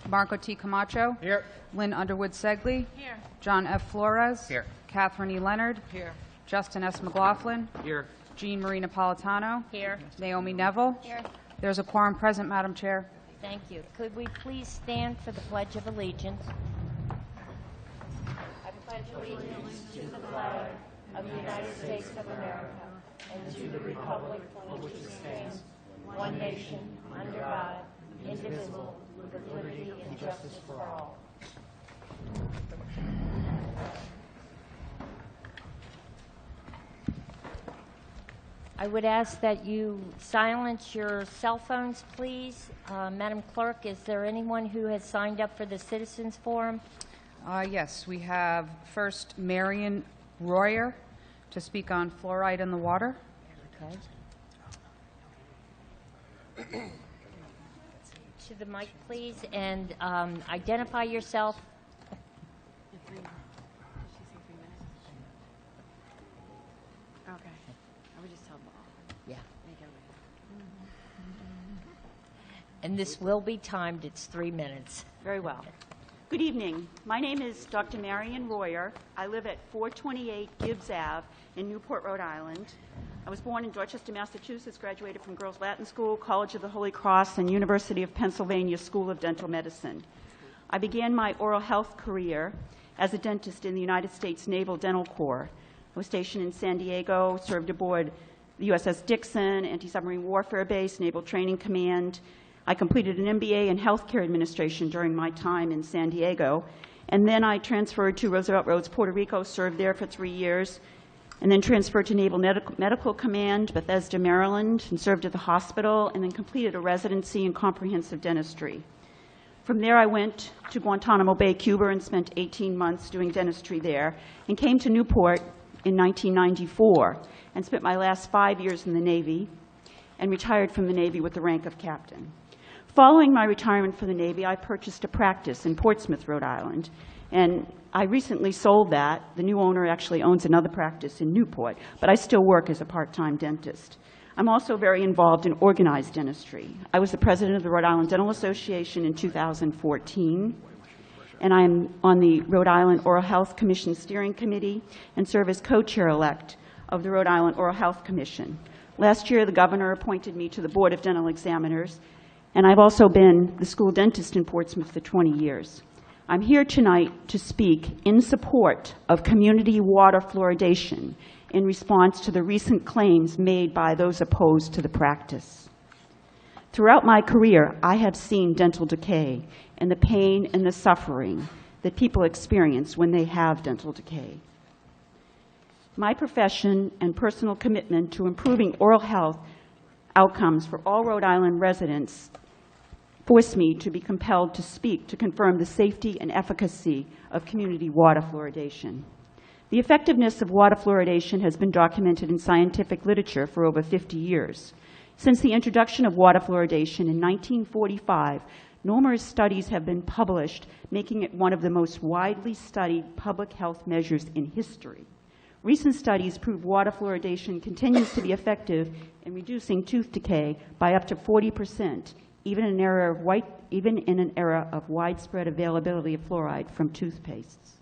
Marco T. Camacho. Here. Lynn Underwood Segley. Here. John F. Flores. Here. Catherine E. Leonard. Here. Justin S. McLaughlin. Here. Jean Marie Napolitano. Here. Naomi Neville. Here. There's a quorum present, Madam Chair. Thank you. Could we please stand for the Pledge of Allegiance? I pledge allegiance to the flag of the United States of America and to the republic for which it stands, one nation, under God, indivisible, with liberty and justice for all. I would ask that you silence your cell phones, please. Madam Clerk, is there anyone who has signed up for the Citizens Forum? Yes, we have first Marion Royer to speak on fluoride in the water. Okay. To the mic, please, and identify yourself. Okay. I would just tell them all. Yeah. Make it And this will be timed. It's 3 minutes. Very well. Good evening. My name is Dr. Marion Royer. I live at 428 Gibbs Ave in Newport, Rhode Island. I was born in Dorchester, Massachusetts, graduated from Girls Latin School, College of the Holy Cross, and University of Pennsylvania School of Dental Medicine. I began my oral health career as a dentist in the United States Naval Dental Corps. I was stationed in San Diego, served aboard the USS Dixon, Anti-Submarine Warfare Base, Naval Training Command. I completed an MBA in Healthcare Administration during my time in San Diego. And then I transferred to Roosevelt Roads, Puerto Rico, served there for 3 years, and then transferred to Naval Medical Command, Bethesda, Maryland, and served at the hospital, and then completed a residency in comprehensive dentistry. From there, I went to Guantanamo Bay, Cuba, and spent 18 months doing dentistry there, and came to Newport in 1994, and spent my last 5 years in the Navy, and retired from the Navy with the rank of captain. Following my retirement from the Navy, I purchased a practice in Portsmouth, Rhode Island, and I recently sold that. The new owner actually owns another practice in Newport, but I still work as a part-time dentist. I'm also very involved in organized dentistry. I was the president of the Rhode Island Dental Association in 2014, and I'm on the Rhode Island Oral Health Commission Steering Committee and serve as co-chair-elect of the Rhode Island Oral Health Commission. Last year, the governor appointed me to the Board of Dental Examiners, and I've also been the school dentist in Portsmouth for 20 years. I'm here tonight to speak in support of community water fluoridation in response to the recent claims made by those opposed to the practice. Throughout my career, I have seen dental decay and the pain and the suffering that people experience when they have dental decay. My profession and personal commitment to improving oral health outcomes for all Rhode Island residents forced me to be compelled to speak to confirm the safety and efficacy of community water fluoridation. The effectiveness of water fluoridation has been documented in scientific literature for over 50 years. Since the introduction of water fluoridation in 1945, numerous studies have been published, making it one of the most widely studied public health measures in history. Recent studies prove water fluoridation continues to be effective in reducing tooth decay by up to 40%, even in an era of widespread availability of fluoride from toothpastes.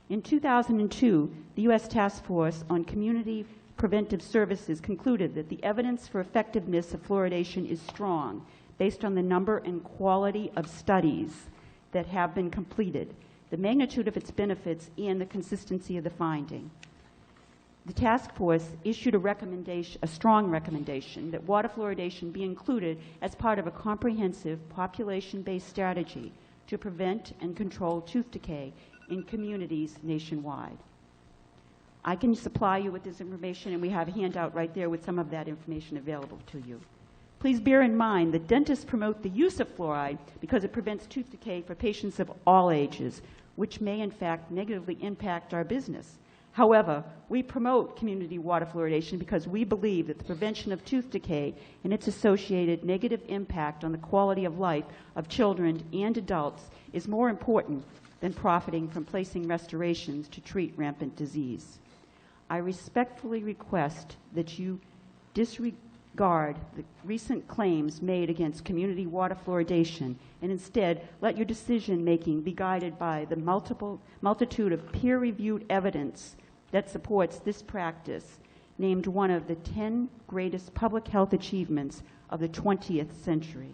In 2002, the U.S. Task Force on Community Preventive Services concluded that the evidence for effectiveness of fluoridation is strong based on the number and quality of studies that have been completed, the magnitude of its benefits, and the consistency of the finding. The task force issued a strong recommendation that water fluoridation be included as part of a comprehensive population-based strategy to prevent and control tooth decay in communities nationwide. I can supply you with this information, and we have a handout right there with some of that information available to you. Please bear in mind that dentists promote the use of fluoride because it prevents tooth decay for patients of all ages, which may in fact negatively impact our business. However, we promote community water fluoridation because we believe that the prevention of tooth decay and its associated negative impact on the quality of life of children and adults is more important than profiting from placing restorations to treat rampant disease. I respectfully request that you disregard the recent claims made against community water fluoridation and instead let your decision-making be guided by the multitude of peer-reviewed evidence that supports this practice, named one of the 10 greatest public health achievements of the 20th century.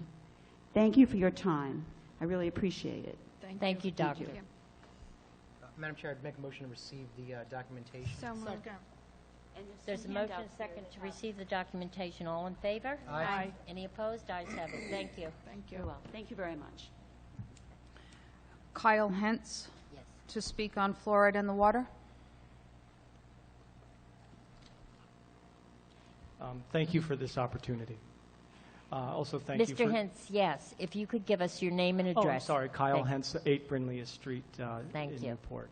Thank you for your time. I really appreciate it. Thank you, Doctor. Madam Chair, I'd make a motion to receive the documentation. So moved. There's a motion and a second to receive the documentation. All in favor? Aye. Any opposed? Ayes have it. Thank you. Thank You're welcome. Thank you very much. Kyle Hentz Yes. to speak on fluoride in the water. Thank you for this opportunity. Also, thank you for... Mr. Hentz, yes. If you could give us your name and Oh, address. I'm sorry, Kyle Thank- Hentz, 8 Brindley Street Thank in you. Newport.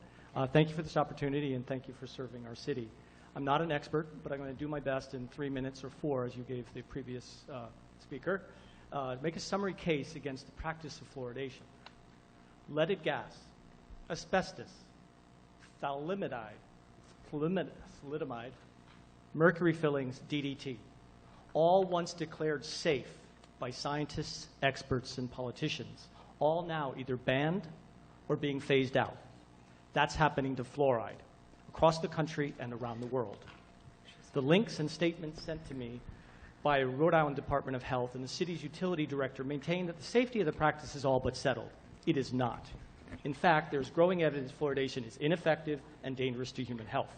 Thank you for this opportunity, and thank you for serving our city. I'm not an expert, but I'm going to do my best in 3 minutes or 4, as you gave the previous speaker, make a summary case against the practice of fluoridation. Leaded gas, asbestos, thalidomide, mercury fillings, DDT, all once declared safe by scientists, experts, and politicians, all now either banned or being phased out. That's happening to fluoride across the country and around the world. The links and statements sent to me by Rhode Island Department of Health and the city's utility director maintain that the safety of the practice is all but settled. It is not. In fact, there's growing evidence fluoridation is ineffective and dangerous to human health.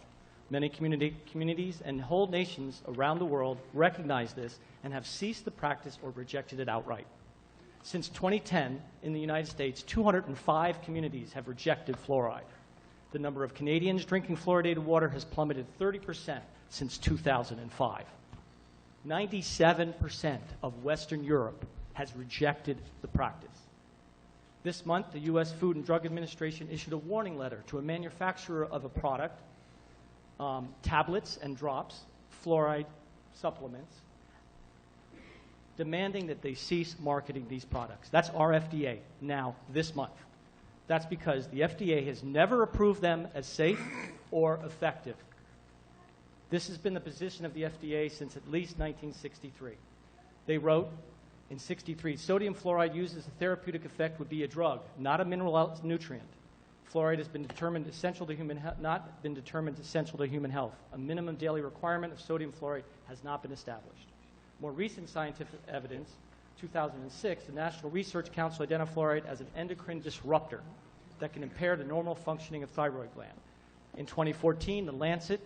Many communities and whole nations around the world recognize this and have ceased the practice or rejected it outright. Since 2010, in the United States, 205 communities have rejected fluoride. The number of Canadians drinking fluoridated water has plummeted 30% since 2005. 97% of Western Europe has rejected the practice. This month, the U.S. Food and Drug Administration issued a warning letter to a manufacturer of a product, tablets and drops, fluoride supplements, demanding that they cease marketing these products. That's our FDA now this month. That's because the FDA has never approved them as safe or effective. This has been the position of the FDA since at least 1963. They wrote in 63, sodium fluoride used as a therapeutic effect would be a drug, not a mineral nutrient. Fluoride has been determined essential to not been determined essential to human health. A minimum daily requirement of sodium fluoride has not been established. More recent scientific evidence, 2006, the National Research Council identified fluoride as an endocrine disruptor that can impair the normal functioning of thyroid gland. In 2014, the Lancet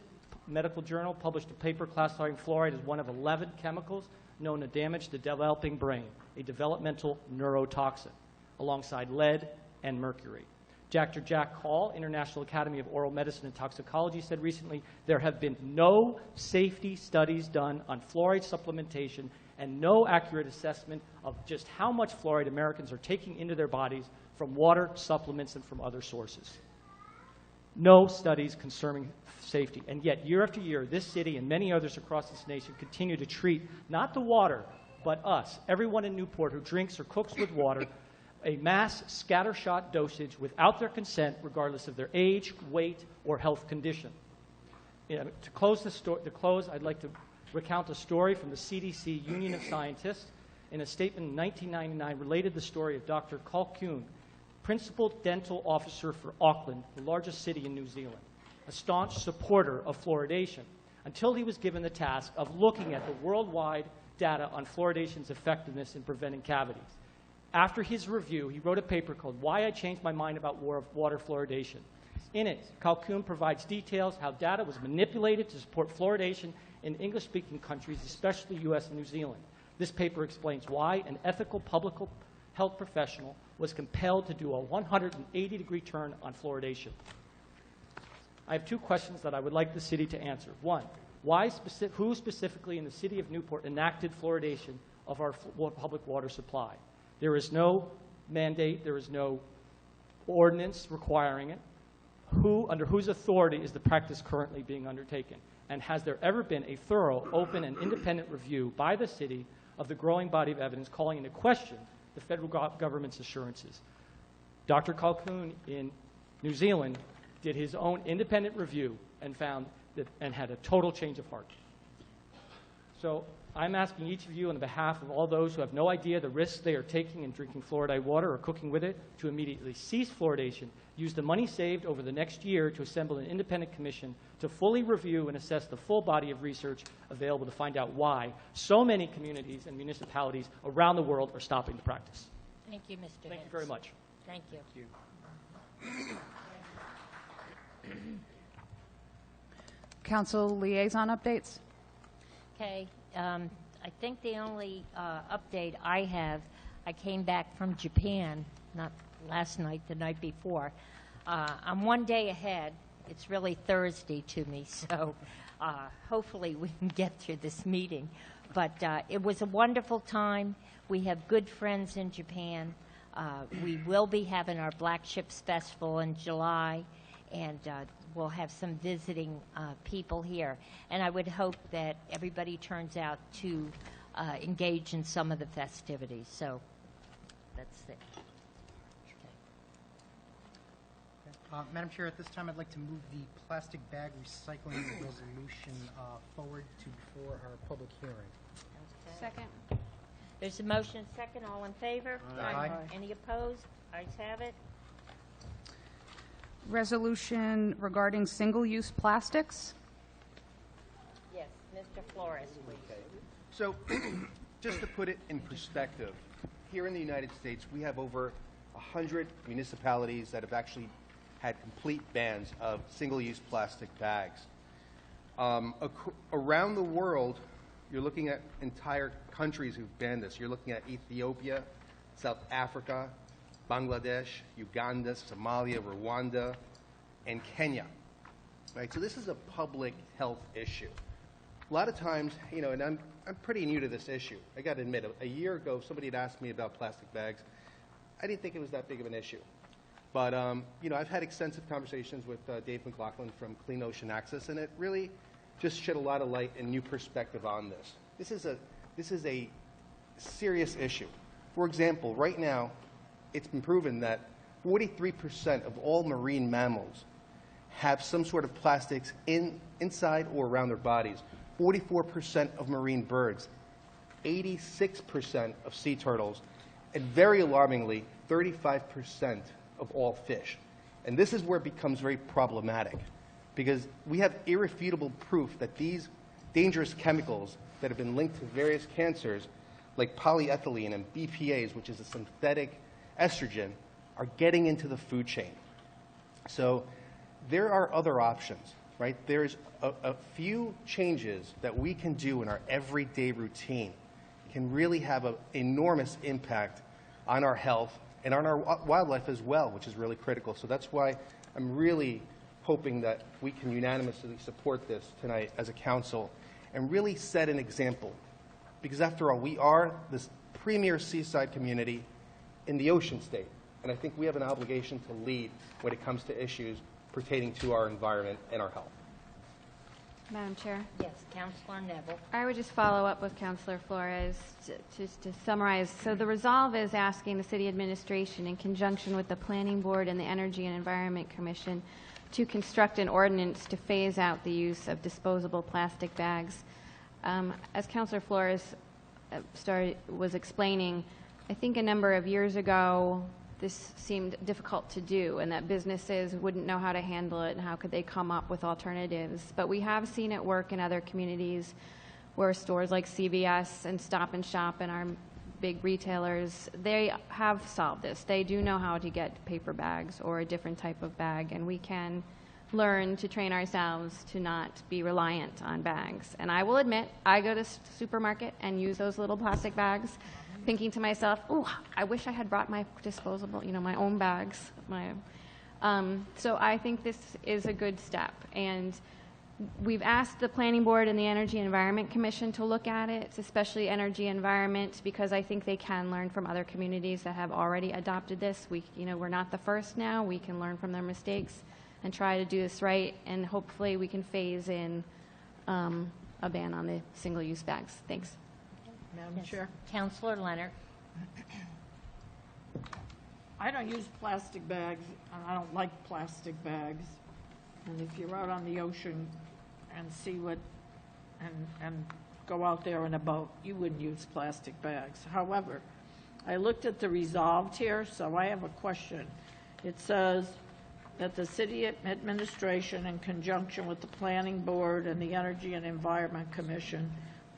Medical Journal published a paper classifying fluoride as one of 11 chemicals known to damage the developing brain, a developmental neurotoxin, alongside lead and mercury. Dr. Jack Hall, International Academy of Oral Medicine and Toxicology, said recently there have been no safety studies done on fluoride supplementation and no accurate assessment of just how much fluoride Americans are taking into their bodies from water, supplements, and from other sources. No studies concerning safety. And yet, year after year, this city and many others across this nation continue to treat not the water, but us, everyone in Newport who drinks or cooks with water, a mass scattershot dosage without their consent, regardless of their age, weight, or health condition. To close, I'd like to recount a story from the CDC Union of Scientists. In a statement in 1999, related the story of Dr. Colquhoun, Principal Dental Officer for Auckland, the largest city in New Zealand, a staunch supporter of fluoridation, until he was given the task of looking at the worldwide data on fluoridation's effectiveness in preventing cavities. After his review, he wrote a paper called Why I Changed My Mind About Water Fluoridation. In it, Colquhoun provides details how data was manipulated to support fluoridation in English-speaking countries, especially U.S. and New Zealand. This paper explains why an ethical public health professional was compelled to do a 180-degree turn on fluoridation. I have 2 questions that I would like the city to answer. 1, who specifically in the city of Newport enacted fluoridation of our public water supply? There is no mandate, there is no ordinance requiring it. Under whose authority is the practice currently being undertaken? And has there ever been a thorough, open, and independent review by the city of the growing body of evidence calling into question the federal government's assurances? Dr. Colquhoun in New Zealand did his own independent review and found that, and had a total change of heart. So I'm asking each of you on behalf of all those who have no idea the risks they are taking in drinking fluoridated water or cooking with it to immediately cease fluoridation, use the money saved over the next year to assemble an independent commission to fully review and assess the full body of research available to find out why so many communities and municipalities around the world are stopping the practice. Thank you, Mr. Thank you very much. Thank you. Council liaison updates? Okay, I think the only update I have, I came back from Japan, not last night, the night before. I'm one day ahead. It's really Thursday to me, so hopefully we can get through this meeting. But it was a wonderful time. We have good friends in Japan. We will be having our Black Ships Festival in July, and we'll have some visiting people here. And I would hope that everybody turns out to engage in some of the festivities. So that's it. Madam Chair, at this time, I'd like to move the plastic bag recycling resolution forward to before our public hearing. Second. There's a motion, second. All in favor? Aye. Any opposed? Ayes have it. Resolution regarding single-use plastics? Yes, Mr. Flores, please. So, just to put it in perspective, here in the United States, we have over 100 municipalities that have actually had complete bans of single-use plastic bags. Around the world, you're looking at entire countries who've banned this. You're looking at Ethiopia, South Africa, Bangladesh, Uganda, Somalia, Rwanda, and Kenya. Right? So this is a public health issue. A lot of times, you know, and I'm pretty new to this issue. I got to admit, a year ago, somebody had asked me about plastic bags. I didn't think it was that big of an issue. But, you know, I've had extensive conversations with Dave McLaughlin from Clean Ocean Access, and it really just shed a lot of light and new perspective on this. This is a serious issue. For example, right now, it's been proven that 43% of all marine mammals have some sort of plastics inside or around their bodies. 44% of marine birds, 86% of sea turtles, and very alarmingly, 35% of all fish. And this is where it becomes very problematic, because we have irrefutable proof that these dangerous chemicals that have been linked to various cancers, like polyethylene and BPAs, which is a synthetic estrogen, are getting into the food chain. So there are other options, right? There's a few changes that we can do in our everyday routine can really have an enormous impact on our health and on our wildlife as well, which is really critical. So that's why I'm really hoping that we can unanimously support this tonight as a council and really set an example. Because after all, we are this premier seaside community in the ocean state. And I think we have an obligation to lead when it comes to issues pertaining to our environment and our health. Madam Chair, Yes, Councilor Neville. I would just follow up with Councilor Flores just to summarize. So the resolve is asking the city administration in conjunction with the Planning Board and the Energy and Environment Commission to construct an ordinance to phase out the use of disposable plastic bags. As Councilor Flores was explaining, I think a number of years ago, this seemed difficult to do and that businesses wouldn't know how to handle it and how could they come up with alternatives. But we have seen it work in other communities where stores like CVS and Stop and Shop and our big retailers, they have solved this. They do know how to get paper bags or a different type of bag, and we can learn to train ourselves to not be reliant on bags. And I will admit, I go to the supermarket and use those little plastic bags, thinking to myself, oh, I wish I had brought my disposable, my own bags. So I think this is a good step. And we've asked the Planning Board and the Energy and Environment Commission to look at it, especially Energy and Environment, because I think they can learn from other communities that have already adopted this. We're not the first now. We can learn from their mistakes and try to do this right, and hopefully we can phase in a ban on the single-use bags. Thanks. Madam Chair, Councilor Leonard. I don't use plastic bags, and I don't like plastic bags. And if you're out on the ocean and see what, and go out there in a boat, you wouldn't use plastic bags. However, I looked at the resolved here, so I have a question. It says that the city administration, in conjunction with the planning board and the Energy and Environment Commission,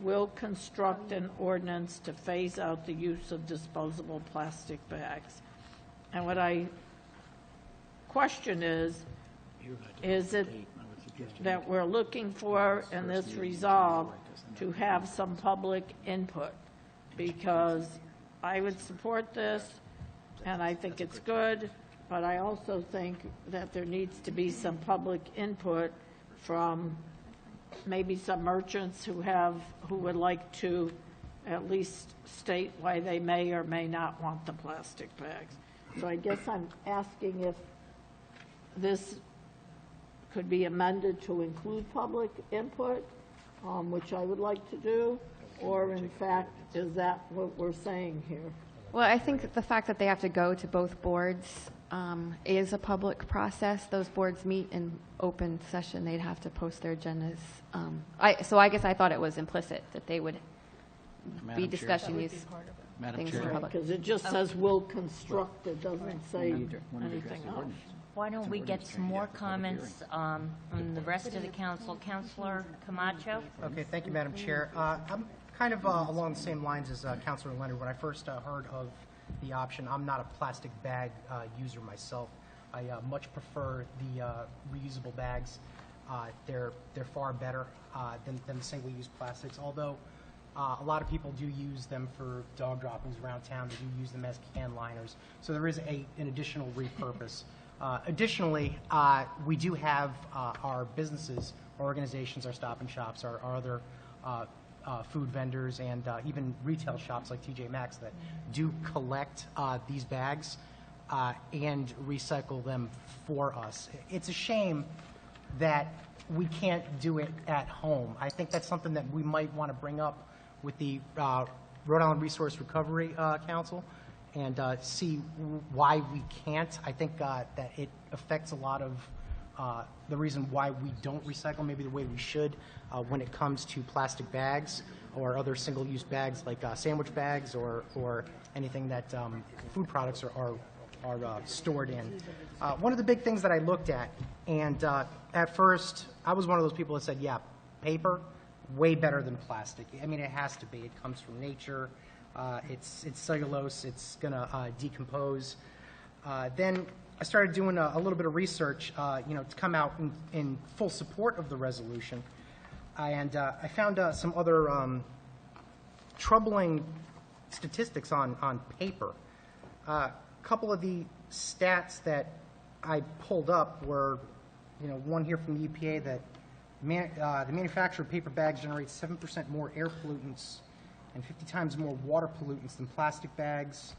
will construct an ordinance to phase out the use of disposable plastic bags. And what I question is it that we're looking for in this resolve to have some public input? Because I would support this, and I think it's good, but I also think that there needs to be some public input from maybe some merchants who would like to at least state why they may or may not want the plastic bags. So I guess I'm asking if this could be amended to include public input, which I would like to do, or in fact, is that what we're saying here? Well, I think the fact that they have to go to both boards is a public process. Those boards meet in open session. They'd have to post their agendas. So I guess I thought it was implicit that they would be discussing these things in public. Because it just says will construct, it doesn't say anything else. Why don't we get some more comments from the rest of the council? Councilor Camacho? Okay, thank you, Madam Chair. I'm kind of along the same lines as Councilor Leonard. When I first heard of the option, I'm not a plastic bag user myself. I much prefer the reusable bags. They're far better than the single-use plastics, although a lot of people do use them for dog droppings around town. They do use them as can liners. So there is an additional repurpose. Additionally, we do have our businesses, our organizations, our Stop and Shops, our other food vendors, and even retail shops like TJ Maxx that do collect these bags and recycle them for us. It's a shame that we can't do it at home. I think that's something that we might want to bring up with the Rhode Island Resource Recovery Council and see why we can't. I think that it affects a lot of the reason why we don't recycle maybe the way we should when it comes to plastic bags or other single-use bags like sandwich bags or anything that food products are stored in. One of the big things that I looked at, and at first I was one of those people that said, yeah, paper, way better than plastic. I mean, it has to be. It comes from nature. It's cellulose. It's going to decompose. Then I started doing a little bit of research, to come out in full support of the resolution. And I found some other troubling statistics on paper. A couple of the stats that I pulled up were, one here from the EPA that the manufacture of paper bags generates 7% more air pollutants and 50 times more water pollutants than plastic bags.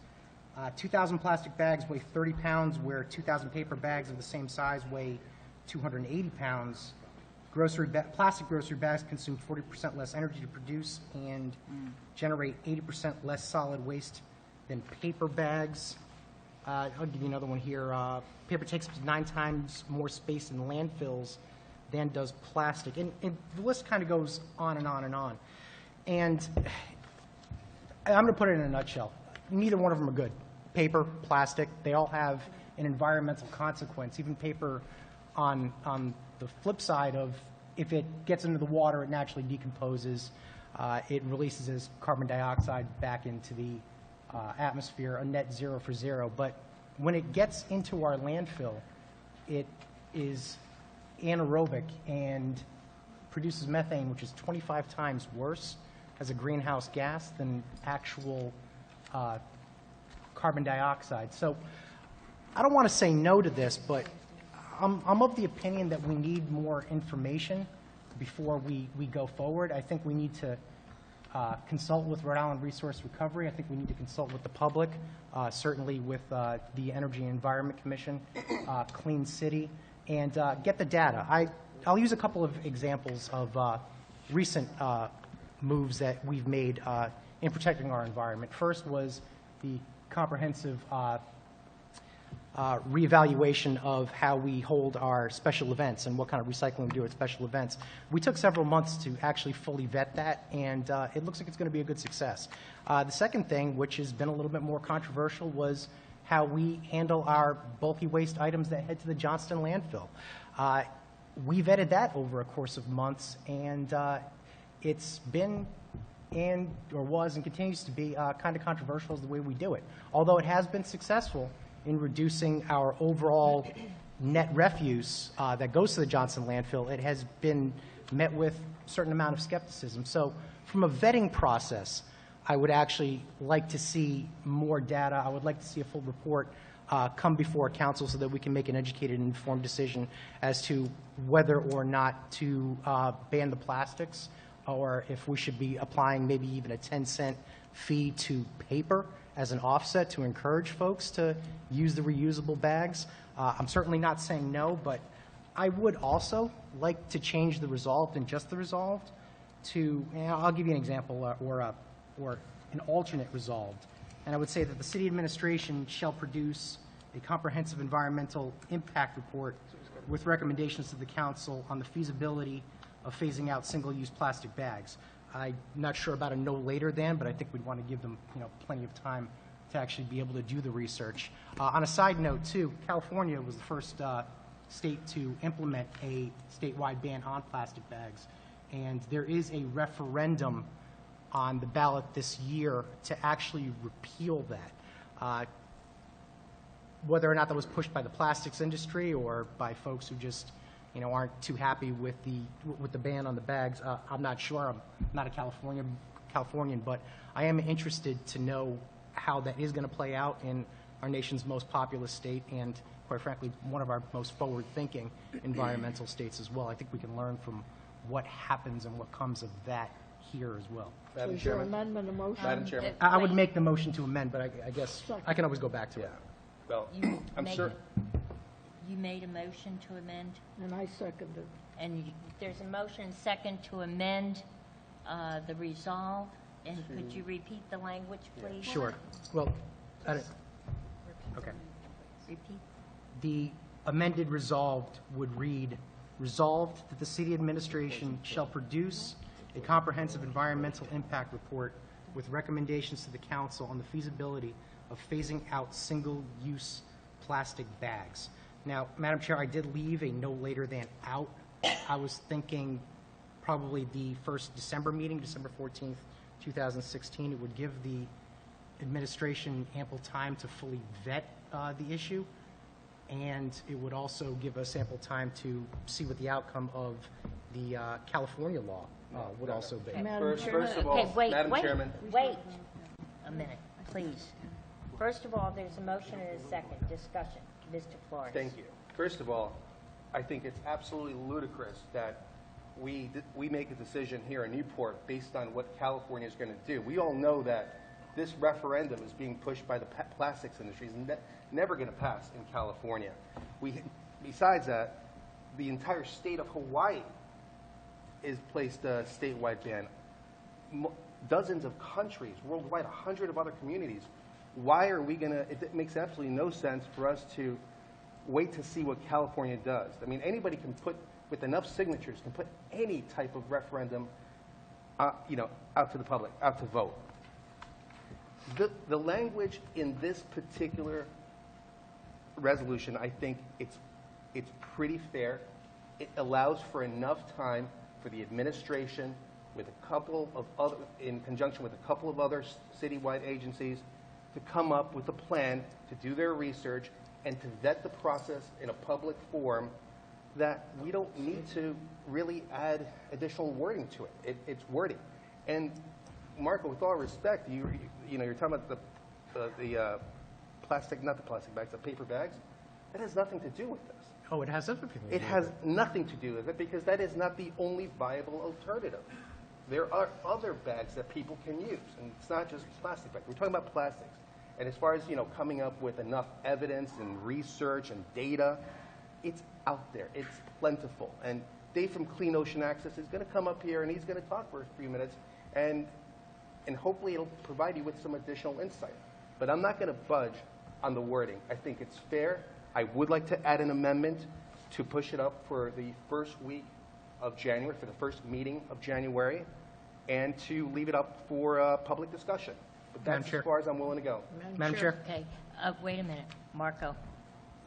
2,000 plastic bags weigh 30 pounds, where 2,000 paper bags of the same size weigh 280 pounds. Plastic grocery bags consume 40% less energy to produce and generate 80% less solid waste than paper bags. I'll give you another one here. Paper takes up to 9 times more space in landfills than does plastic. And the list kind of goes on and on and on. And I'm going to put it in a nutshell. Neither one of them are good. Paper, plastic, they all have an environmental consequence. Even paper on the flip side of if it gets into the water, it naturally decomposes. It releases as carbon dioxide back into the atmosphere, a net zero for zero. But when it gets into our landfill, it is anaerobic and produces methane, which is 25 times worse as a greenhouse gas than actual carbon dioxide. So I don't want to say no to this, but I'm of the opinion that we need more information before we go forward. I think we need to consult with Rhode Island Resource Recovery. I think we need to consult with the public, certainly with the Energy and Environment Commission, Clean City, and get the data. I'll use a couple of examples of recent moves that we've made in protecting our environment. First was the comprehensive reevaluation of how we hold our special events and what kind of recycling we do at special events. We took several months to actually fully vet that, and it looks like it's going to be a good success. The second thing, which has been a little bit more controversial, was how we handle our bulky waste items that head to the Johnston landfill. We vetted that over a course of months, and it's been or was and continues to be kind of controversial as the way we do it. Although it has been successful in reducing our overall net refuse that goes to the Johnston landfill, it has been met with a certain amount of skepticism. So from a vetting process, I would actually like to see more data. I would like to see a full report come before council so that we can make an educated and informed decision as to whether or not to ban the plastics, or if we should be applying maybe even a 10-cent fee to paper as an offset to encourage folks to use the reusable bags. I'm certainly not saying no, but I would also like to change the resolved and just the resolved to, and I'll give you an example, or an alternate resolved. And I would say that the city administration shall produce a comprehensive environmental impact report with recommendations to the council on the feasibility of phasing out single-use plastic bags. I'm not sure about a no later than, but I think we'd want to give them, plenty of time to actually be able to do the research. On a side note, too, California was the first state to implement a statewide ban on plastic bags, and there is a referendum on the ballot this year to actually repeal that. Whether or not that was pushed by the plastics industry or by folks who just aren't too happy with the ban on the bags, I'm not sure. I'm not a Californian, but I am interested to know how that is going to play out in our nation's most populous state and, quite frankly, one of our most forward-thinking environmental states as well. I think we can learn from what happens and what comes of that here as well. So is your amendment a motion? Madam Chairman? I would make the motion to amend, but I guess I can always go back to it. Well, You I'm made- sure. You made a motion to amend, And I seconded. and there's a motion and second to amend the resolve. And could you repeat the language, please? Sure. Well, okay. Repeat. The amended resolved would read, resolved that the city administration shall produce a comprehensive environmental impact report with recommendations to the council on the feasibility of phasing out single-use plastic bags. Now, Madam Chair, I did leave a no later than out. I was thinking probably the first December meeting, December 14th, 2016. It would give the administration ample time to fully vet the issue, and it would also give us ample time to see what the outcome of the California law would also be. First of all, Okay, wait, Madam wait, Chairman. wait a minute, please. First of all, there's a motion and a second. Discussion. Mr. Flores. Thank you. First of all, I think it's absolutely ludicrous that we make a decision here in Newport based on what California is going to do. We all know that this referendum is being pushed by the plastics industry. It's never going to pass in California. Besides that, the entire state of Hawaii is placed a statewide ban. Dozens of countries worldwide, 100 of other communities. Why are we going to, it makes absolutely no sense for us to wait to see what California does. I mean, anybody can put, with enough signatures, can put any type of referendum, out to the public, out to vote. The language in this particular resolution, I think it's pretty fair. It allows for enough time for the administration, with a couple of other, in conjunction with a couple of other citywide agencies, to come up with a plan to do their research and to vet the process in a public forum, that we don't need to really add additional wording to it. It's wording. And Marco, with all respect, you're talking about the plastic, not the plastic bags, the paper bags. That has nothing to do with this. Oh, it has everything to do with It has nothing to do with it because that is not the only viable alternative. There are other bags that people can use, and it's not just plastic bags. We're talking about plastics. And as far as, coming up with enough evidence and research and data, it's out there. It's plentiful. And Dave from Clean Ocean Access is going to come up here, and he's going to talk for a few minutes, and hopefully it'll provide you with some additional insight. But I'm not going to budge on the wording. I think it's fair. I would like to add an amendment to push it up for the first week of January, for the first meeting of January, and to leave it up for public discussion. But Madam that's Chair. as far as I'm willing to go. Madam Chair? Okay, wait a minute. Marco,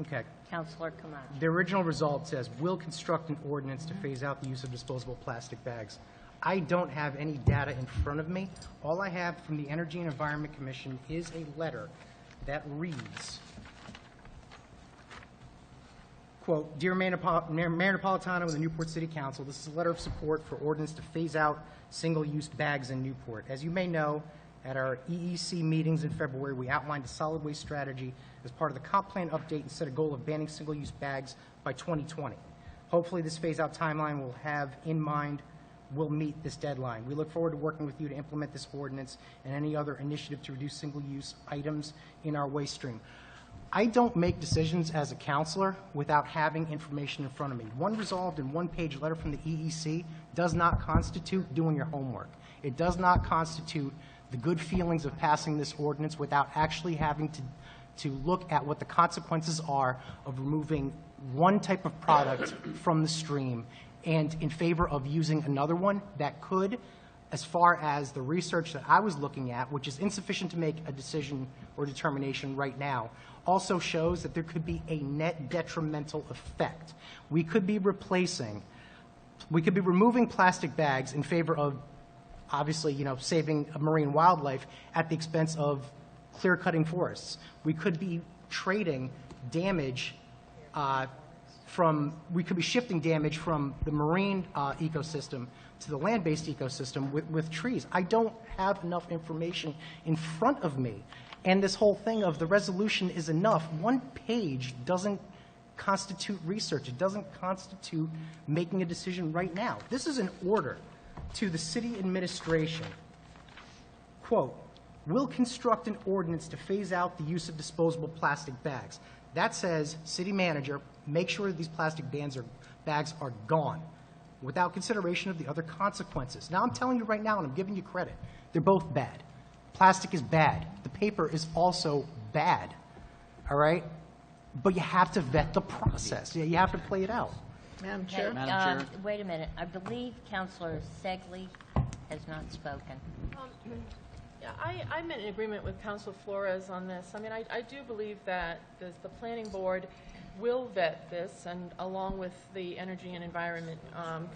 Okay. Counselor Camacho. The original result says, will construct an ordinance to phase out the use of disposable plastic bags. I don't have any data in front of me. All I have from the Energy and Environment Commission is a letter that reads, quote, Dear Mayor Napolitano and the Newport City Council, this is a letter of support for ordinance to phase out single-use bags in Newport. As you may know, at our EEC meetings in February, we outlined a solid waste strategy as part of the comp plan update and set a goal of banning single-use bags by 2020. Hopefully, this phase-out timeline will meet this deadline. We look forward to working with you to implement this ordinance and any other initiative to reduce single-use items in our waste stream. I don't make decisions as a counselor without having information in front of me. One resolved and one-page letter from the EEC does not constitute doing your homework. It does not constitute the good feelings of passing this ordinance without actually having to look at what the consequences are of removing one type of product from the stream and in favor of using another one that could, as far as the research that I was looking at, which is insufficient to make a decision or determination right now, also shows that there could be a net detrimental effect. We could be removing plastic bags in favor of, obviously, saving marine wildlife at the expense of clear-cutting forests. We could be trading damage we could be shifting damage from the marine ecosystem to the land-based ecosystem with trees. I don't have enough information in front of me. And this whole thing of the resolution is enough. One page doesn't constitute research. It doesn't constitute making a decision right now. This is an order to the city administration. Quote, will construct an ordinance to phase out the use of disposable plastic bags. That says, city manager, make sure these plastic bags are gone without consideration of the other consequences. Now, I'm telling you right now, and I'm giving you credit, they're both bad. Plastic is bad. The paper is also bad, all right? But you have to vet the process. You have to play it out. Madam Okay, Chair? Madam Chair. Wait a minute. I believe Counselor Segley has not spoken. Yeah, I'm in agreement with Council Flores on this. I mean, I do believe that the planning board will vet this, and along with the Energy and Environment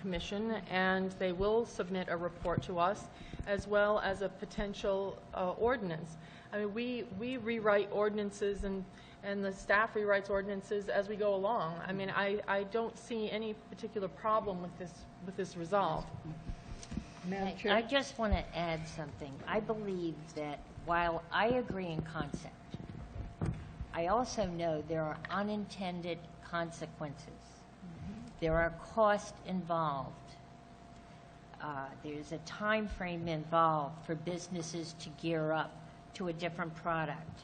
Commission, and they will submit a report to us, as well as a potential ordinance. I mean, we rewrite ordinances, and the staff rewrites ordinances as we go along. I mean, I don't see any particular problem with this resolve. Madam I Chair? just want to add something. I believe that while I agree in concept, I also know there are unintended consequences. There are costs involved. There's a time frame involved for businesses to gear up to a different product.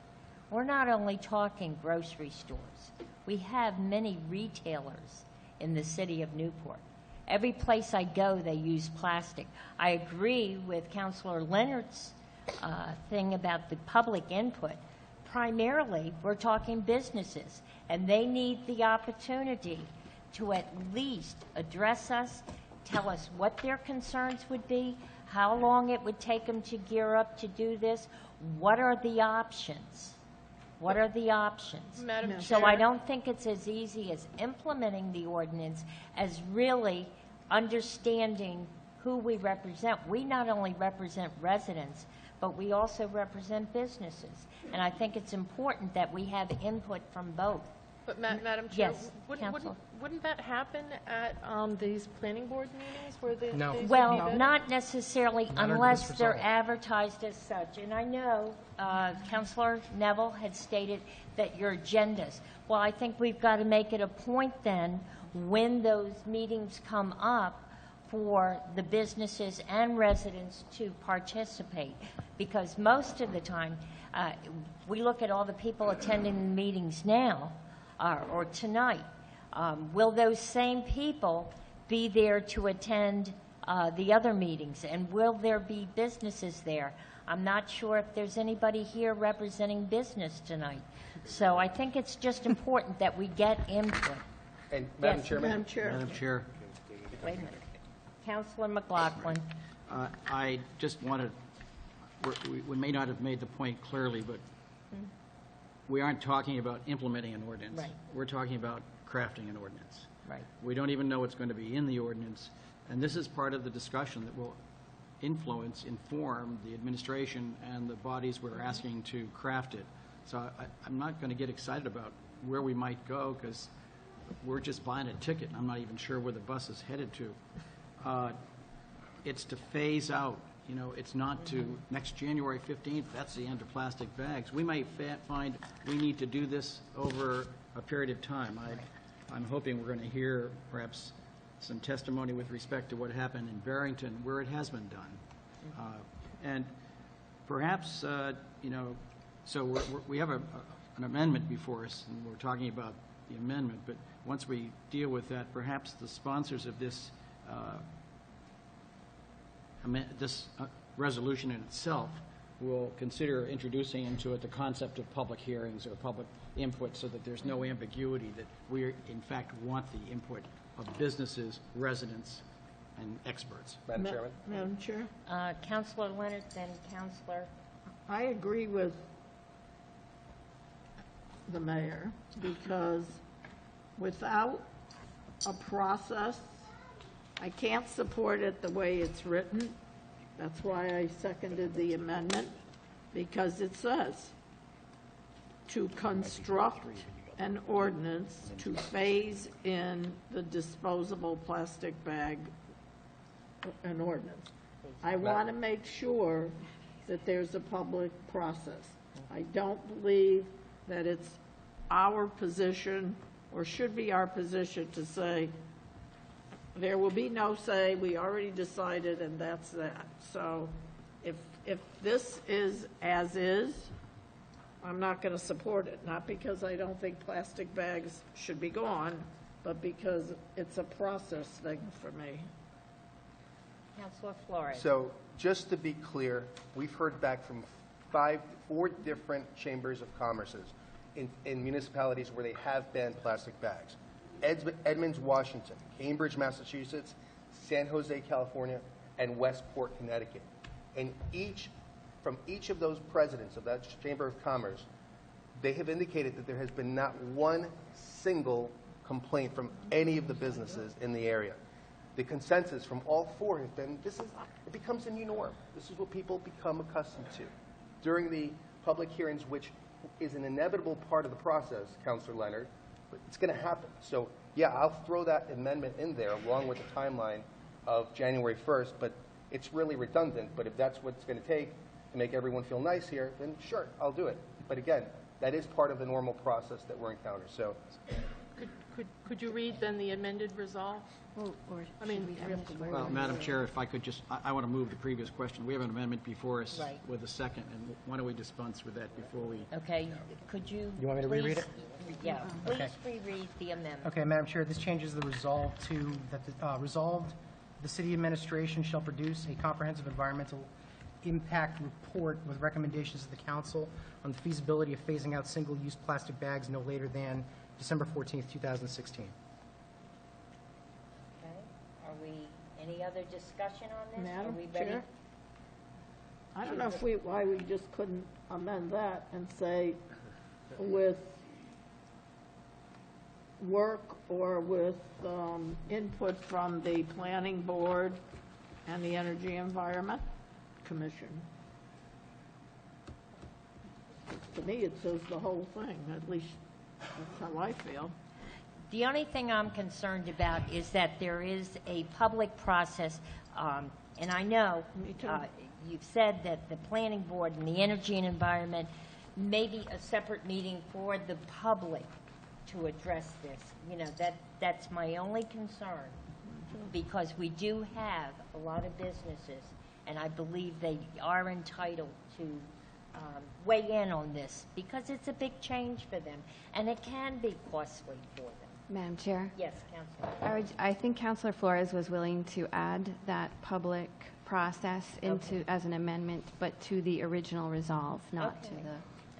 We're not only talking grocery stores. We have many retailers in the city of Newport. Every place I go, they use plastic. I agree with Councilor Leonard's thing about the public input. Primarily, we're talking businesses, and they need the opportunity to at least address us, tell us what their concerns would be, how long it would take them to gear up to do this, what are the options? What are the options? Madam So Chair. I don't think it's as easy as implementing the ordinance as really understanding who we represent. We not only represent residents, but we also represent businesses. And I think it's important that we have input from both. But Madam Chair, Yes, wouldn't Counsel. that happen at these planning board meetings where No. these would be Well, vetted? not necessarily Not under unless this they're result. advertised as such. And I know Councilor Neville had stated that your agendas. Well, I think we've got to make it a point then when those meetings come up for the businesses and residents to participate. Because most of the time, we look at all the people attending the meetings now or tonight. Will those same people be there to attend the other meetings? And will there be businesses there? I'm not sure if there's anybody here representing business tonight. So I think it's just important that we get input. And Madam Yes, Chairman? Madam Chair. Madam Chair, Wait a minute. Councilor McLaughlin. I just wanted, we may not have made the point clearly, but we aren't talking about implementing an ordinance. Right. We're talking about crafting an ordinance. Right. We don't even know what's going to be in the ordinance, and this is part of the discussion that will inform the administration and the bodies we're asking to craft it. So I'm not going to get excited about where we might go, because we're just buying a ticket, and I'm not even sure where the bus is headed to. It's to phase out. You know, it's not to next January 15th, that's the end of plastic bags. We might find we need to do this over a period of time. I'm hoping we're going to hear perhaps some testimony with respect to what happened in Barrington, where it has been done. And perhaps, you know, so we have an amendment before us, and we're talking about the amendment, but once we deal with that, perhaps the sponsors of this resolution in itself will consider introducing into it the concept of public hearings or public input, so that there's no ambiguity that we, in fact, want the input of businesses, residents, and experts. Madam Chairman? Madam Chair. Councilor Leonard, then Councilor. I agree with the mayor, because without a process, I can't support it the way it's written. That's why I seconded the amendment, because it says to construct an ordinance to phase in the disposable plastic bag, an ordinance. I want to make sure that there's a public process. I don't believe that it's our position, or should be our position, to say, there will be no say, we already decided, and that's that. So if this is as is, I'm not going to support it, not because I don't think plastic bags should be gone, but because it's a process thing for me. Councilor Flores. So, just to be clear, we've heard back from 4 different chambers of commerces in municipalities where they have banned plastic bags. Edmonds, Washington, Cambridge, Massachusetts, San Jose, California, and Westport, Connecticut. And from each of those presidents of that Chamber of Commerce, they have indicated that there has been not one single complaint from any of the businesses in the area. The consensus from all 4 has been, it becomes a new norm. This is what people become accustomed to. During the public hearings, which is an inevitable part of the process, Councilor Leonard, but it's going to happen. So, yeah, I'll throw that amendment in there along with the timeline of January 1st, but it's really redundant. But if that's what it's going to take to make everyone feel nice here, then sure, I'll do it. But again, that is part of the normal process that we're encountering. So, Could you read then the amended resolve? I mean, Well, Madam Chair, if I could just, I want to move the previous question. We have an amendment before us Right. with a second, and why don't we dispense with that before we... Okay, could you? You want me to reread it? Yeah, please Okay. reread the amendment. Okay, Madam Chair, this changes the resolve to, that resolved, the city administration shall produce a comprehensive environmental impact report with recommendations to the council on the feasibility of phasing out single-use plastic bags no later than December 14th, 2016. Okay, are we, any other discussion on this? Are Madam we ready? Chair? I don't know why we just couldn't amend that and say with work or with input from the planning board and the Energy Environment Commission. To me, it says the whole thing, at least that's how I feel. The only thing I'm concerned about is that there is a public process, and I know Me too. you've said that the planning board and the energy and environment, maybe a separate meeting for the public to address this. You know, that's my only concern, because we do have a lot of businesses, and I believe they are entitled to weigh in on this, because it's a big change for them, and it can be costly for them. Madam Chair, Yes, Councilor. I think Councilor Flores was willing to add that public process into, as an amendment, but to the original resolve, not to Okay.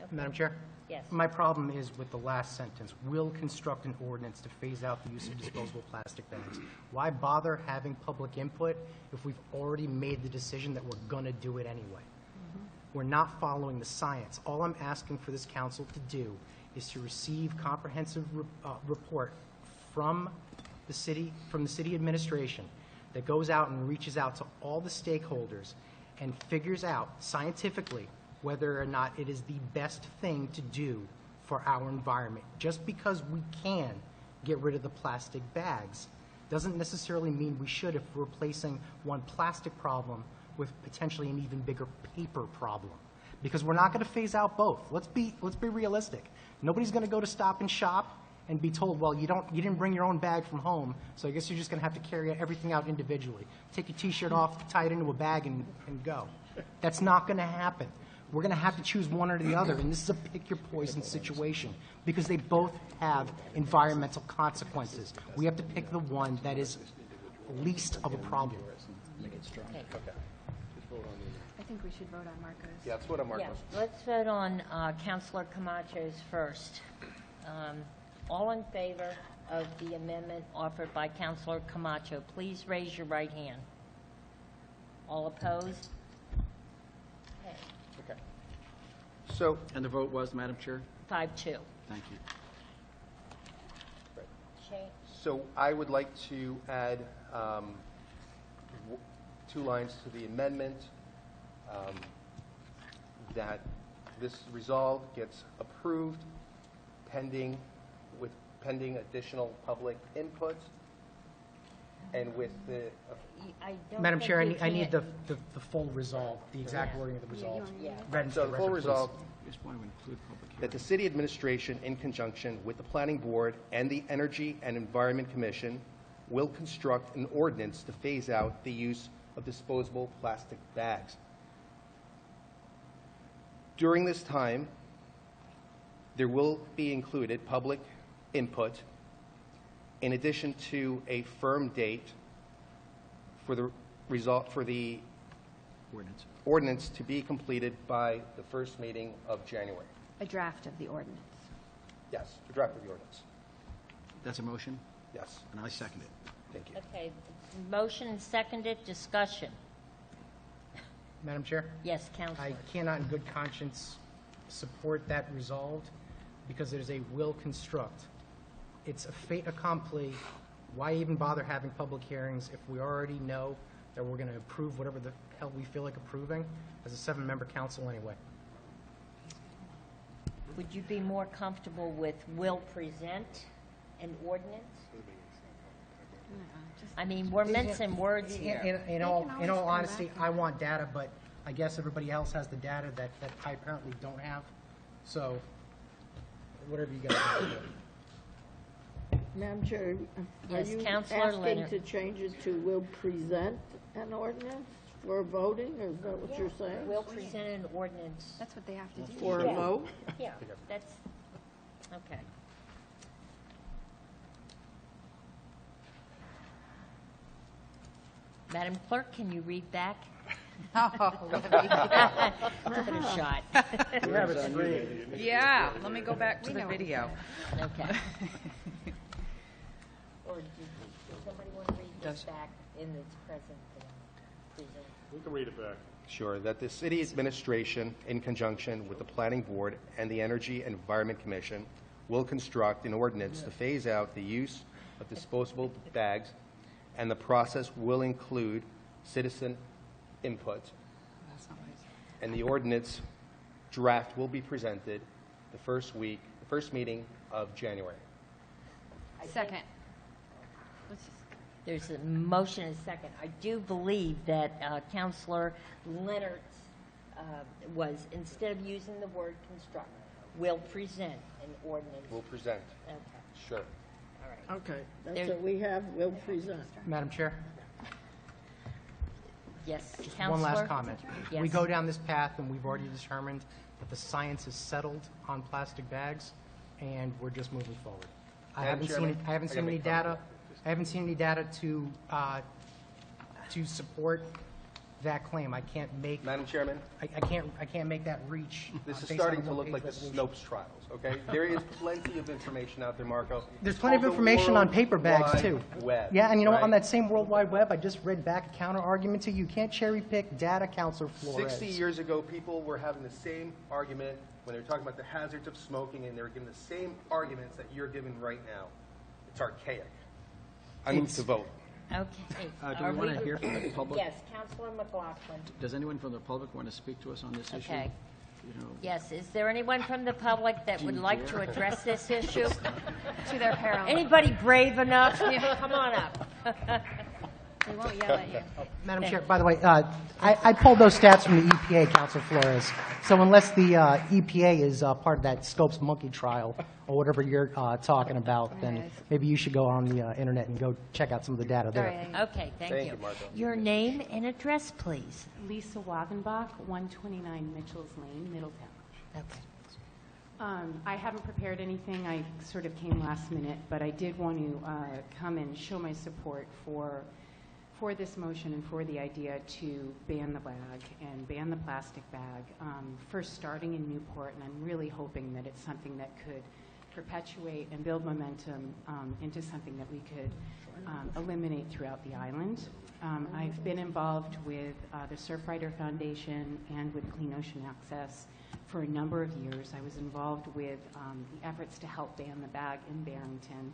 the... Madam Chair? Yes. My problem is with the last sentence, will construct an ordinance to phase out the use of disposable plastic bags. Why bother having public input if we've already made the decision that we're going to do it anyway? We're not following the science. All I'm asking for this council to do is to receive comprehensive report from the city administration that goes out and reaches out to all the stakeholders and figures out scientifically whether or not it is the best thing to do for our environment. Just because we can get rid of the plastic bags doesn't necessarily mean we should if we're replacing one plastic problem with potentially an even bigger paper problem. Because we're not going to phase out both. Let's be realistic. Nobody's going to go to Stop and Shop and be told, well, you didn't bring your own bag from home, so I guess you're just going to have to carry everything out individually. Take your T-shirt off, tie it into a bag, and go. That's not going to happen. We're going to have to choose one or the other, and this is a pick-your-poison situation because they both have environmental consequences. We have to pick the one that is least of a problem. Okay. I think we should vote on Marco's. Yeah, that's what I'm marking. Yeah, let's vote on Councilor Camacho's first. All in favor of the amendment offered by Councilor Camacho, please raise your right hand. All opposed? Okay. Okay. So, And the vote was, Madam Chair? 5-2. Thank you. so I would like to add 2 lines to the amendment, that this resolve gets approved pending additional public input and with the I don't Madam think Chair, you I need can- the full resolve, the exact wording of the resolve. Yeah. Read into so the the full record, please. resolve Just want to include public that the hearing. city administration, in conjunction with the planning board and the Energy and Environment Commission, will construct an ordinance to phase out the use of disposable plastic bags. During this time, there will be included public input in addition to a firm date for the Ordinance. ordinance to be completed by the first meeting of January. A draft of the ordinance. Yes, the draft of the ordinance. That's a motion, Yes, and I second it. thank you. Okay, motion and seconded, discussion. Madam Chair? Yes, Councilor. I cannot in good conscience support that resolved because it is a will construct. It's a fait accompli. Why even bother having public hearings if we already know that we're going to approve whatever the hell we feel like approving as a 7-member council anyway? Would you be more comfortable with will present an ordinance? I mean, we're mincing words here. In all honesty, I want data, but I guess everybody else has the data that I apparently don't have. So, whatever you guys want to do. Madam Chair, are Yes, you Councilor asking Leonard. to change it to will present an ordinance for voting, or is that what you're saying? We'll present an ordinance. That's what they have to do. For a Yeah. vote? Yeah, that's, okay. Madam Clerk, can you read back? Oh, Give it a shot. yeah, let me go back to the video. Okay. Or does somebody want to read this Does- back in its present? We can read it back. Sure, that the city administration, in conjunction with the planning board and the Energy and Environment Commission, will construct an ordinance to phase out the use of disposable bags, and the process will include citizen input. And the ordinance draft will be presented the first meeting of January. Second. There's a motion and a second. I do believe that Councilor Leonard was, instead of using the word construct, will present an ordinance. Will present, Okay, sure. all right. Okay, that's There- what we have, will present. Madam Chair? Yes, Just Councilor? one last comment. We Yes. go down this path, and we've already determined that the science is settled on plastic bags, and we're just moving forward. I Madam haven't Chairman, seen I gotta any make data. I haven't seen any data to support that claim. I can't make, Madam Chairman, I can't make that reach. this is based starting on to a look like the one-page Snopes trials, okay? There is plenty of information out there, Marco. There's It's plenty of called the information on paper World bags, too. Wide Web, Yeah, and you know what, on right? that same World Wide Web, I just read back a counter argument to you. You can't cherry pick data, Councilor Flores. 60 years ago, people were having the same argument when they were talking about the hazards of smoking, and they were giving the same arguments that you're giving right now. It's archaic. I move to vote. Okay. Do we want to hear from the public? Yes, Councilor McLaughlin. Does anyone from the public want to speak to us on this issue? Okay. You know, Yes, is there anyone from the public that would like to address this issue? To their peril. Anybody brave enough? Come on up. We won't yell at you. Madam Chair, by the way, I pulled those stats from the EPA, Councilor Flores. So unless the EPA is part of that Scopes monkey trial or whatever you're talking about, then Yes. maybe you should go on the internet and go check out some of the data All there. right. Okay, thank Thank you. you, Marco. Your name and address, please. Lisa Wagenbach, 129 Mitchell's Lane, Middletown. Okay. I haven't prepared anything. I sort of came last minute, but I did want to come and show my support for this motion and for the idea to ban the bag and ban the plastic bag, first starting in Newport, and I'm really hoping that it's something that could perpetuate and build momentum into something that we could eliminate throughout the island. I've been involved with the Surfrider Foundation and with Clean Ocean Access for a number of years. I was involved with the efforts to help ban the bag in Barrington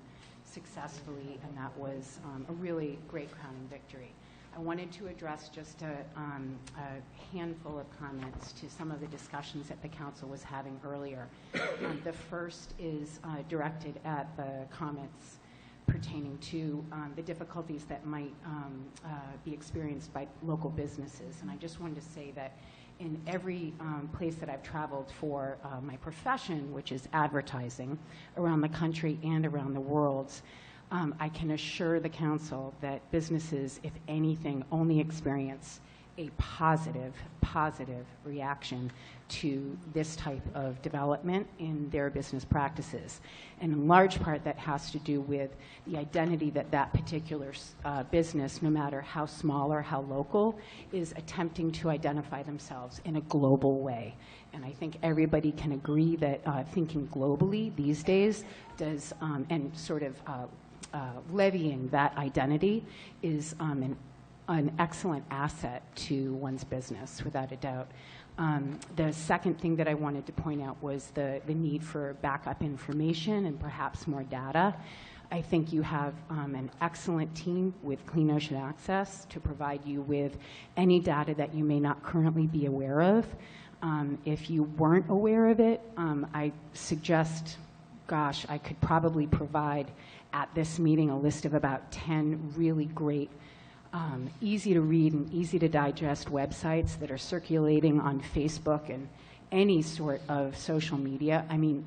successfully, and that was a really great crowning victory. I wanted to address just a handful of comments to some of the discussions that the council was having earlier. The first is directed at the comments pertaining to the difficulties that might be experienced by local businesses. And I just wanted to say that in every place that I've traveled for my profession, which is advertising, around the country and around the world, I can assure the council that businesses, if anything, only experience a positive reaction to this type of development in their business practices. And in large part, that has to do with the identity that that particular business, no matter how small or how local, is attempting to identify themselves in a global way. And I think everybody can agree that thinking globally these days does, and sort of levying that identity is an excellent asset to one's business, without a doubt. The second thing that I wanted to point out was the need for backup information and perhaps more data. I think you have an excellent team with Clean Ocean Access to provide you with any data that you may not currently be aware of. If you weren't aware of it, I suggest, gosh, I could probably provide at this meeting a list of about 10 really great easy to read and easy to digest websites that are circulating on Facebook and any sort of social media. I mean,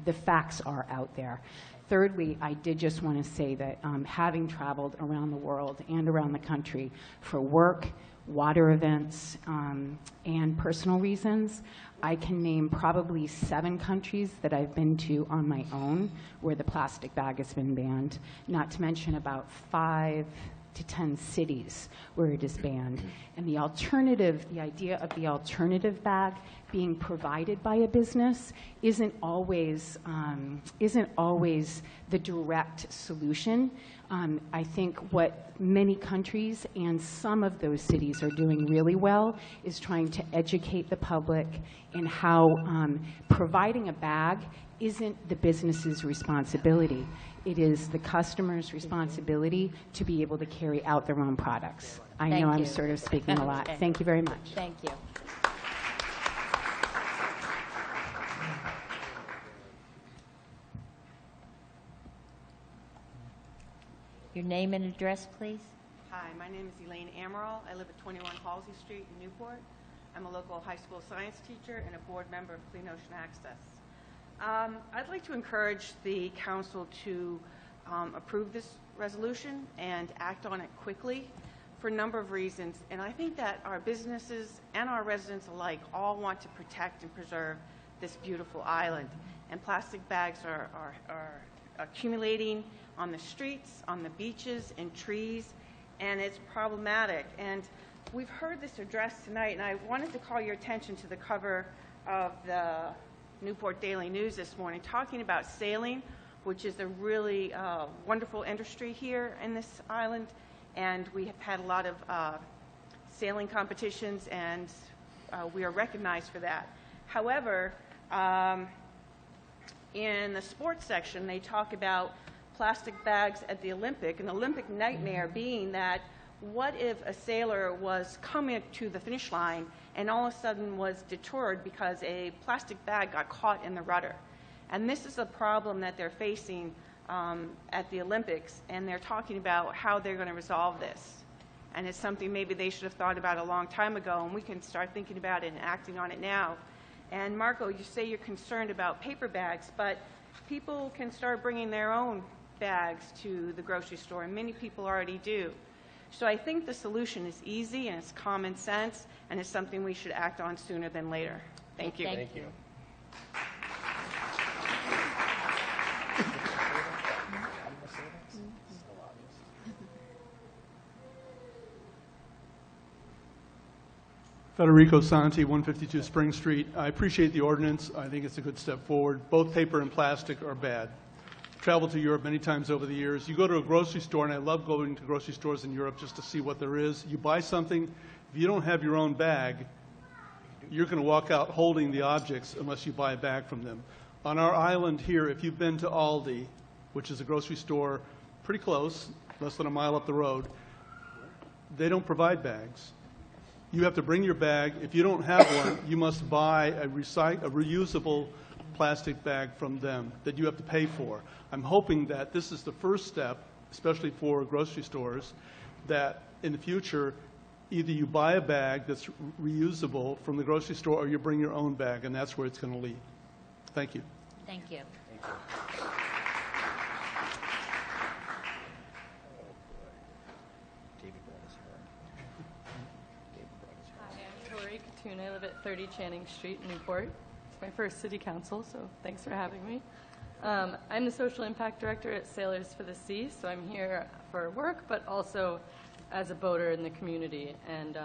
the facts are out there. Thirdly, I did just want to say that having traveled around the world and around the country for work, water events, and personal reasons, I can name probably 7 countries that I've been to on my own where the plastic bag has been banned, not to mention about 5 to 10 cities where it is banned. And the alternative, the idea of the alternative bag being provided by a business isn't always the direct solution. I think what many countries and some of those cities are doing really well is trying to educate the public in how providing a bag isn't the business's responsibility. It is the customer's responsibility to be able to carry out their own products. I know I'm sort of speaking a lot. Okay. Thank you very much. Thank you. Your name and address, please. Hi, my name is Elaine Amaral. I live at 21 Halsey Street in Newport. I'm a local high school science teacher and a board member of Clean Ocean Access. I'd like to encourage the council to approve this resolution and act on it quickly for a number of reasons. And I think that our businesses and our residents alike all want to protect and preserve this beautiful island. And plastic bags are accumulating on the streets, on the beaches, in trees, and it's problematic. And we've heard this addressed tonight, and I wanted to call your attention to the cover of the Newport Daily News this morning, talking about sailing, which is a really wonderful industry here in this island, and we have had a lot of sailing competitions, and we are recognized for that. However, in the sports section, they talk about plastic bags at the Olympic, an Olympic nightmare being that what if a sailor was coming to the finish line and all of a sudden was deterred because a plastic bag got caught in the rudder? And this is a problem that they're facing at the Olympics, and they're talking about how they're going to resolve this. And it's something maybe they should have thought about a long time ago, and we can start thinking about it and acting on it now. And Marco, you say you're concerned about paper bags, but people can start bringing their own bags to the grocery store, and many people already do. So I think the solution is easy and it's common sense, and it's something we should act on sooner than later. Thank you. Thank you. Federico Santi, 152 Spring Street. I appreciate the ordinance. I think it's a good step forward. Both paper and plastic are bad. I've traveled to Europe many times over the years. You go to a grocery store, and I love going to grocery stores in Europe just to see what there is. You buy something. If you don't have your own bag, you're going to walk out holding the objects unless you buy a bag from them. On our island here, if you've been to Aldi, which is a grocery store pretty close, less than a mile up the road, they don't provide bags. You have to bring your bag. If you don't have one, you must buy a reusable plastic bag from them that you have to pay for. I'm hoping that this is the first step, especially for grocery stores, that in the future, either you buy a bag that's reusable from the grocery store or you bring your own bag, and that's where it's going to lead. Thank you. Thank you. I live at 30 Channing Street in Newport. It's my first city council, so thanks for having me. I'm the social impact director at Sailors for the Sea, so I'm here for work, but also as a boater in the community. And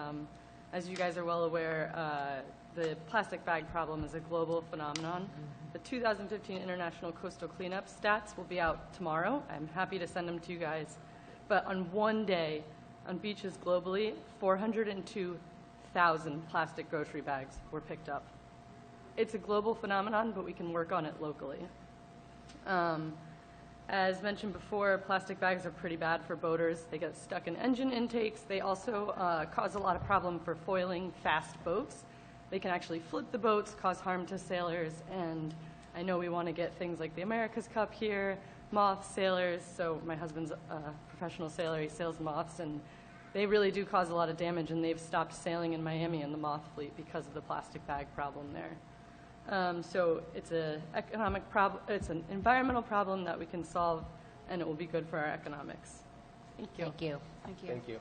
as you guys are well aware, the plastic bag problem is a global phenomenon. The 2015 International Coastal Cleanup stats will be out tomorrow. I'm happy to send them to you guys. But on one day, on beaches globally, 402,000 plastic grocery bags were picked up. It's a global phenomenon, but we can work on it locally. As mentioned before, plastic bags are pretty bad for boaters. They get stuck in engine intakes. They also cause a lot of problem for foiling fast boats. They can actually flip the boats, cause harm to sailors, and I know we want to get things like the America's Cup here, moth sailors. So my husband's a professional sailor. He sails moths, and they really do cause a lot of damage, and they've stopped sailing in Miami in the moth fleet because of the plastic bag problem there. So it's an economic problem. It's an environmental problem that we can solve, and it will be good for our economics. Thank you. Thank you. Thank you. Thank you.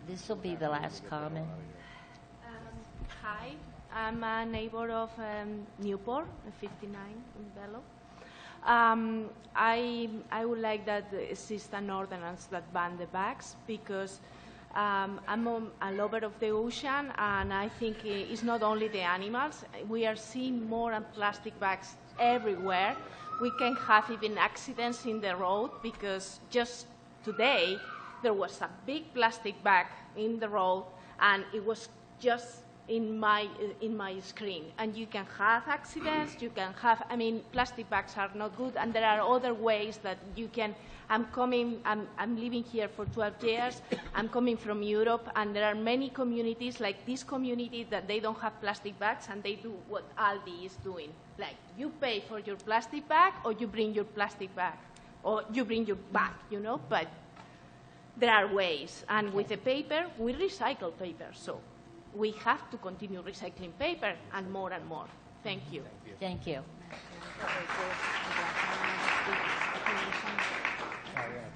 This will be the last comment. Hi, I'm a neighbor of Newport, 59 in Bello. I would like that there exists an ordinance that ban the bags because I'm a lover of the ocean, and I think it's not only the animals. We are seeing more plastic bags everywhere. We can have even accidents in the road because just today there was a big plastic bag in the road, and it was just in my screen. And you can have accidents, you can have, I mean, plastic bags are not good, and there are other ways that you can, I'm living here for 12 years, I'm coming from Europe, and there are many communities, like this community, that they don't have plastic bags, and they do what Aldi is doing. Like, you pay for your plastic bag, or you bring your plastic bag, or you bring your bag, you know, but there are ways. And with the paper, we recycle paper, so we have to continue recycling paper and more and more. Thank you. Thank you.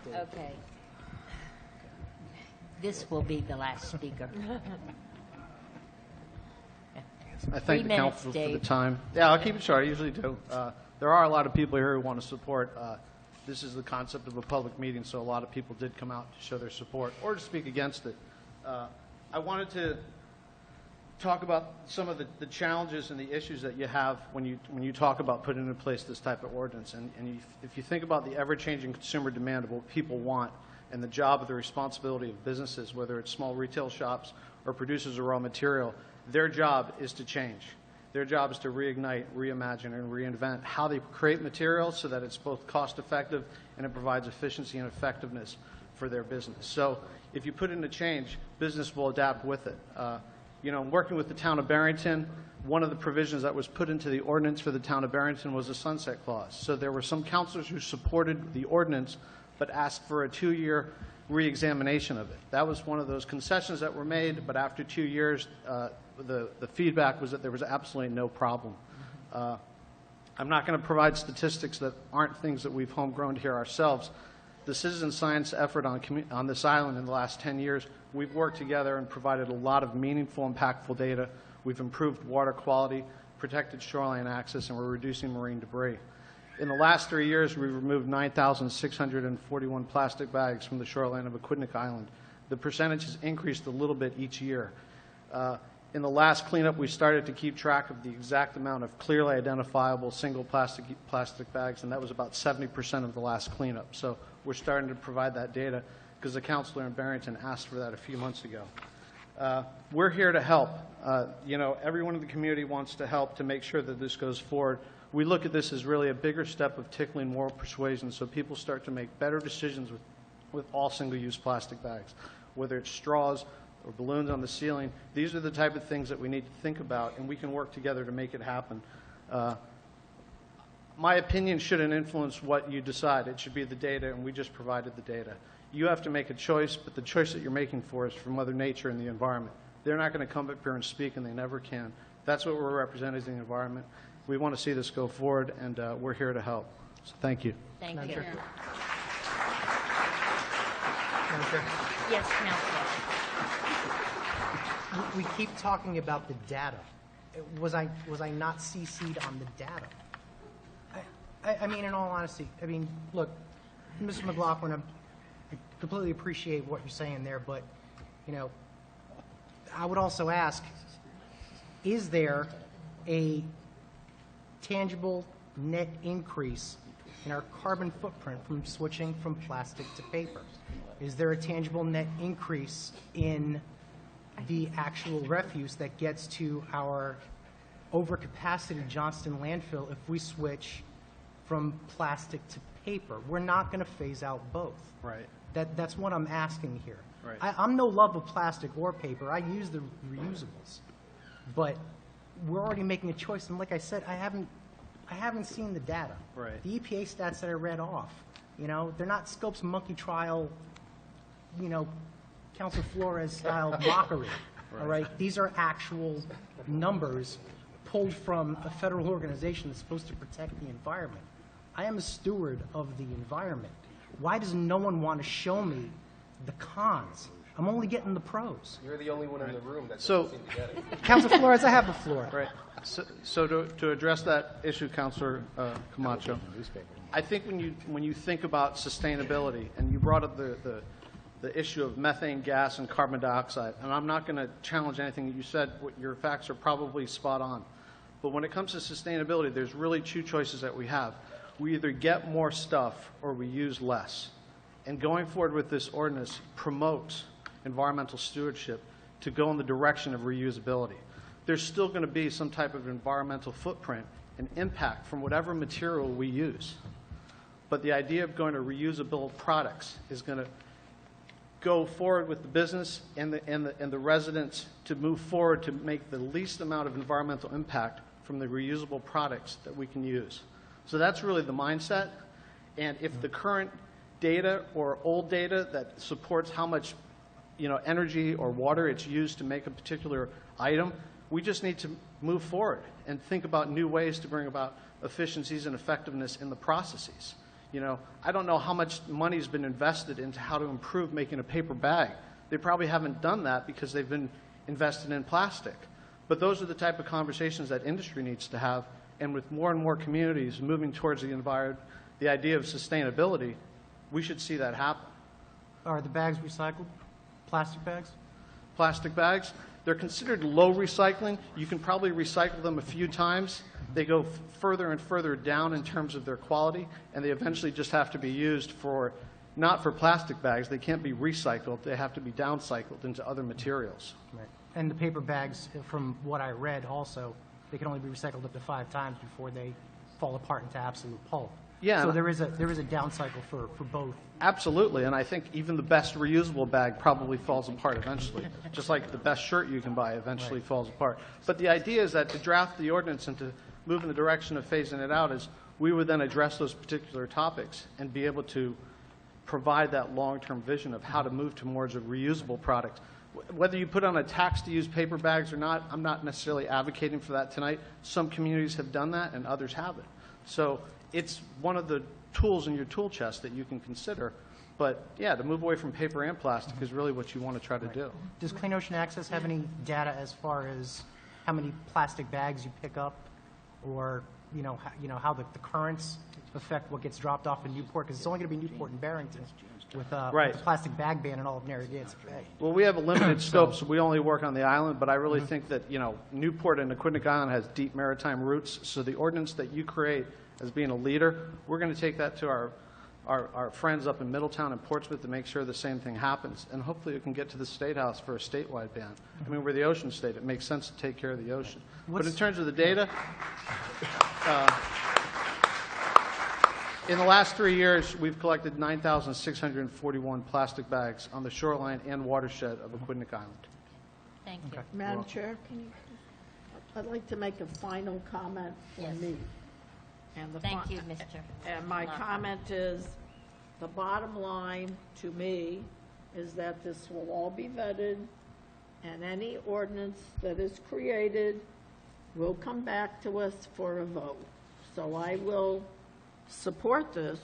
Okay. This will be the last speaker. I thank the council for the time. Yeah, I'll keep it short. I usually do. there are a lot of people here who want to support. This is the concept of a public meeting, so a lot of people did come out to show their support or to speak against it. I wanted to talk about some of the challenges and the issues that you have when you talk about putting in place this type of ordinance. And if you think about the ever-changing consumer demand of what people want and the job of the responsibility of businesses, whether it's small retail shops or producers of raw material, their job is to change. Their job is to reignite, reimagine, and reinvent how they create materials so that it's both cost-effective and it provides efficiency and effectiveness for their business. So if you put in a change, business will adapt with it. Working with the town of Barrington, one of the provisions that was put into the ordinance for the town of Barrington was a sunset clause. So there were some councilors who supported the ordinance but asked for a 2-year re-examination of it. That was one of those concessions that were made, but after 2 years, the feedback was that there was absolutely no problem. I'm not going to provide statistics that aren't things that we've homegrown here ourselves. The citizen science effort on this island in the last 10 years, we've worked together and provided a lot of meaningful, impactful data. We've improved water quality, protected shoreline access, and we're reducing marine debris. In the last 3 years, we've removed 9,641 plastic bags from the shoreline of Aquidneck Island. The percentage has increased a little bit each year. In the last cleanup, we started to keep track of the exact amount of clearly identifiable single plastic bags, and that was about 70% of the last cleanup. So we're starting to provide that data because the councilor in Barrington asked for that a few months ago. We're here to help. Everyone in the community wants to help to make sure that this goes forward. We look at this as really a bigger step of tickling moral persuasion so people start to make better decisions with all single-use plastic bags, whether it's straws or balloons on the ceiling. These are the type of things that we need to think about, and we can work together to make it happen. My opinion shouldn't influence what you decide. It should be the data, and we just provided the data. You have to make a choice, but the choice that you're making for is from Mother Nature and the environment. They're not going to come up here and speak, and they never can. That's what we're representing as the environment. We want to see this go forward, and we're here to help. So thank you. Thank you. Chair. Yes, Councilor. We keep talking about the data. Was I not CC'd on the data? I mean, in all honesty, look, Mr. McLaughlin, I completely appreciate what you're saying there, but, I would also ask, is there a tangible net increase in our carbon footprint from switching from plastic to paper? Is there a tangible net increase in the actual refuse that gets to our overcapacity Johnston landfill if we switch from plastic to paper? We're not going to phase out both. Right. That's what I'm asking here. Right. I'm no love of plastic or paper. I use the reusables, but we're already making a choice. And like I said, I haven't seen the data. Right. The EPA stats that I read off, they're not Scopes monkey trial, Council Flores style mockery. All right. These are actual numbers pulled from a federal organization that's supposed to protect the environment. I am a steward of the environment. Why does no one want to show me the cons? I'm only getting the pros. You're the only one in the room that So- doesn't seem to get it. Council Flores, I have the floor. Right. So to address that issue, Councilor Camacho, I think when you think about sustainability, and you brought up the issue of methane gas and carbon dioxide, and I'm not going to challenge anything that you said. Your facts are probably spot on. But when it comes to sustainability, there's really two choices that we have. We either get more stuff or we use less. And going forward with this ordinance promotes environmental stewardship to go in the direction of reusability. There's still going to be some type of environmental footprint and impact from whatever material we use. But the idea of going to reusable products is going to go forward with the business and the residents to move forward to make the least amount of environmental impact from the reusable products that we can use. So that's really the mindset. And if the current data or old data that supports how much energy or water it's used to make a particular item, we just need to move forward and think about new ways to bring about efficiencies and effectiveness in the processes. I don't know how much money's been invested into how to improve making a paper bag. They probably haven't done that because they've been invested in plastic. But those are the type of conversations that industry needs to have, And with more and more communities moving towards the idea of sustainability, we should see that happen. Are the bags recycled? Plastic bags? Plastic bags, they're considered low recycling. You can probably recycle them a few times. They go further and further down in terms of their quality, and they eventually just have to be used for, not for plastic bags. They can't be recycled. They have to be downcycled into other materials. Right. And the paper bags, from what I read also, they can only be recycled up to 5 times before they fall apart into absolute pulp. Yeah. So there is a down cycle for both. Absolutely, and I think even the best reusable bag probably falls apart eventually, just like the best shirt you can buy eventually falls apart. But the idea is that to draft the ordinance and to move in the direction of phasing it out is we would then address those particular topics and be able to provide that long-term vision of how to move towards a reusable product. Whether you put on a tax to use paper bags or not, I'm not necessarily advocating for that tonight. Some communities have done that and others haven't. So it's one of the tools in your tool chest that you can consider. But yeah, to move away from paper and plastic is really what you want to try to do. Does Clean Ocean Access have any data as far as how many plastic bags you pick up, or how the currents affect what gets dropped off in Newport? Because it's only going to be Newport and Barrington with the plastic bag ban and all of Narragansett Bay. Well, we have a limited scope, so we only work on the island, but I really think that, Newport and Aquidneck Island has deep maritime roots, so the ordinance that you create as being a leader, we're going to take that to our friends up in Middletown and Portsmouth to make sure the same thing happens, and hopefully it can get to the State House for a statewide ban. I mean, we're the ocean state. It makes sense to take care of the ocean. But in terms of the data, in the last 3 years, we've collected 9,641 plastic bags on the shoreline and watershed of Aquidneck Island. Thank you. Madam Chair, I'd like to make a final comment for me. And Thank you, Mr. And my comment is, the bottom line to me is that this will all be vetted, and any ordinance that is created will come back to us for a vote. So I will support this,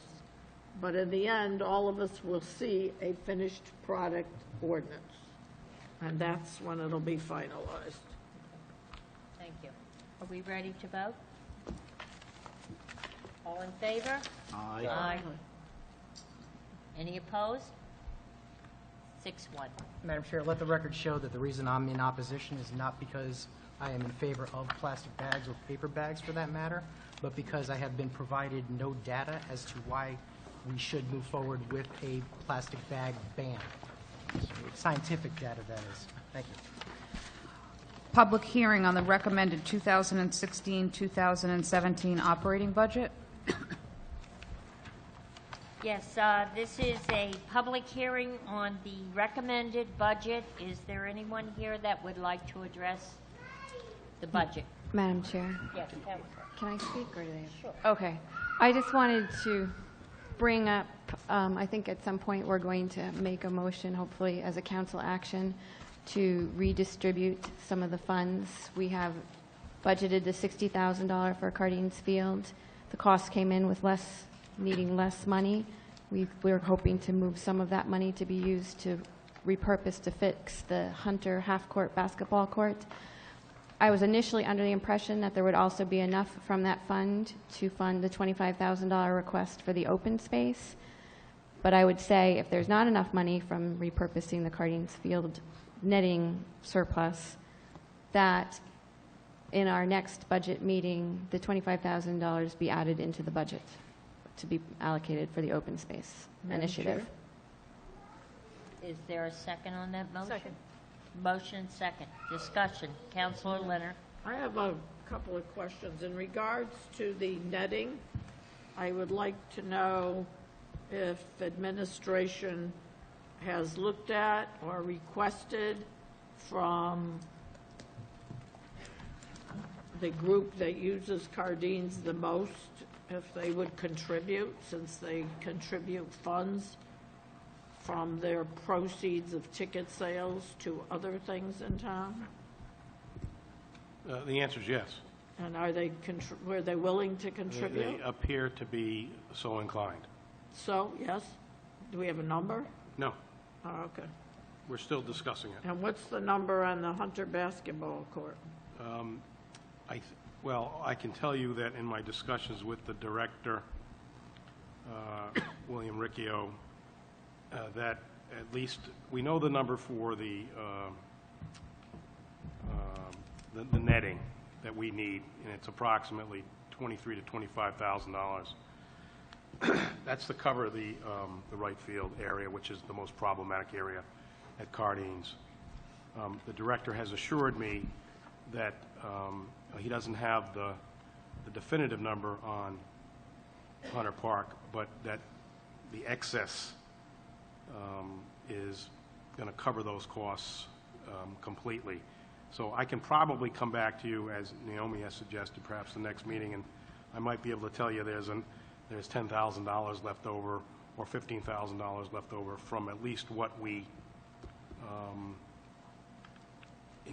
but in the end, all of us will see a finished product ordinance, and that's when it'll be finalized. Thank you. Are we ready to vote? All in favor? Aye. Aye. Any opposed? 6-1. Madam Chair, let the record show that the reason I'm in opposition is not because I am in favor of plastic bags or paper bags for that matter, but because I have been provided no data as to why we should move forward with a plastic bag ban. Scientific data, that is. Thank you. Public hearing on the recommended 2016-2017 operating budget. Yes, this is a public hearing on the recommended budget. Is there anyone here that would like to address the budget? Madam Chair, Yes, Councilor. can I speak or do they? Sure. Okay. I just wanted to bring up, I think at some point we're going to make a motion, hopefully as a council action, to redistribute some of the funds. We have budgeted the $60,000 for Cardines Field. The cost came in with needing less money. We're hoping to move some of that money to be used to repurpose to fix the Hunter half-court basketball court. I was initially under the impression that there would also be enough from that fund to fund the $25,000 request for the open space. But I would say if there's not enough money from repurposing the Cardines Field netting surplus, that in our next budget meeting, the $25,000 be added into the budget to be allocated for the open space initiative. Is there a second on that motion? Second. Motion second. Discussion. Councilor Leonard. I have a couple of questions. In regards to the netting, I would like to know if administration has looked at or requested from the group that uses Cardines the most, if they would contribute, since they contribute funds from their proceeds of ticket sales to other things in town? The answer is yes. And are they, were they willing to contribute? They appear to be so inclined. So, yes? Do we have a number? No, Oh, okay. we're still discussing it. And what's the number on the Hunter basketball court? Well, I can tell you that in my discussions with the director, William Riccio, that at least we know the number for the netting that we need, and it's approximately $23,000 to $25,000. That's to cover the right field area, which is the most problematic area at Cardines. The director has assured me that he doesn't have the definitive number on Hunter Park, but that the excess is going to cover those costs completely. So I can probably come back to you, as Naomi has suggested, perhaps the next meeting, and I might be able to tell you there's $10,000 left over or $15,000 left over from at least what we,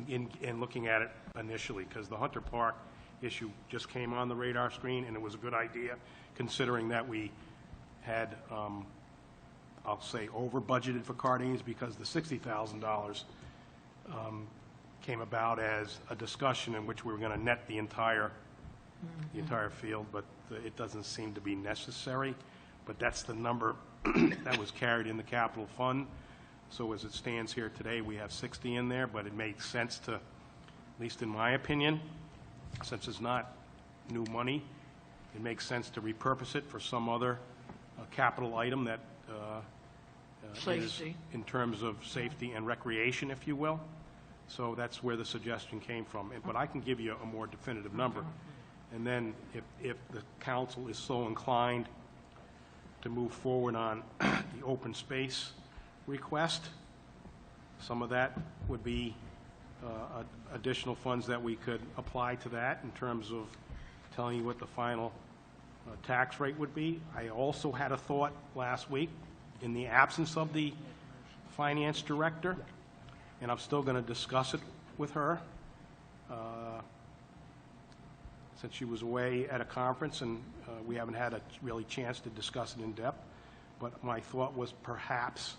in looking at it initially, because the Hunter Park issue just came on the radar screen, and it was a good idea, considering that we had, I'll say, over budgeted for Cardines, because the $60,000 came about as a discussion in which we were going to net the entire field, but it doesn't seem to be necessary. But that's the number that was carried in the capital fund. So as it stands here today, we have 60 in there, but it makes sense to, at least in my opinion, since it's not new money, it makes sense to repurpose it for some other capital item that is in terms of safety and recreation, if you will. So that's where the suggestion came from. But I can give you a more definitive number. And then if the council is so inclined to move forward on the open space request, some of that would be additional funds that we could apply to that in terms of telling you what the final tax rate would be. I also had a thought last week, in the absence of the finance director, and I'm still going to discuss it with her, since she was away at a conference, and we haven't had a really chance to discuss it in depth. But my thought was perhaps,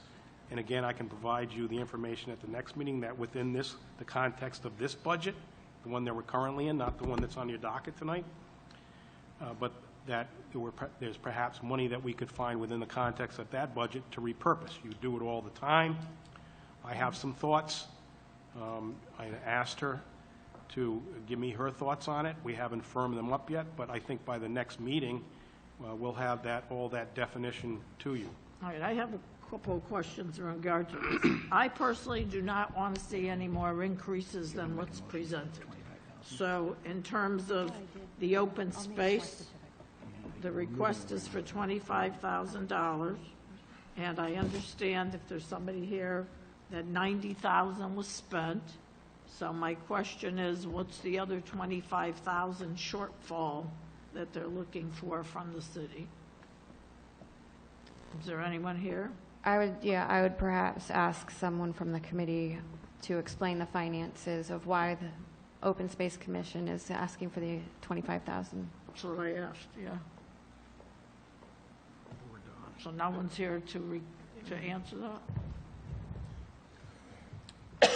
and again, I can provide you the information at the next meeting, that within the context of this budget, the one that we're currently in, not the one that's on your docket tonight, but that there's perhaps money that we could find within the context of that budget to repurpose. You do it all the time. I have some thoughts. I asked her to give me her thoughts on it. We haven't firmed them up yet, but I think by the next meeting, we'll have all that definition to you. All right, I have a couple of questions in regard to this. I personally do not want to see any more increases than what's presented. So in terms of the open space, the request is for $25,000, and I understand if there's somebody here that $90,000 was spent. So my question is, what's the other $25,000 shortfall that they're looking for from the city? Is there anyone here? I would perhaps ask someone from the committee to explain the finances of why the Open Space Commission is asking for the $25,000. That's what I asked, yeah. So no one's here to answer that?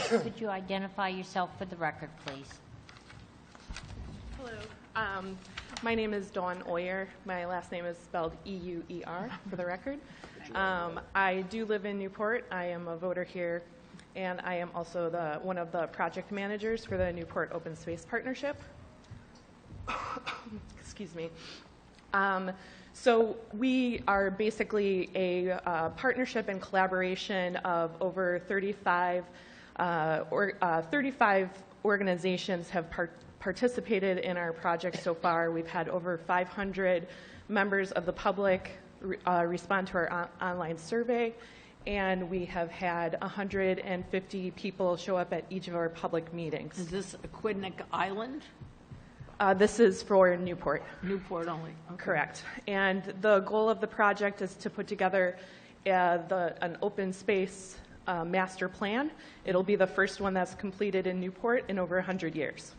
Could you identify yourself for the record, please? Hello. My name is Dawn Oyer. My last name is spelled E-U-E-R, for the record. I do live in Newport. I am a voter here, and I am also one of the project managers for the Newport Open Space Partnership. Excuse me. So we are basically a partnership and collaboration of over 35 organizations have participated in our project so far. We've had over 500 members of the public respond to our online survey, and we have had 150 people show up at each of our public meetings. Is this Aquidneck Island? This is for Newport. Newport only. Okay. Correct. And the goal of the project is to put together an open space master plan. It'll be the first one that's completed in Newport in over 100 years.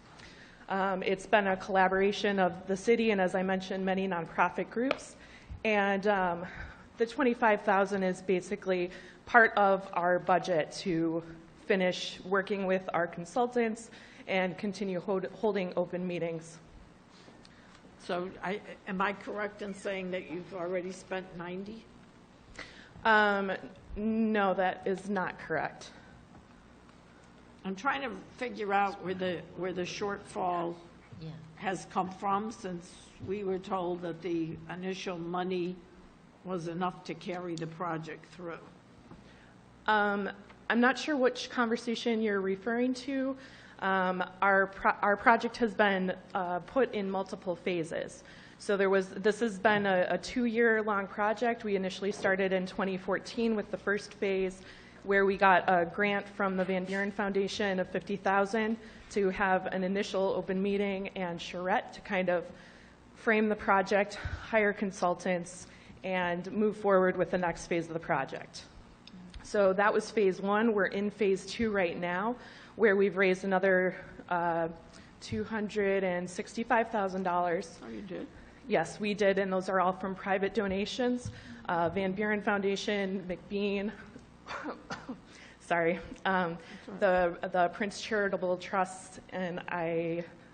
It's been a collaboration of the city and, as I mentioned, many nonprofit groups. And the $25,000 is basically part of our budget to finish working with our consultants and continue holding open meetings So am I correct in saying that you've already spent 90? No, that is not correct. I'm trying to figure out where the shortfall has come from, since we were told that the initial money was enough to carry the project through. I'm not sure which conversation you're referring to. Our project has been put in multiple phases. So this has been a 2-year-long project. We initially started in 2014 with the first phase, where we got a grant from the Van Buren Foundation of $50,000 to have an initial open meeting and charrette to kind of frame the project, hire consultants, and move forward with the next phase of the project. So that was phase 1. We're in phase 2 right now, where we've raised another $265,000. Oh, you did? Yes, we did, and those are all from private donations. Van Buren Foundation, McBean, sorry, the Prince Charitable Trust, and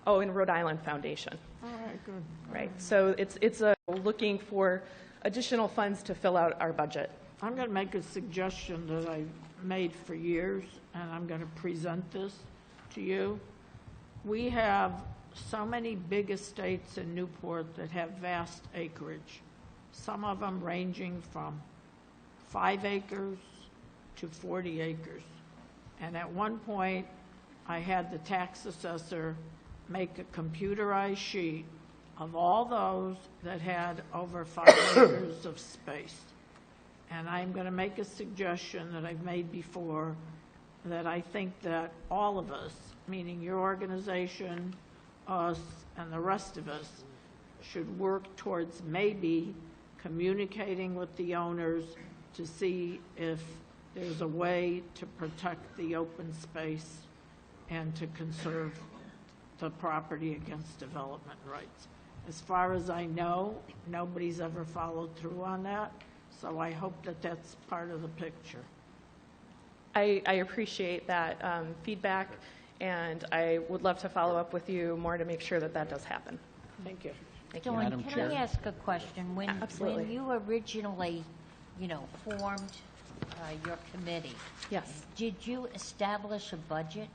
Rhode Island Foundation. All right, good. Right, so it's looking for additional funds to fill out our budget. I'm going to make a suggestion that I've made for years, and I'm going to present this to you. We have so many big estates in Newport that have vast acreage, some of them ranging from 5 acres to 40 acres. And at one point, I had the tax assessor make a computerized sheet of all those that had over 5 acres of space. And I'm going to make a suggestion that I've made before, that I think that all of us, meaning your organization, us, and the rest of us, should work towards maybe communicating with the owners to see if there's a way to protect the open space and to conserve the property against development rights. As far as I know, nobody's ever followed through on that, so I hope that that's part of the picture. I appreciate that feedback, and I would love to follow up with you more to make sure that that does happen. Thank you. Dawn, can I ask a question? When you originally, formed your committee, yes, did you establish a budget?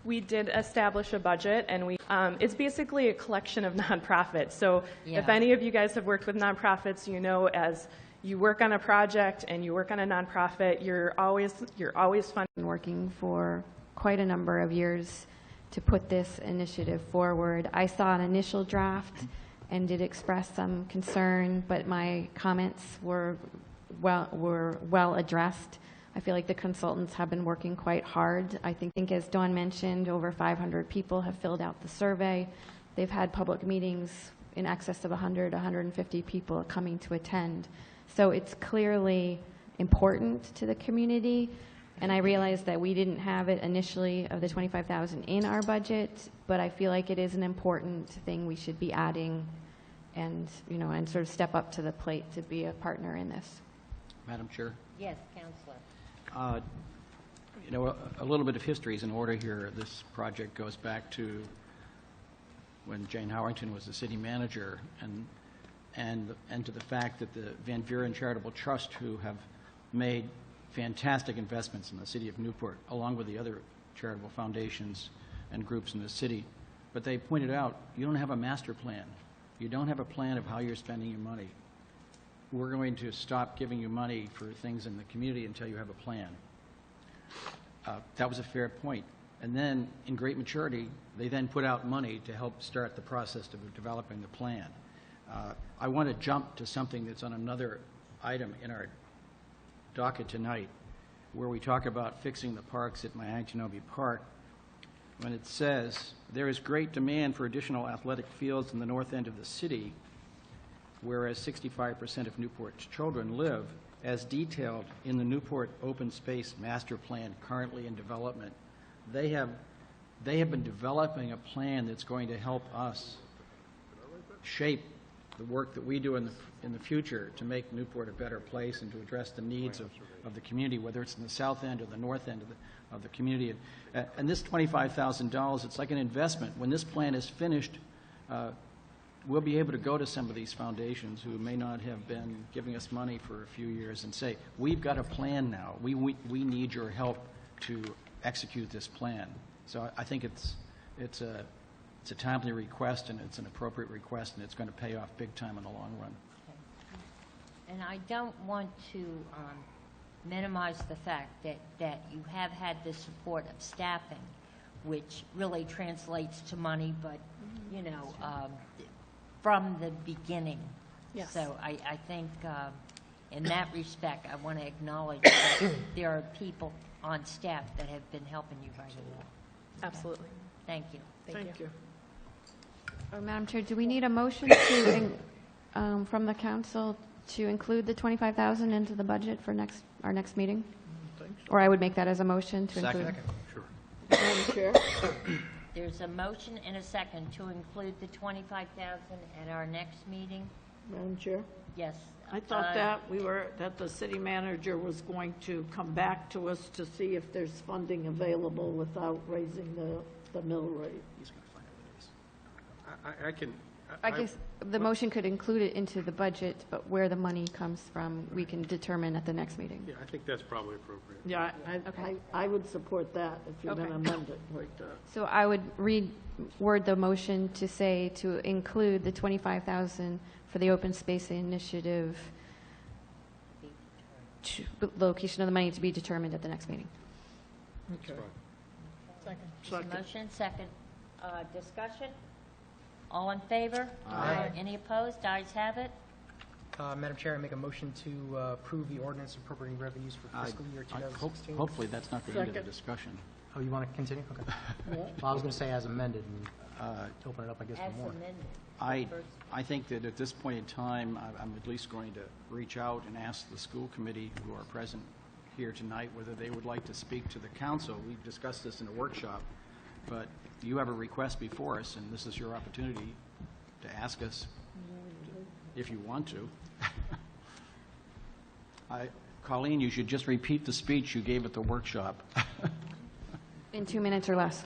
We did establish a budget, and it's basically a collection of nonprofits. So if any of you guys have worked with nonprofits, as you work on a project and you work on a nonprofit, you're always funding. Working for quite a number of years to put this initiative forward. I saw an initial draft and did express some concern, but my comments were well addressed. I feel like the consultants have been working quite hard. I think as Dawn mentioned, over 500 people have filled out the survey. They've had public meetings in excess of 150 people coming to attend. So it's clearly important to the community. And I realize that we didn't have it initially of the $25,000 in our budget, but I feel like it is an important thing we should be adding and, and sort of step up to the plate to be a partner in this. Madam Chair? Yes, Counselor. A little bit of history is in order here. This project goes back to when Jane Howerton was the city manager, and to the fact that the Van Buren Charitable Trust, who have made fantastic investments in the city of Newport, along with the other charitable foundations and groups in the city. But they pointed out, you don't have a master plan. You don't have a plan of how you're spending your money. We're going to stop giving you money for things in the community until you have a plan. That was a fair point. And then, in great maturity, they then put out money to help start the process of developing the plan. I want to jump to something that's on another item in our docket tonight, where we talk about fixing the parks at Myagtenobe Park, when it says, there is great demand for additional athletic fields in the north end of the city, whereas 65% of Newport's children live, as detailed in the Newport Open Space Master Plan currently in development. They have been developing a plan that's going to help us shape the work that we do in the future to make Newport a better place and to address the needs of the community, whether it's in the south end or the north end of the community. And this $25,000, it's like an investment. When this plan is finished, we'll be able to go to some of these foundations who may not have been giving us money for a few years and say, we've got a plan now. We need your help to execute this plan. So I think it's a timely request, and it's an appropriate request, and it's going to pay off big time in the long run. And I don't want to minimize the fact that you have had the support of staffing, which really translates to money, but, you know, from the beginning. Yes. So I think in that respect, I want to acknowledge that there are people on staff that have been helping you right along. Absolutely. Thank you. Thank you. Madam Chair, do we need a motion to, from the council to include the $25,000 into the budget for our next meeting? Or I would make that as a motion to include. Second. Sure. Madam Chair? There's a motion and a second to include the $25,000 at our next meeting. Madam Chair? Yes. I thought that the city manager was going to come back to us to see if there's funding available without raising the mill rate. He's going to find out what it is. I can. I guess the motion could include it into the budget, but where the money comes from, we can determine at the next meeting. Yeah, I think that's probably appropriate. Yeah, I would support that if you're going to amend it like that. So I would reword the motion to say to include the $25,000 for the open space initiative, location of the money to be determined at the next meeting. Okay. Second. Motion, second. Discussion? All in favor? Aye. Any opposed? Ayes have it. Madam Chair, I make a motion to approve the ordinance appropriating revenues for fiscal year 2016. Hopefully that's not the end of the Second. discussion. Oh, you want to continue? Okay. Well, I was going to say as amended and to open it up, I guess, As for more. amended. I think that at this point in time, I'm at least going to reach out and ask the school committee who are present here tonight whether they would like to speak to the council. We discussed this in a workshop, but you have a request before us, and this is your opportunity to ask us if you want to. Colleen, you should just repeat the speech you gave at the workshop. In 2 minutes or less.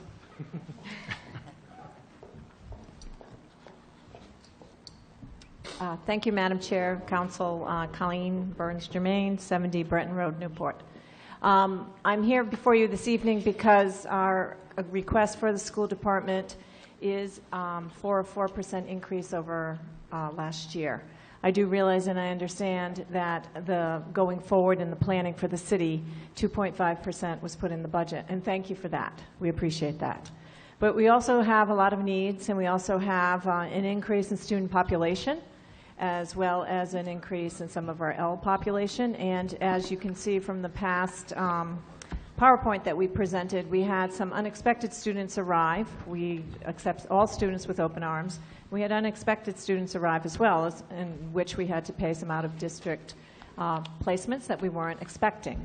Thank you, Madam Chair, Council. Colleen Burns-Germain, 70 Breton Road, Newport. I'm here before you this evening because our request for the school department is for a 4% increase over last year. I do realize and I understand that going forward in the planning for the city, 2.5% was put in the budget, and thank you for that. We appreciate that. But we also have a lot of needs, and we also have an increase in student population, as well as an increase in some of our L population. And as you can see from the past PowerPoint that we presented, we had some unexpected students arrive. We accept all students with open arms. We had unexpected students arrive as well, in which we had to pay some out-of-district placements that we weren't expecting.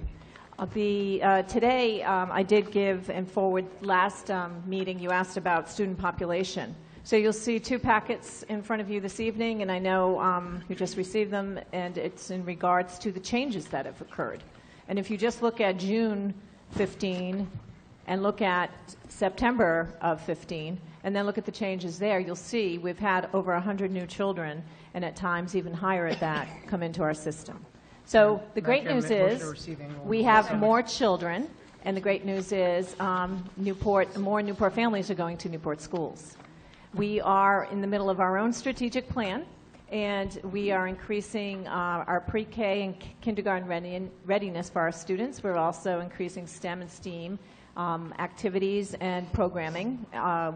Today, I did give and forward last meeting, you asked about student population. So you'll see 2 packets in front of you this evening, and I know you just received them, and it's in regards to the changes that have occurred. And if you just look at June 15 and look at September of 15, and then look at the changes there, you'll see we've had over 100 new children, and at times even higher at that, come into our system. So the great news is we have more children, and the great news is more Newport families are going to Newport schools. We are in the middle of our own strategic plan, and we are increasing our pre-K and kindergarten readiness for our students. We're also increasing STEM and STEAM activities and programming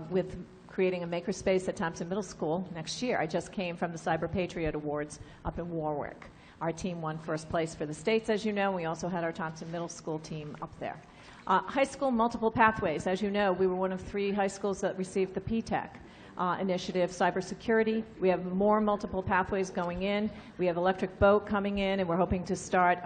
with creating a makerspace at Thompson Middle School next year. I just came from the Cyber Patriot Awards up in Warwick. Our team won first place for the states, as you know. We also had our Thompson Middle School team up there. High school multiple pathways. As you know, we were one of 3 high schools that received the PTEC initiative, cybersecurity. We have more multiple pathways going in. We have electric boat coming in, and we're hoping to start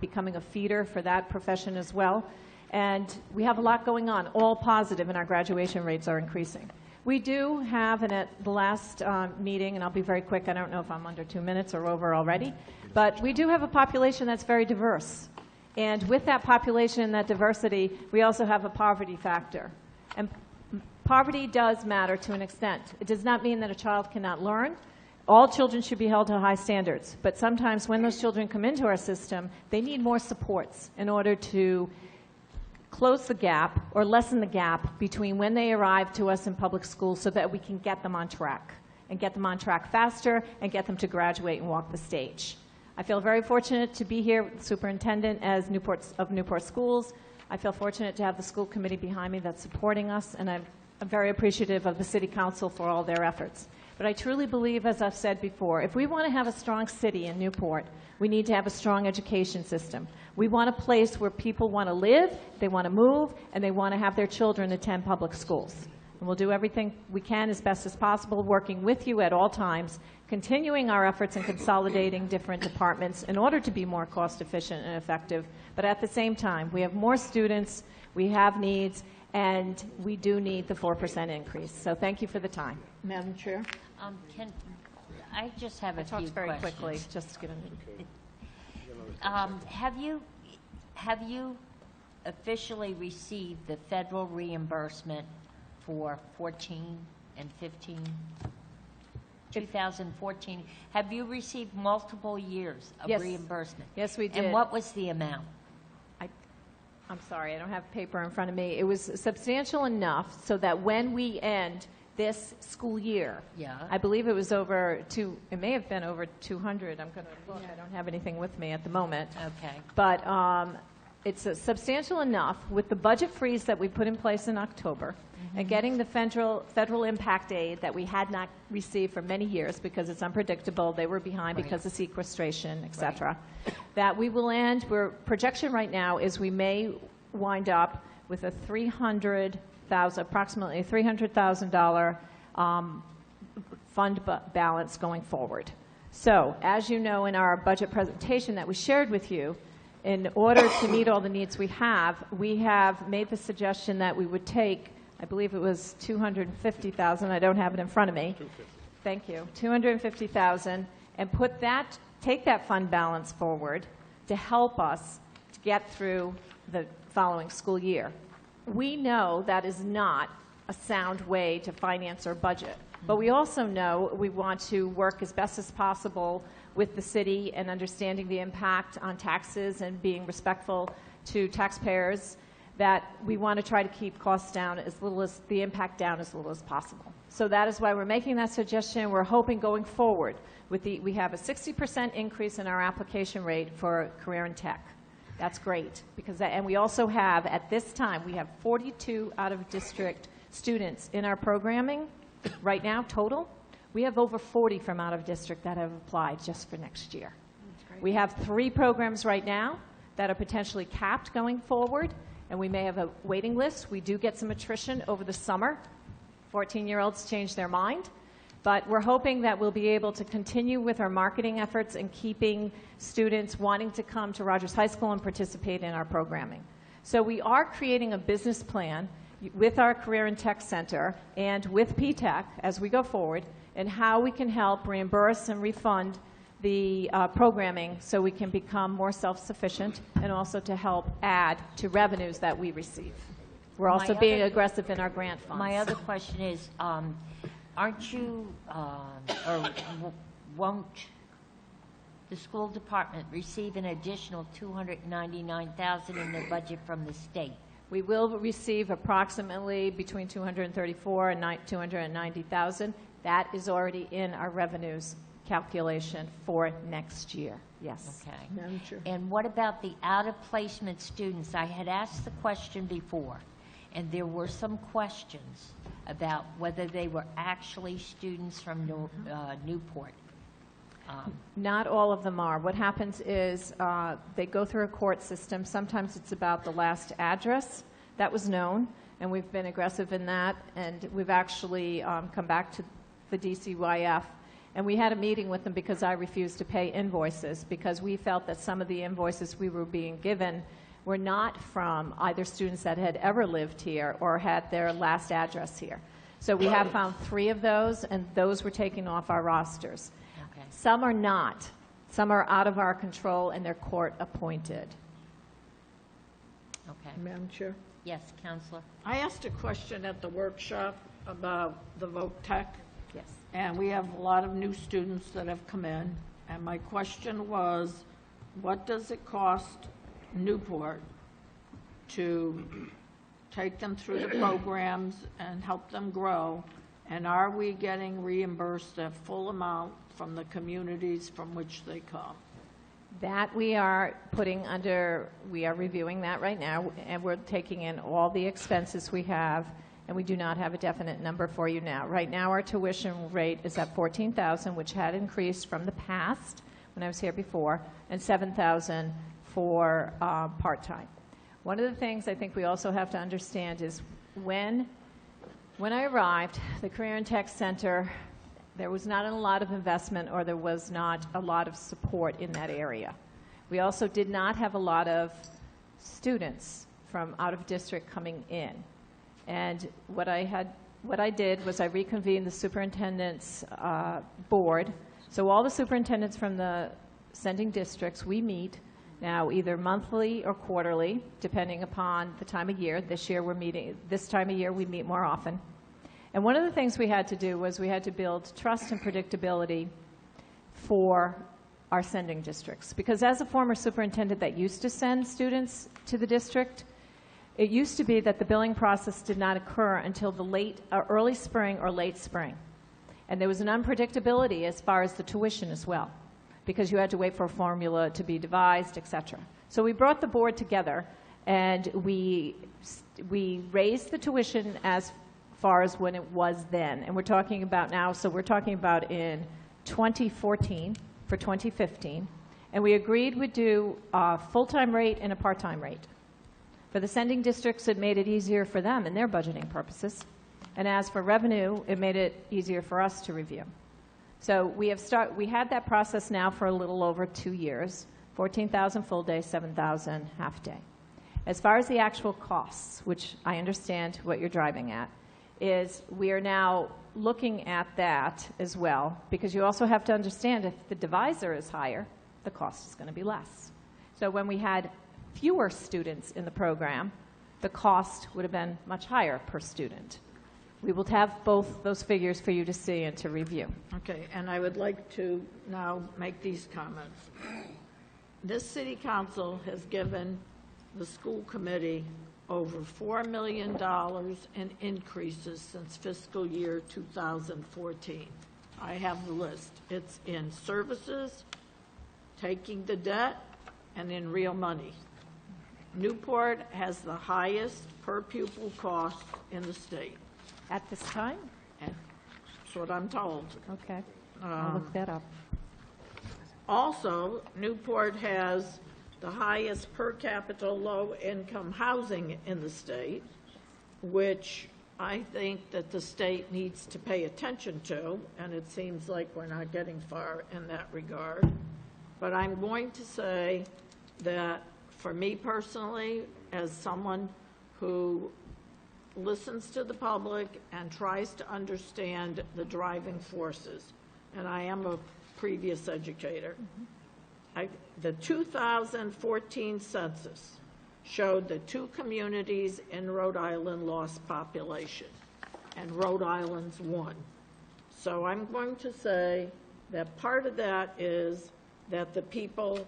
becoming a feeder for that profession as well. And we have a lot going on, all positive, and our graduation rates are increasing. We do have, and at the last meeting, and I'll be very quick, I don't know if I'm under 2 minutes or over already, but we do have a population that's very diverse. And with that population and that diversity, we also have a poverty factor. And Poverty does matter to an extent. It does not mean that a child cannot learn. All children should be held to high standards, but sometimes when those children come into our system, they need more supports in order to close the gap or lessen the gap between when they arrive to us in public schools so that we can get them on track and get them on track faster and get them to graduate and walk the stage. I feel very fortunate to be here with the superintendent of Newport Schools. I feel fortunate to have the school committee behind me that's supporting us, and I'm very appreciative of the city council for all their efforts. But I truly believe, as I've said before, if we want to have a strong city in Newport, we need to have a strong education system. We want a place where people want to live, they want to move, and they want to have their children attend public schools. And we'll do everything we can as best as possible, working with you at all times, continuing our efforts in consolidating different departments in order to be more cost efficient and effective. But at the same time, we have more students, we have needs, and we do need the 4% increase. So thank you for the time. Madam Chair? I just have a few questions. very quickly, just to get Have you officially received the federal reimbursement for 14 and 15? 2014, have you received multiple years of Yes. reimbursement? Yes, we did. And what was the amount? I'm sorry, I don't have paper in front of me. It was substantial enough so that when we end this school year, I believe it was it may have been over 200. I'm going to look. I don't have anything with me at the moment. Okay. But it's substantial enough with the budget freeze that we put in place in October and getting the federal impact aid that we had not received for many years because it's unpredictable. They were behind because of sequestration, et cetera. That we will end, projection right now is we may wind up with a approximately $300,000 fund balance going forward. So, as you know, in our budget presentation that we shared with you, in order to meet all the needs we have made the suggestion that we would take, I believe it was $250,000. I don't have it in front of me. Thank you. $250,000, and take that fund balance forward to help us to get through the following school year. We know that is not a sound way to finance our budget, but we also know we want to work as best as possible with the city and understanding the impact on taxes and being respectful to taxpayers, that we want to try to keep costs down the impact down as little as possible. So that is why we're making that suggestion. We're hoping going forward we have a 60% increase in our application rate for career and tech. That's great and we also have at this time we have 42 out of district students in our programming right now total. We have over 40 from out of district that have applied just for next year. We have 3 programs right now that are potentially capped going forward, and we may have a waiting list. We do get some attrition over the summer. 14-year-olds change their mind. But we're hoping that we'll be able to continue with our marketing efforts and keeping students wanting to come to Rogers High School and participate in our programming. So we are creating a business plan with our Career and Tech Center and with P-TECH as we go forward, and how we can help reimburse and refund the programming so we can become more self-sufficient and also to help add to revenues that we receive. We're also being aggressive in our grant funds. My other question is, aren't you, or won't the school department receive an additional $299,000 in their budget from the state? We will receive approximately between $234,000 and $290,000. That is already in our revenues calculation for next year. Yes. Okay. Madam Chair. And what about the out-of-placement students? I had asked the question before, and there were some questions about whether they were actually students from Newport. Not all of them are. What happens is they go through a court system. Sometimes it's about the last address. That was known, and we've been aggressive in that, and we've actually come back to the DCYF, and we had a meeting with them because I refused to pay invoices because we felt that some of the invoices we were being given were not from either students that had ever lived here or had their last address here. So we have found 3 of those, and those were taken off our rosters. Okay. Some are not. Some are out of our control, and they're court appointed. Okay. Madam Chair. Yes, Counselor. I asked a question at the workshop about the voc tech. Yes. And we have a lot of new students that have come in. And my question was, what does it cost Newport to take them through the programs and help them grow? And are we getting reimbursed a full amount from the communities from which they come? That we are putting under, we are reviewing that right now, and we're taking in all the expenses we have, and we do not have a definite number for you now. Right now, our tuition rate is at $14,000, which had increased from the past when I was here before, and $7,000 for part-time. One of the things I think we also have to understand is when I arrived, the Career and Tech Center, there was not a lot of investment, or there was not a lot of support in that area. We also did not have a lot of students from out of district coming in. And what I did was I reconvened the superintendent's board. So all the superintendents from the sending districts, we meet now either monthly or quarterly, depending upon the time of year. This time of year we meet more often. And one of the things we had to do was we had to build trust and predictability for our sending districts. Because as a former superintendent that used to send students to the district, it used to be that the billing process did not occur until the early spring or late spring. And there was an unpredictability as far as the tuition as well, because you had to wait for a formula to be devised, et cetera. So we brought the board together, and we raised the tuition as far as when it was then. And we're talking about now, so we're talking about in 2014 for 2015. And we agreed we'd do a full-time rate and a part-time rate. For the sending districts, it made it easier for them in their budgeting purposes. And as for revenue, it made it easier for us to review. So we had that process now for a little over 2 years, 14,000 full day, 7,000 half day. As far as the actual costs, which I understand what you're driving at, is we are now looking at that as well, because you also have to understand if the divisor is higher, the cost is going to be less. So when we had fewer students in the program, the cost would have been much higher per student. We will have both those figures for you to see and to review. Okay, and I would like to now make these comments. This city council has given the school committee over $4 million in increases since fiscal year 2014. I have the list. It's in services, taking the debt, and in real money. Newport has the highest per pupil cost in the state. At this time? That's what I'm told. Okay, I'll look that up. Also, Newport has the highest per capita low-income housing in the state, which I think that the state needs to pay attention to, and it seems like we're not getting far in that regard. But I'm going to say that for me personally, as someone who listens to the public and tries to understand the driving forces, and I am a previous educator, the 2014 census showed that 2 communities in Rhode Island lost population, and Rhode Island's one. So I'm going to say that part of that is that the people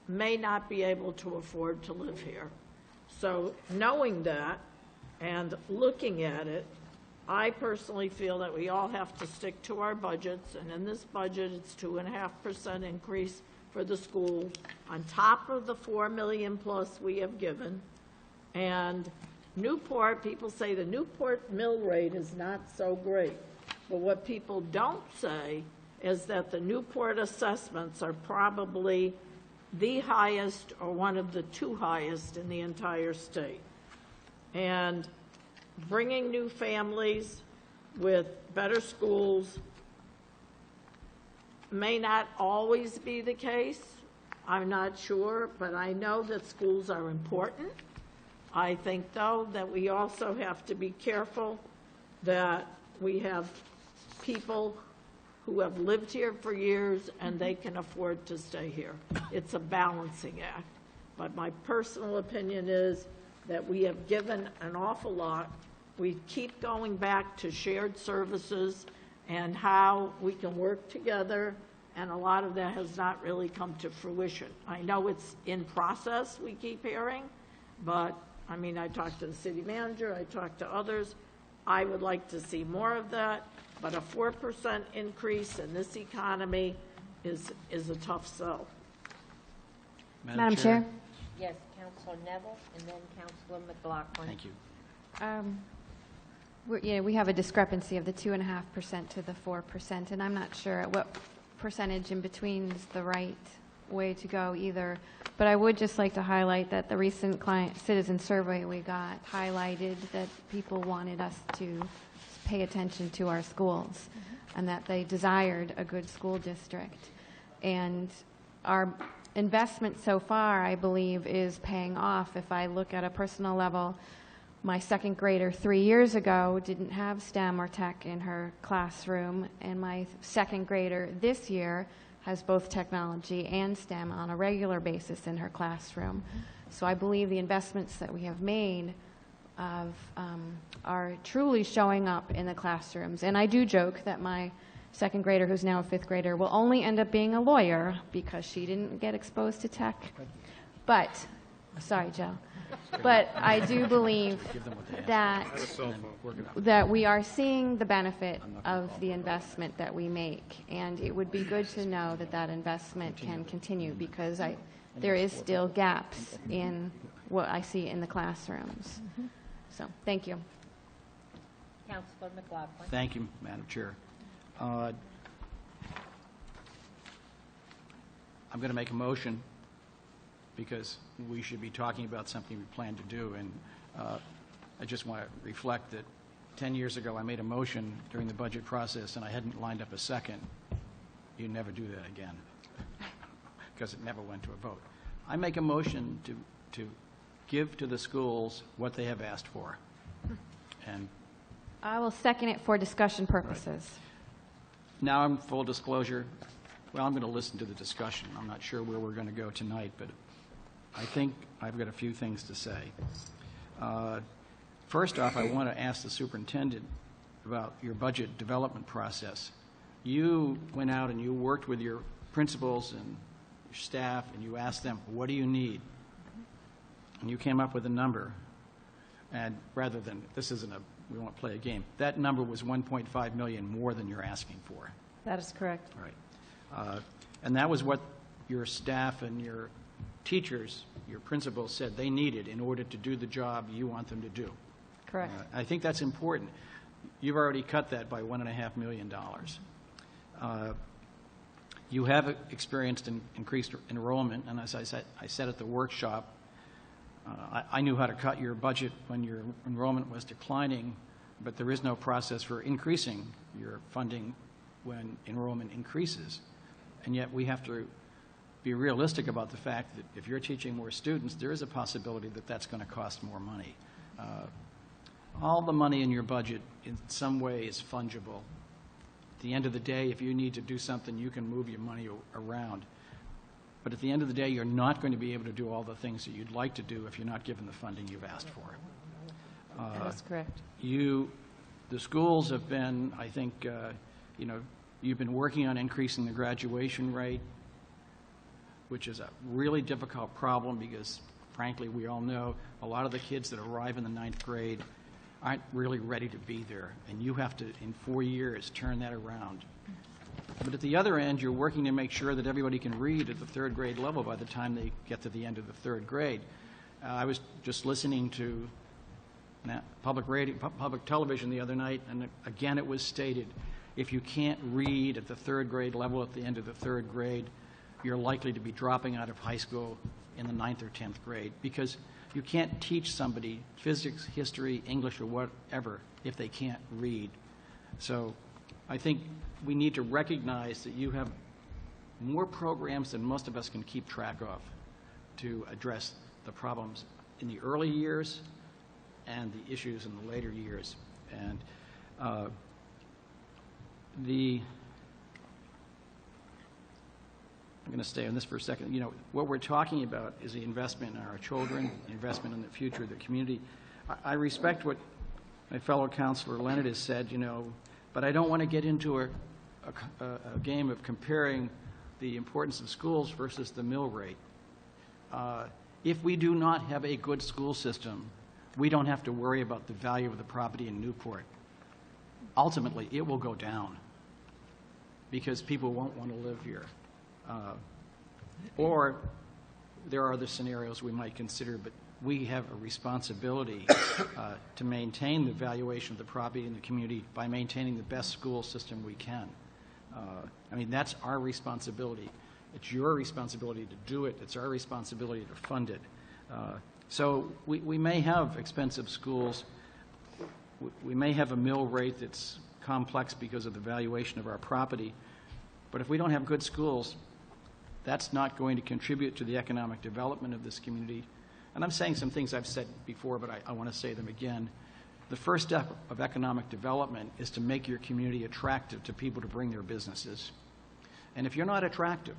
may not be able to afford to live here. So knowing that and looking at it, I personally feel that we all have to stick to our budgets, and in this budget, it's 2.5% increase for the schools on top of the $4 million plus we have given. And Newport, people say the Newport mill rate is not so great. But what people don't say is that the Newport assessments are probably the highest or one of the 2 highest in the entire state. And bringing new families with better schools may not always be the case. I'm not sure, but I know that schools are important. I think, though, that we also have to be careful that we have people who have lived here for years and they can afford to stay here. It's a balancing act. But my personal opinion is that we have given an awful lot. We keep going back to shared services and how we can work together, and a lot of that has not really come to fruition. I know it's in process, we keep hearing, but, I mean, I talked to the city manager, I talked to others. I would like to see more of that, but a 4% increase in this economy is a tough sell. Madam Chair? Yes, Councilor Neville, and then Councilor McLaughlin. Thank you. We have a discrepancy of the 2.5% to the 4%, and I'm not sure what percentage in between is the right way to go either. But I would just like to highlight that the recent client citizen survey we got highlighted that people wanted us to pay attention to our schools and that they desired a good school district. And our investment so far, I believe, is paying off. If I look at a personal level, my second grader 3 years ago didn't have STEM or tech in her classroom, and my second grader this year has both technology and STEM on a regular basis in her classroom. So I believe the investments that we have made are truly showing up in the classrooms. And I do joke that my second grader, who's now a fifth grader, will only end up being a lawyer because she didn't get exposed to tech. But, sorry, Joe. But I do believe that we are seeing the benefit of the investment that we make, and it would be good to know that that investment can continue because there is still gaps in what I see in the classrooms. So, thank you. Councilor McLaughlin. Thank you, Madam Chair. I'm going to make a motion because we should be talking about something we plan to do. And I just want to reflect that 10 years ago I made a motion during the budget process and I hadn't lined up a second. You never do that again because it never went to a vote. I make a motion to give to the schools what they have asked for. And I will second it for discussion purposes. Right. Now I'm full disclosure. Well, I'm going to listen to the discussion. I'm not sure where we're going to go tonight, but I think I've got a few things to say. First off, I want to ask the superintendent about your budget development process. You went out and you worked with your principals and your staff, and you asked them, what do you need? And you came up with a number. And rather than, this isn't we won't play a game, that number was $1.5 million more than you're asking for. That is correct. Right. And that was what your staff and your teachers, your principals said they needed in order to do the job you want them to do. Correct. I think that's important. You've already cut that by $1.5 million. You have experienced increased enrollment, and as I said at the workshop, I knew how to cut your budget when your enrollment was declining, but there is no process for increasing your funding when enrollment increases. And yet we have to be realistic about the fact that if you're teaching more students, there is a possibility that that's going to cost more money. All the money in your budget in some way is fungible. At the end of the day, if you need to do something, you can move your money around. But at the end of the day, you're not going to be able to do all the things that you'd like to do if you're not given the funding you've asked for. That's correct. The schools have been, I think, you've been working on increasing the graduation rate, which is a really difficult problem because, frankly, we all know a lot of the kids that arrive in the 9th grade aren't really ready to be there, and you have to, in 4 years, turn that around. But at the other end, you're working to make sure that everybody can read at the 3rd grade level by the time they get to the end of the 3rd grade. I was just listening to public television the other night, and again it was stated, if you can't read at the 3rd grade level at the end of the 3rd grade, you're likely to be dropping out of high school in the 9th or 10th grade because you can't teach somebody physics, history, English, or whatever if they can't read. So I think we need to recognize that you have more programs than most of us can keep track of to address the problems in the early years and the issues in the later years. And going to stay on this for a second. You know, what we're talking about is the investment in our children, investment in the future of the community. I respect what my fellow councilor Leonard has said, you know, but I don't want to get into a game of comparing the importance of schools versus the mill rate. If we do not have a good school system, we don't have to worry about the value of the property in Newport. Ultimately, it will go down because people won't want to live here. Or there are other scenarios we might consider, but we have a responsibility to maintain the valuation of the property in the community by maintaining the best school system we can. I mean, that's our responsibility. It's your responsibility to do it. It's our responsibility to fund it. So we may have expensive schools. We may have a mill rate that's complex because of the valuation of our property. But if we don't have good schools, that's not going to contribute to the economic development of this community. And I'm saying some things I've said before, but I want to say them again. The first step of economic development is to make your community attractive to people to bring their businesses. And if you're not attractive,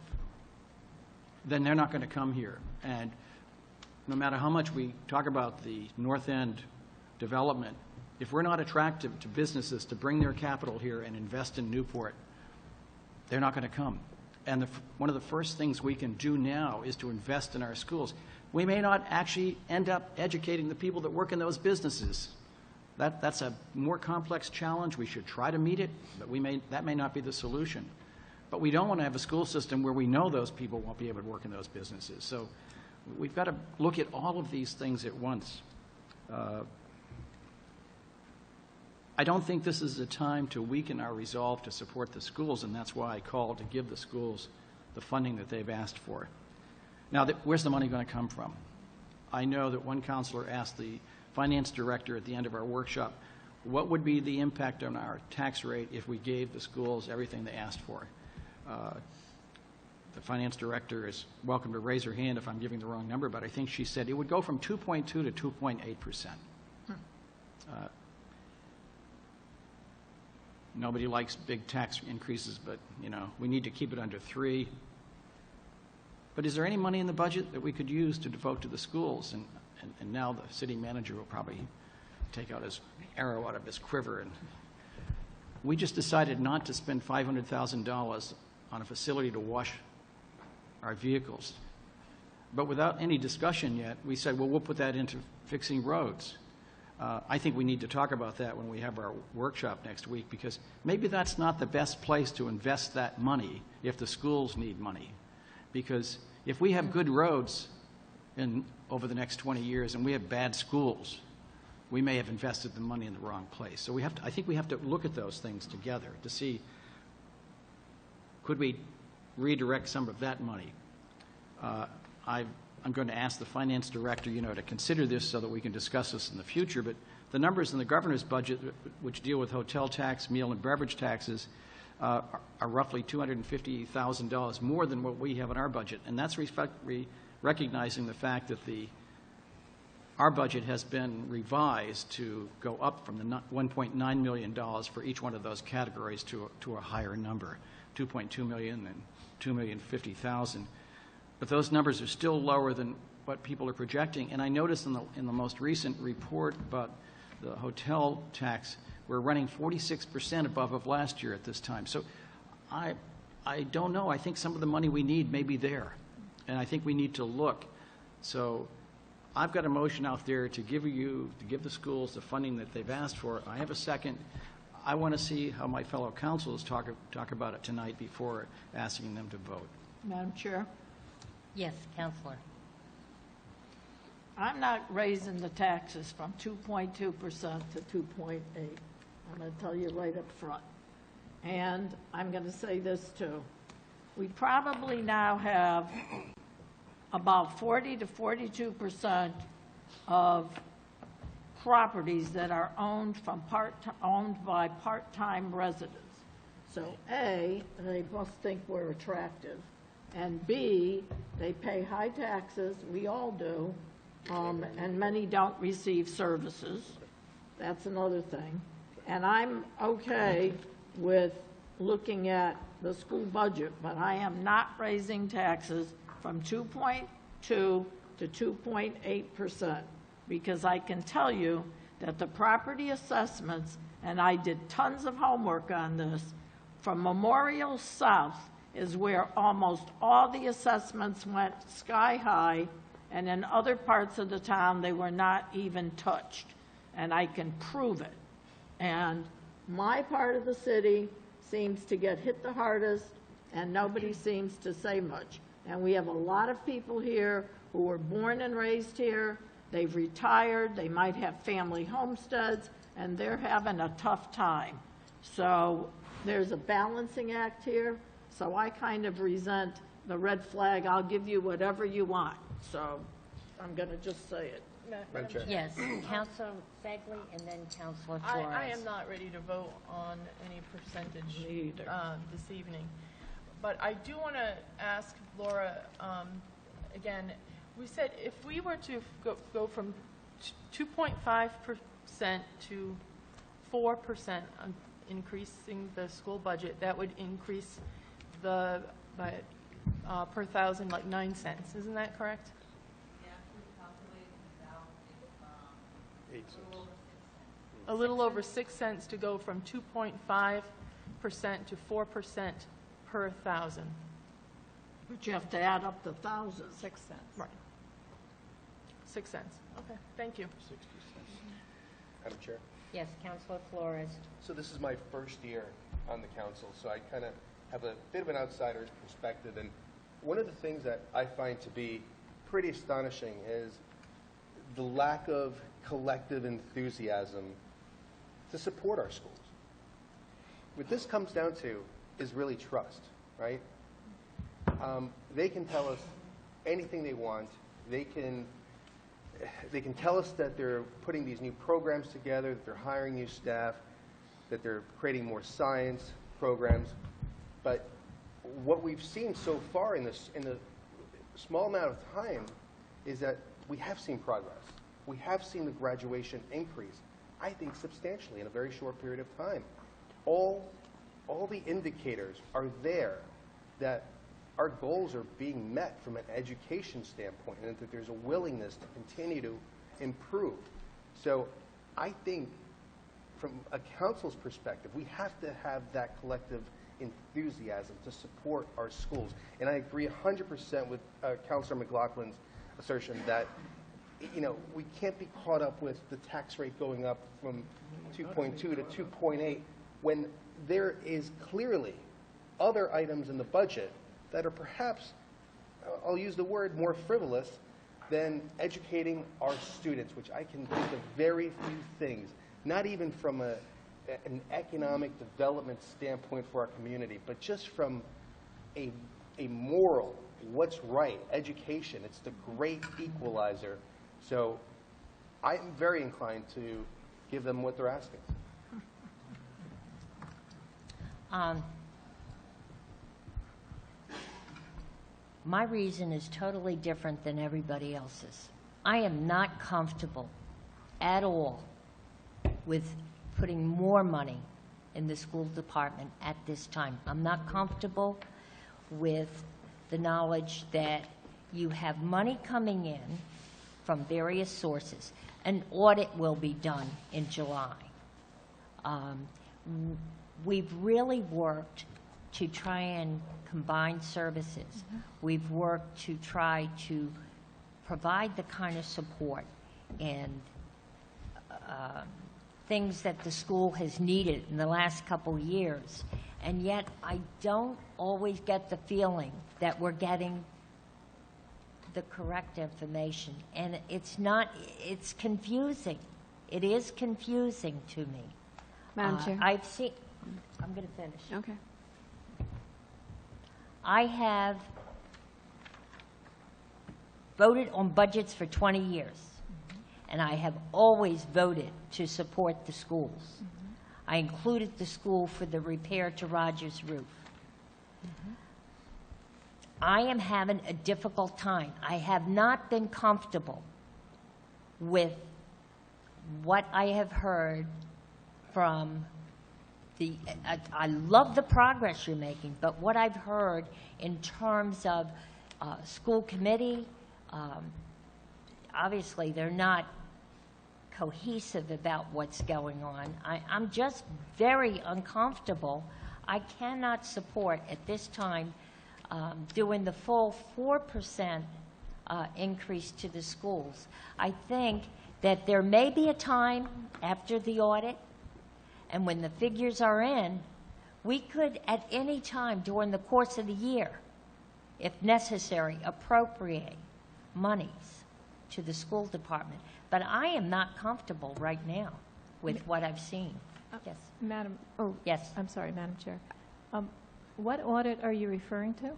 then they're not going to come here. And no matter how much we talk about the North End development, if we're not attractive to businesses to bring their capital here and invest in Newport, they're not going to come. And one of the first things we can do now is to invest in our schools. We may not actually end up educating the people that work in those businesses. That's a more complex challenge. We should try to meet it, but that may not be the solution. But we don't want to have a school system where we know those people won't be able to work in those businesses. So we've got to look at all of these things at once. I don't think this is a time to weaken our resolve to support the schools, and that's why I called to give the schools the funding that they've asked for. Now, where's the money going to come from? I know that one counselor asked the finance director at the end of our workshop, what would be the impact on our tax rate if we gave the schools everything they asked for? The finance director is welcome to raise her hand if I'm giving the wrong number, but I think she said it would go from 2.2 to 2.8%. Nobody likes big tax increases, but, you know, we need to keep it under 3. But is there any money in the budget that we could use to devote to the schools? And now the city manager will probably take out his arrow out of his quiver. And we just decided not to spend $500,000 on a facility to wash our vehicles. But without any discussion yet, we said, well, we'll put that into fixing roads. I think we need to talk about that when we have our workshop next week, because maybe that's not the best place to invest that money if the schools need money. Because if we have good roads over the next 20 years and we have bad schools, we may have invested the money in the wrong place. So I think we have to look at those things together to see, could we redirect some of that money? I'm going to ask the finance director, you know, to consider this so that we can discuss this in the future. But the numbers in the governor's budget, which deal with hotel tax, meal and beverage taxes, are roughly $250,000 more than what we have in our budget. And that's recognizing the fact that our budget has been revised to go up from the $1.9 million for each one of those categories to a higher number, $2.2 million and $2,050,000. But those numbers are still lower than what people are projecting. And I noticed in the most recent report about the hotel tax, we're running 46% above of last year at this time. So I don't know. I think some of the money we need may be there. And I think we need to look. So I've got a motion out there to give the schools the funding that they've asked for. I have a second. I want to see how my fellow councilors talk about it tonight before asking them to vote. Madam Chair? Yes, Counselor. I'm not raising the taxes from 2.2% to 2.8. I'm going to tell you right up front. And I'm going to say this too. We probably now have about 40 to 42% of properties that are owned by part-time residents. So A, they must think we're attractive. And B, they pay high taxes, we all do, and many don't receive services. That's another thing. And I'm okay with looking at the school budget, but I am not raising taxes from 2.2 to 2.8%, because I can tell you that the property assessments, and I did tons of homework on this, from Memorial South is where almost all the assessments went sky high, and in other parts of the town, they were not even touched. And I can prove it. And my part of the city seems to get hit the hardest, and nobody seems to say much. And we have a lot of people here who were born and raised here. They've retired. They might have family homesteads, and they're having a tough time. So there's a balancing act here. So I kind of resent the red flag. I'll give you whatever you want. So I'm going to just say it. Madam Chair. Yes, Councilor Begley and then Councilor Flores. I am not ready to vote on any percentage this evening. But I do want to ask Laura, again, we said if we were to go from 2.5% to 4% on increasing the school budget, that would increase the per thousand like 9 cents. Isn't that correct? 8 cents. A little over 6 cents to go from 2.5% to 4% per thousand. But you have to add up the thousand. 6 cents. Right. 6 cents. Okay, thank you. 60 cents. Madam Chair? Yes, Councilor Flores. So this is my first year on the council, so I kind of have a bit of an outsider's perspective. And one of the things that I find to be pretty astonishing is the lack of collective enthusiasm to support our schools. What this comes down to is really trust, right? They can tell us anything they want. They can tell us that they're putting these new programs together, that they're hiring new staff, that they're creating more science programs. But what we've seen so far in the small amount of time is that we have seen progress. We have seen the graduation increase, I think substantially in a very short period of time. All the indicators are there that our goals are being met from an education standpoint, and that there's a willingness to continue to improve. So I think from a council's perspective, we have to have that collective enthusiasm to support our schools. And I agree 100% with Councilor McLaughlin's assertion that we can't be caught up with the tax rate going up from 2.2 to 2.8 when there is clearly other items in the budget that are perhaps, I'll use the word, more frivolous than educating our students, which I can think of very few things, not even from an economic development standpoint for our community, but just from a moral, what's right, education. It's the great equalizer. So I'm very inclined to give them what they're asking. My reason is totally different than everybody else's. I am not comfortable at all with putting more money in the school department at this time. I'm not comfortable with the knowledge that you have money coming in from various sources. An audit will be done in July. We've really worked to try and combine services. Mm-hmm. We've worked to try to provide the kind of support and things that the school has needed in the last couple years. And yet I don't always get the feeling that we're getting the correct information. And it's confusing. It is confusing to me. Madam Chair. I'm going to finish. Okay. I have voted on budgets for 20 years, and I have always voted to support the schools. I included the school for the repair to Rogers roof. I am having a difficult time. I have not been comfortable with what I have heard from I love the progress you're making, but what I've heard in terms of school committee, obviously they're not cohesive about what's going on. I'm just very uncomfortable. I cannot support at this time doing the full 4% increase to the schools. I think that there may be a time after the audit, and when the figures are in, we could at any time during the course of the year, if necessary, appropriate monies to the school department. But I am not comfortable right now with what I've seen. Yes. Madam, oh, yes. I'm sorry, Madam Chair. What audit are you referring to?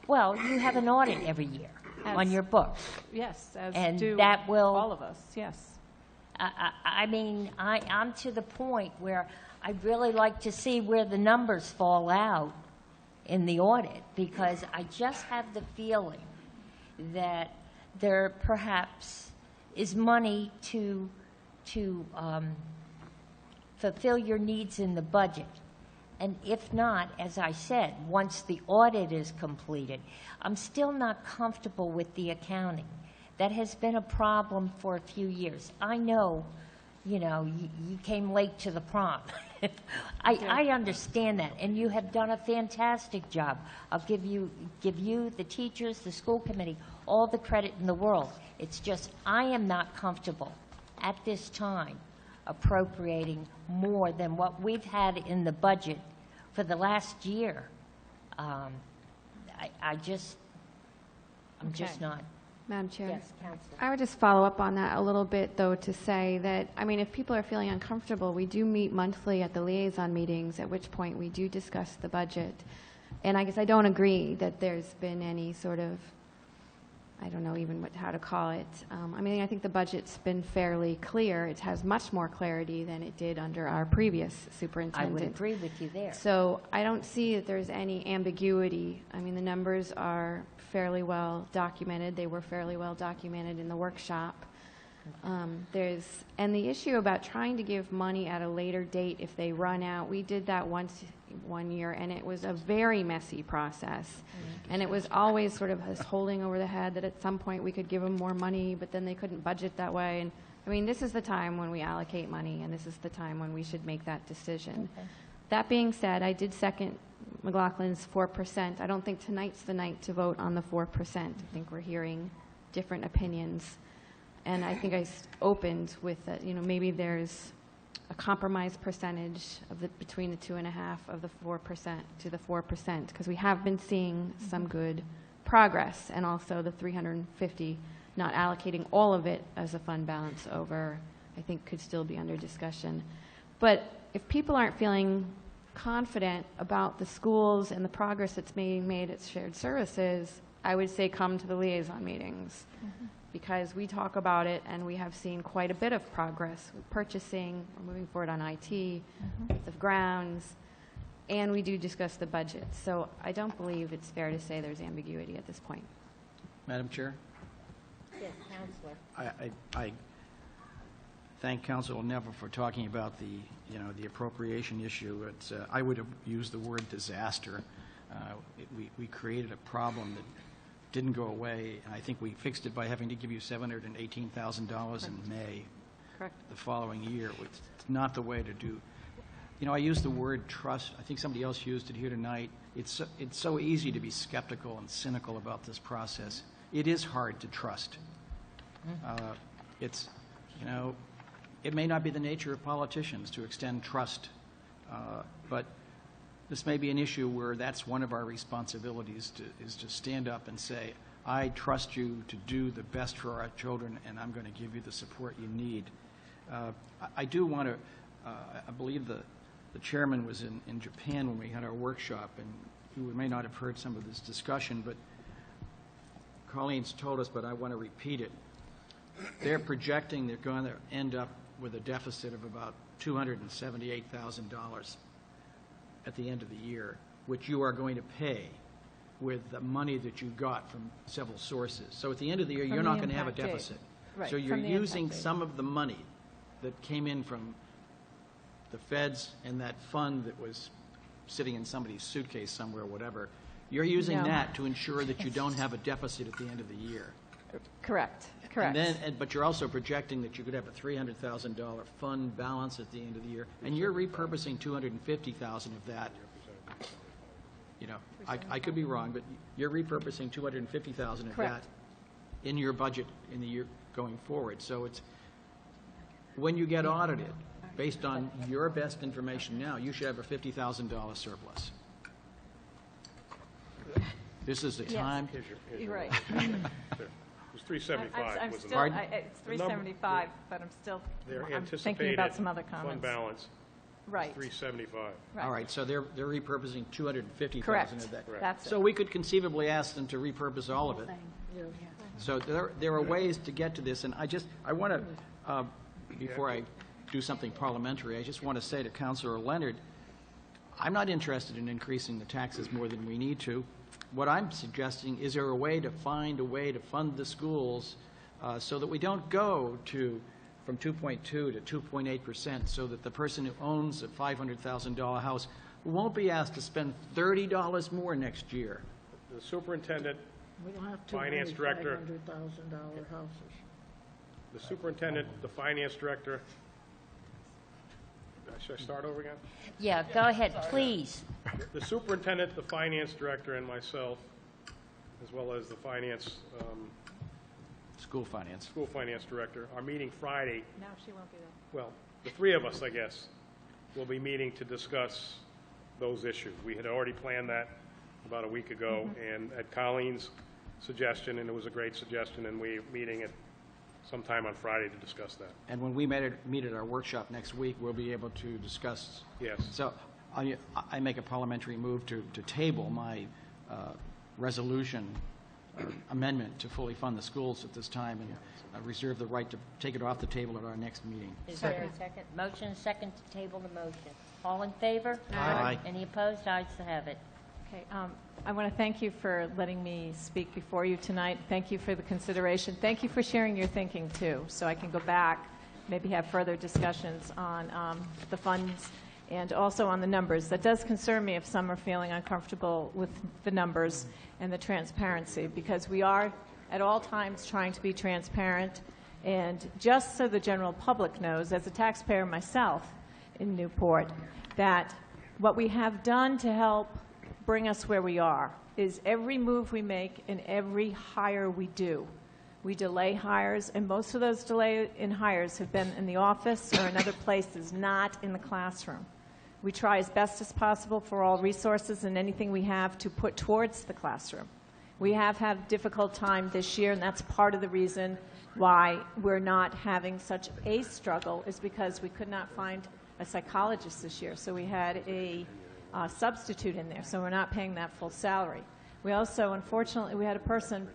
Well, you have an audit every year on your books. Yes, as and do that will, all of us, yes. I mean, I'm to the point where I'd really like to see where the numbers fall out in the audit, because I just have the feeling that there perhaps is money to fulfill your needs in the budget. And if not, as I said, once the audit is completed, I'm still not comfortable with the accounting. That has been a problem for a few years. I know, you know, you came late to the prom. I understand that, and you have done a fantastic job. I'll give you, the teachers, the school committee, all the credit in the world. It's just I am not comfortable at this time appropriating more than what we've had in the budget for the last year. I'm just not. Madam Chair? Yes, Councilor. I would just follow up on that a little bit, though, to say that, I mean, if people are feeling uncomfortable, we do meet monthly at the liaison meetings, at which point we do discuss the budget. And I guess I don't agree that there's been any sort of, I don't know even how to call it. I mean, I think the budget's been fairly clear. It has much more clarity than it did under our previous superintendent. I would agree with you there. So I don't see that there's any ambiguity. I mean, the numbers are fairly well documented. They were fairly well documented in the workshop. And the issue about trying to give money at a later date if they run out, we did that one year, and it was a very messy process. And it was always sort of us holding over the head that at some point we could give them more money, but then they couldn't budget that way. And I mean, this is the time when we allocate money, and this is the time when we should make that decision. Okay. That being said, I did second McLaughlin's 4%. I don't think tonight's the night to vote on the 4%. I think we're hearing different opinions. And I think I opened with that, you know, maybe there's a compromise percentage of between the 2.5 of the 4% to the 4%, because we have been seeing some good progress, and also the 350, not allocating all of it as a fund balance over, I think could still be under discussion. But if people aren't feeling confident about the schools and the progress that's being made at shared services, I would say come to the liaison meetings. Because we talk about it, and we have seen quite a bit of progress with purchasing. We're moving forward on IT, the grounds, and we do discuss the budget. So I don't believe it's fair to say there's ambiguity at this point. Madam Chair? Yes, Councilor. I thank Councilor Neville for talking about the appropriation issue. It's, I would have used the word disaster. We created a problem that didn't go away, and I think we fixed it by having to give you $718,000 in May. Correct. The following year. It's not the way to do. You know, I used the word trust. I think somebody else used it here tonight. It's so easy to be skeptical and cynical about this process. It is hard to trust. It's, you know, it may not be the nature of politicians to extend trust, but this may be an issue where that's one of our responsibilities is to stand up and say, I trust you to do the best for our children, and I'm going to give you the support you need. I do want to, I believe the chairman was in Japan when we had our workshop, and you may not have heard some of this discussion, but Colleen's told us, but I want to repeat it. They're projecting they're going to end up with a deficit of about $278,000 at the end of the year, which you are going to pay with the money that you got from several sources. So at the end of the year, you're not going to have a deficit. Right, So you're from the using impact date. some of the money that came in from the feds and that fund that was sitting in somebody's suitcase somewhere, whatever, you're using No. that to ensure that you don't have a deficit at the end of the year. Correct, correct. But you're also projecting that you could have a $300,000 fund balance at the end of the year, and you're repurposing $250,000 of that. You know, I could be wrong, but you're repurposing $250,000 of Correct. that in your budget in the year going forward. So it's, when you get audited, based on your best information now, you should have a $50,000 surplus. This is the Yes. time. You're right. It was 375. I'm was the still, number. it's The number- 375, but I'm still, Their I'm thinking anticipated about some other fund comments. balance Right. is 375. All right, so they're repurposing 250,000 Correct. of that. Correct. That's So we could conceivably ask them to repurpose all of it. So there are ways to get to this, and I want to, before I do something parliamentary, I just want to say to Councilor Leonard, I'm not interested in increasing the taxes more than we need to. What I'm suggesting is there a way to find a way to fund the schools so that we don't go from 2.2 to 2.8%, so that the person who owns a $500,000 house won't be asked to spend $30 more next year. The superintendent, We don't have too finance many director, $500,000 houses. the superintendent, the finance director. Should I start over again? Yeah, go ahead, please. The superintendent, the finance director, and myself, as well as the School finance. school finance director, are meeting Friday. No, she won't be there. Well, the three of us, I guess, will be meeting to discuss those issues. We had already planned that about a week ago, and at Colleen's suggestion, and it was a great suggestion, and we're meeting at sometime on Friday to discuss that. And when we meet at our workshop next week, we'll be able to discuss. Yes. So I make a parliamentary move to table my resolution amendment to fully fund the schools at this time, and reserve the right to take it off the table at our next meeting. Is there a second? Motion, second to table the motion. All in favor? Aye. Any opposed? Ayes have it. Okay, I want to thank you for letting me speak before you tonight. Thank you for the consideration. Thank you for sharing your thinking, too, so I can go back, maybe have further discussions on the funds and also on the numbers. That does concern me if some are feeling uncomfortable with the numbers and the transparency, because we are at all times trying to be transparent. And just so the general public knows, as a taxpayer myself in Newport, that what we have done to help bring us where we are is every move we make and every hire we do. We delay hires, and most of those delay in hires have been in the office or in other places, not in the classroom. We try as best as possible for all resources and anything we have to put towards the classroom. We have had a difficult time this year, and that's part of the reason why we're not having such a struggle, is because we could not find a psychologist this year. So we had a substitute in there, so we're not paying that full salary. We also, unfortunately, we had a person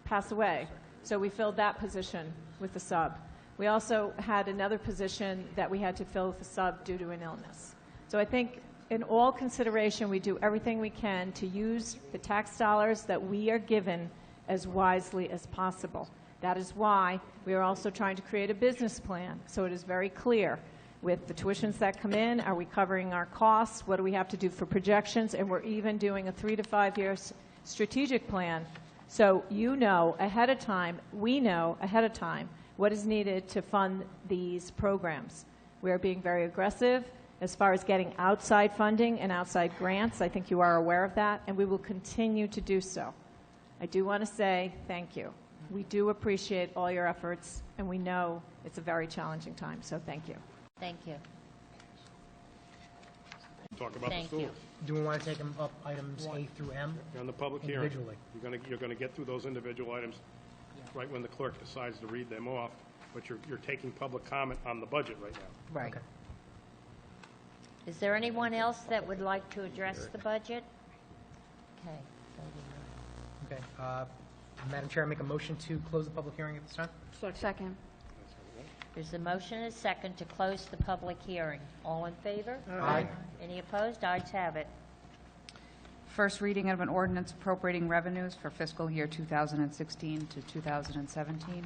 pass away, so we filled that position with the sub. We also had another position that we had to fill with the sub due to an illness. So I think in all consideration, we do everything we can to use the tax dollars that we are given as wisely as possible. That is why we are also trying to create a business plan, so it is very clear with the tuitions that come in, are we covering our costs, what do we have to do for projections, and we're even doing a 3 to 5 year strategic plan. So you know ahead of time, we know ahead of time what is needed to fund these programs. We are being very aggressive as far as getting outside funding and outside grants. I think you are aware of that, and we will continue to do so. I do want to say thank you. We do appreciate all your efforts, and we know it's a very challenging time, so thank you. Thank you. Talk about the Thank schools. you. Do we want to take them up items A through M? On the public hearing. Individually. You're going to get through those individual items right when the clerk decides to read them off, but you're taking public comment on the budget right now. Right. Is there anyone else that would like to address the budget? Okay. Okay. Madam Chair, I make a motion to close the public hearing at this time? Second. There's a motion and a second to close the public hearing. All in favor? Aye. Any opposed? Ayes have it. First reading of an ordinance appropriating revenues for fiscal year 2016 to 2017.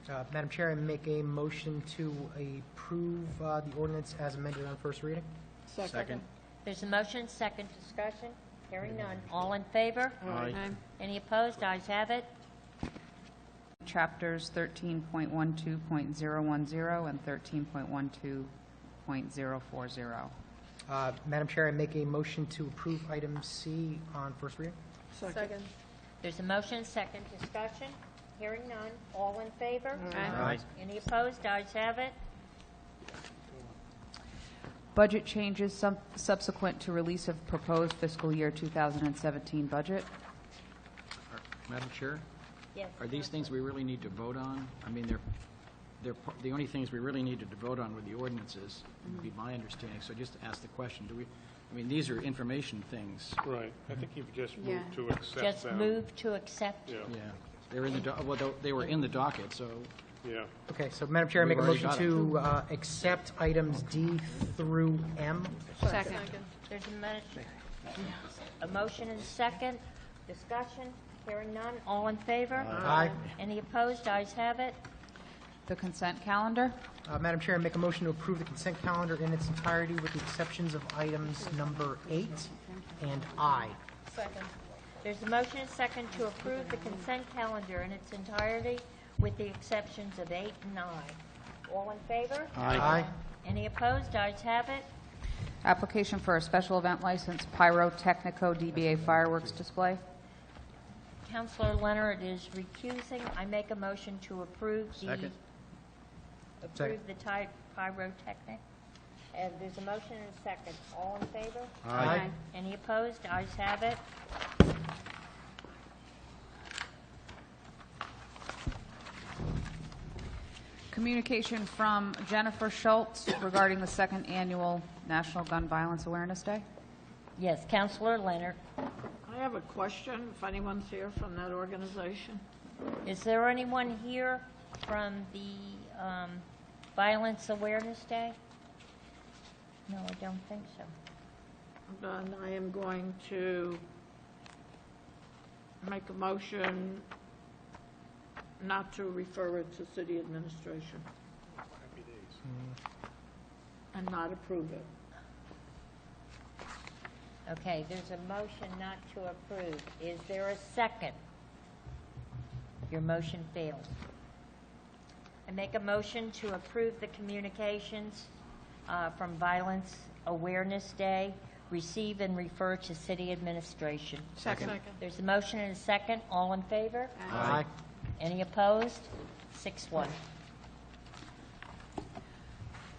Madam Chair, I make a motion to approve the ordinance as amended on first reading. Second. There's a motion, second discussion. Hearing none. All in favor? Aye. Any opposed? Ayes have it. Chapters 13.12.010 and 13.12.040. Madam Chair, I make a motion to approve item C on first reading. Second. There's a motion, second discussion. Hearing none. All in favor? Aye. Any opposed? Ayes have it. Budget changes subsequent to release of proposed fiscal year 2017 budget. Madam Chair? Yes. Are these things we really need to vote on? I mean, they're the only things we really needed to vote on were the ordinances, would be my understanding. So just to ask the question, I mean, these are information things. Right. I think you've just moved to accept Just them. move to accept. Yeah. Yeah. They're in the, well, they were in the docket, so. Yeah. Okay, so Madam Chair, I make a We've motion already to accept items D through M. Second. There's a motion and second. Discussion. Hearing none. All in favor? Aye. Any opposed? Ayes have it. The consent calendar. Madam Chair, I make a motion to approve the consent calendar in its entirety with the exceptions of items number 8 and I. Second. There's a motion and second to approve the consent calendar in its entirety with the exceptions of 8 and 9. All in favor? Aye. Any opposed? Ayes have it. Application for a special event license, Pyrotechnico DBA fireworks display. Councilor Leonard is recusing. I make a motion to approve Second. Pyrotechnic. And there's a motion and a second. All in favor? Aye. Any opposed? Ayes have it. Communication from Jennifer Schultz regarding the second annual National Gun Violence Awareness Day. Yes, Councilor Leonard. I have a question, if anyone's here from that organization. Is there anyone here from the Violence Awareness Day? No, I don't think so. Then I am going to make a motion not to refer it to city administration. And not approve it. Okay, there's a motion not to approve. Is there a second? Your motion failed. I make a motion to approve the communications from Violence Awareness Day, receive and refer to city administration. Second. There's a motion and a second. All in favor? Aye. Any opposed? 6-1.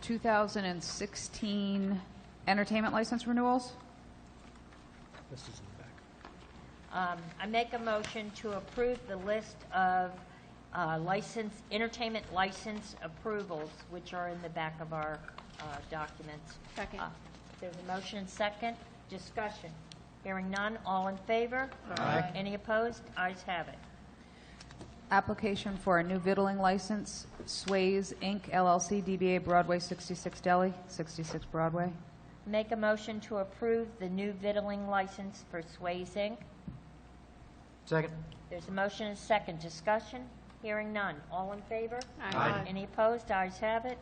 2016 entertainment license renewals. This is in the back. I make a motion to approve the list of entertainment license approvals, which are in the back of our documents. Second. There's a motion and second. Discussion. Hearing none. All in favor? Aye. Any opposed? Ayes have it. Application for a new vittling license, Sways Inc., LLC, DBA Broadway 66 Deli, 66 Broadway. Make a motion to approve the new vittling license for Sways Inc. Second. There's a motion and second. Discussion. Hearing none. All in favor? Aye. Any opposed? Ayes have it.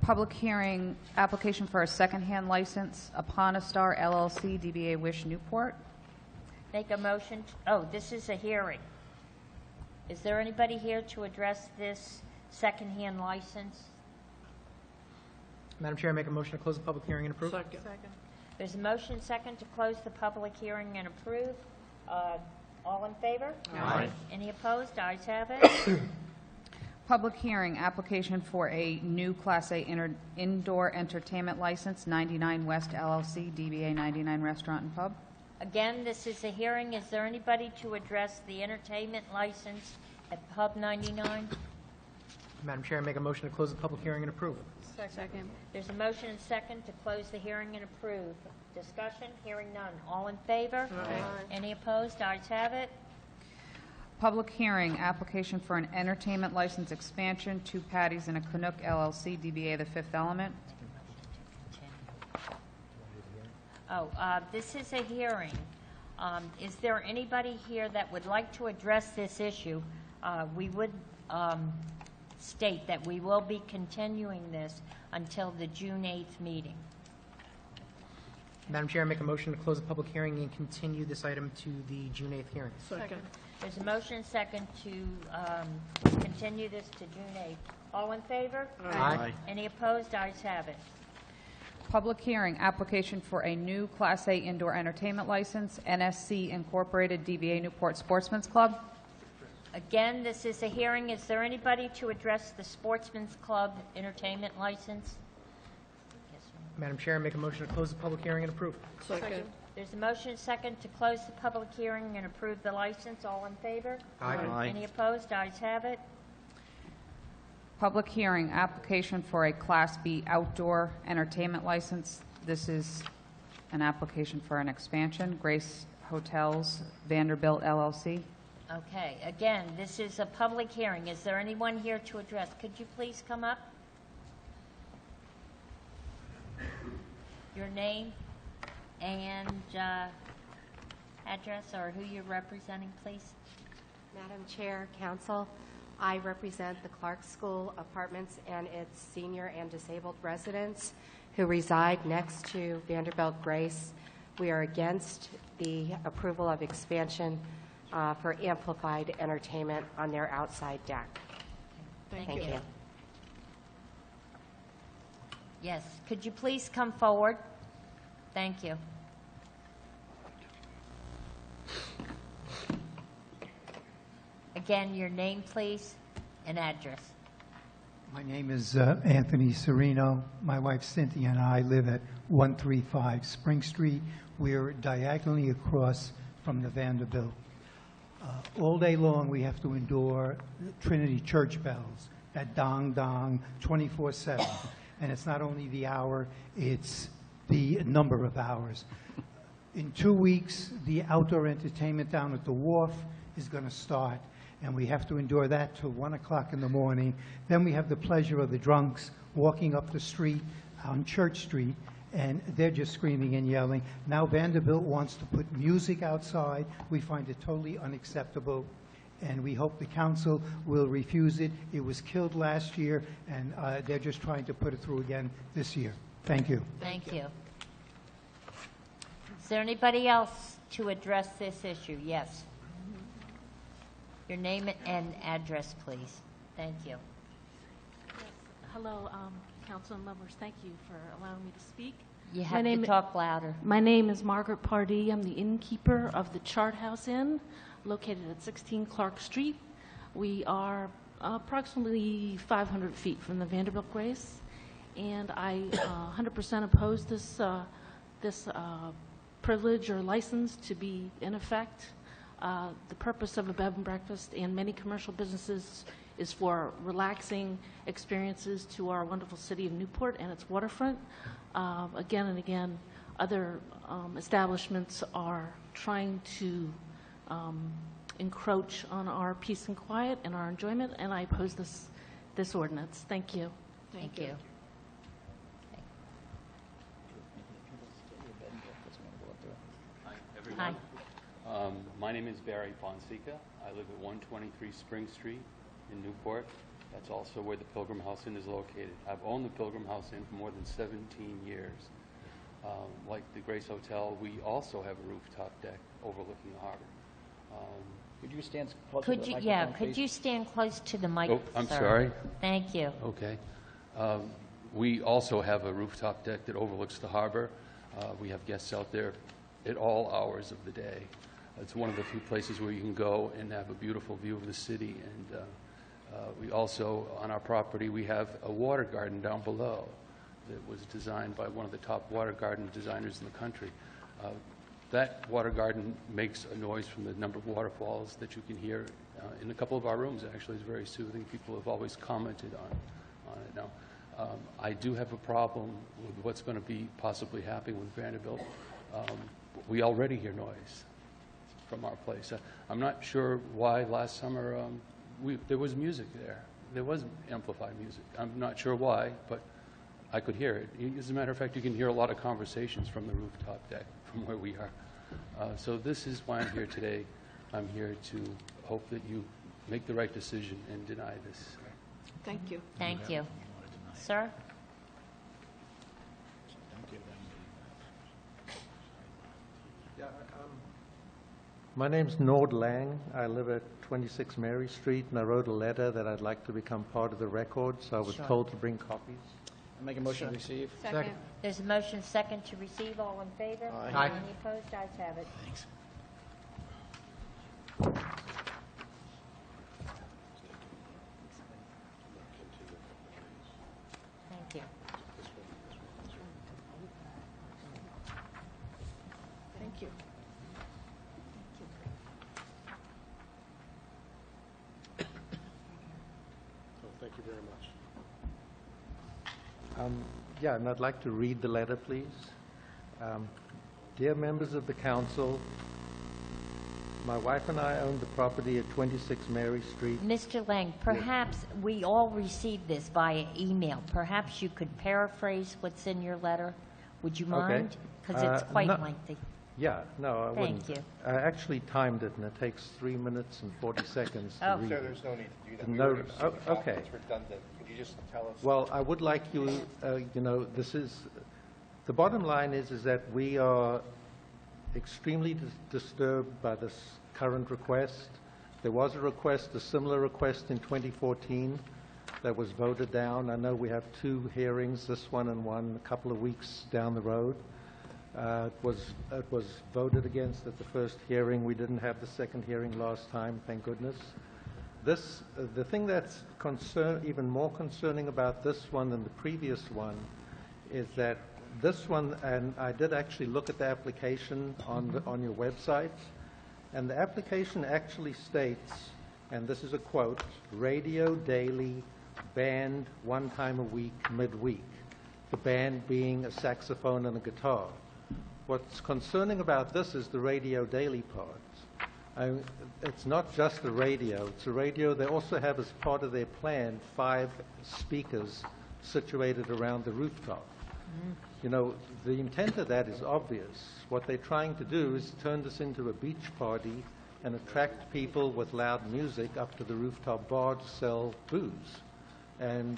Public hearing, application for a secondhand license, Aponistar LLC, DBA Wish Newport. Make a motion, this is a hearing. Is there anybody here to address this secondhand license? Madam Chair, I make a motion to close the public hearing and approve. Second. There's a motion second to close the public hearing and approve. All in favor? Aye. Any opposed? Ayes have it. Public hearing, application for a new Class A indoor entertainment license, 99 West LLC, DBA 99 Restaurant and Pub. Again, this is a hearing. Is there anybody to address the entertainment license at Pub 99? Madam Chair, I make a motion to close the public hearing and approve. Second. There's a motion and second to close the hearing and approve. Discussion, hearing none. All in favor? Aye. Any opposed? Ayes have it. Public hearing, application for an entertainment license expansion, 2 Patties and a Canuck LLC, DBA The Fifth Element. This is a hearing. Is there anybody here that would like to address this issue? We would state that we will be continuing this until the June 8th meeting. Madam Chair, I make a motion to close the public hearing and continue this item to the June 8th hearing. Second. There's a motion second to continue this to June 8th. All in favor? Aye. Any opposed? Ayes have it. Public hearing, application for a new Class A indoor entertainment license, NSC Incorporated, DBA Newport Sportsman's Club. Again, this is a hearing. Is there anybody to address the Sportsman's Club entertainment license? Madam Chair, I make a motion to close the public hearing and approve. Second. There's a motion second to close the public hearing and approve the license. All in favor? Aye. Any opposed? Ayes have it. Public hearing, application for a Class B outdoor entertainment license. This is an application for an expansion, Grace Hotels, Vanderbilt LLC. Okay, again, this is a public hearing. Is there anyone here to address? Could you please come up? Your name and address, or who you're representing, please? Madam Chair, Council, I represent the Clark School Apartments and its senior and disabled residents who reside next to Vanderbilt Grace. We are against the approval of expansion for amplified entertainment on their outside deck. Thank you. Yes, could you please come forward? Thank you. Again, your name, please, and address. My name is Anthony Serino. My wife Cynthia and I live at 135 Spring Street. We're diagonally across from the Vanderbilt. All day long we have to endure Trinity church bells that dong dong 24/7. And it's not only the hour, it's the number of hours. In 2 weeks, the outdoor entertainment down at the wharf is going to start, and we have to endure that till 1 o'clock in the morning. Then we have the pleasure of the drunks walking up the street on Church Street, and they're just screaming and yelling. Now Vanderbilt wants to put music outside. We find it totally unacceptable, and we hope the council will refuse it. It was killed last year, and they're just trying to put it through again this year. Thank you. Thank you. Is there anybody else to address this issue? Yes. Your name and address, please. Thank you. Hello, council members. Thank you for allowing me to speak. You have to talk louder. My name is Margaret Pardee. I'm the innkeeper of the Chart House Inn, located at 16 Clark Street. We are approximately 500 feet from the Vanderbilt Grace, and I 100% oppose this privilege or license to be in effect. The purpose of a bed and breakfast and many commercial businesses is for relaxing experiences to our wonderful city of Newport and its waterfront. Again and again, other establishments are trying to encroach on our peace and quiet and our enjoyment, and I oppose this ordinance. Thank you. Thank you. Hi. My name is Barry Fonseca. I live at 123 Spring Street in Newport. That's also where the Pilgrim House Inn is located. I've owned the Pilgrim House Inn for more than 17 years. Like the Grace Hotel, we also have a rooftop deck overlooking the harbor. Could you stand closer to the microphone, Yeah, please? could you stand close to the mic, Oh, I'm sir? sorry. Thank you. Okay. We also have a rooftop deck that overlooks the harbor. We have guests out there at all hours of the day. It's one of the few places where you can go and have a beautiful view of the city. And we also, on our property, we have a water garden down below that was designed by one of the top water garden designers in the country. That water garden makes a noise from the number of waterfalls that you can hear in a couple of our rooms. Actually, it's very soothing. People have always commented on it. Now, I do have a problem with what's going to be possibly happening with Vanderbilt. We already hear noise from our place. I'm not sure why last summer there was music there. There was amplified music. I'm not sure why, but I could hear it. As a matter of fact, you can hear a lot of conversations from the rooftop deck from where we are. So this is why I'm here today. I'm here to hope that you make the right decision and deny this. Thank you. Thank you. Sir? My name's Nord Lang. I live at 26 Mary Street, and I wrote a letter that I'd like to become part of the record, so I was Sure. told to bring copies. I make a motion to receive. Second. There's a motion second to receive. All in favor? Aye. Any opposed? Ayes have it. Thanks. Thank you. Thank you. Thank you very much. Yeah, and I'd like to read the letter, please. Dear members of the council, my wife and I own the property at 26 Mary Street. Mr. Lang, perhaps we all received this via email. Perhaps you could paraphrase what's in your letter. Would you mind? Because it's quite no- lengthy. Yeah, no, I wouldn't. Thank you. I actually timed it, and it takes 3 minutes and 40 seconds to Oh. read Sir, it. there's no need to do that. The We note- already received the copy. okay. It's redundant. Could you just tell us? Well, I would like you, this is, the bottom line is that we are extremely disturbed by this current request. There was a request, a similar request in 2014 that was voted down. I know we have 2 hearings, this one and one a couple of weeks down the road. It was voted against at the first hearing. We didn't have the second hearing last time, thank goodness. The thing that's even more concerning about this one than the previous one is that this one, and I did actually look at the application on your website, and the application actually states, and this is a quote, radio daily, band 1 time a week, midweek. The band being a saxophone and a guitar. What's concerning about this is the radio daily part. It's not just a radio, it's a radio. They also have as part of their plan 5 speakers situated around the rooftop. You know, the intent of that is obvious. What they're trying to do is turn this into a beach party and attract people with loud music up to the rooftop bar to sell booze. And,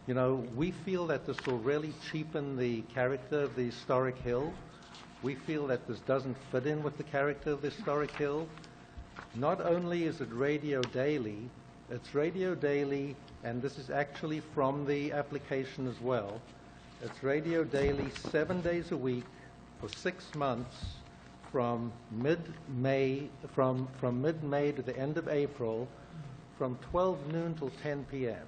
you know, we feel that this will really cheapen the character of the historic hill. We feel that this doesn't fit in with the character of the historic hill. Not only is it radio daily, it's radio daily, and this is actually from the application as well. It's radio daily 7 days a week for 6 months from mid-May to the end of April, from 12 noon till 10 p.m.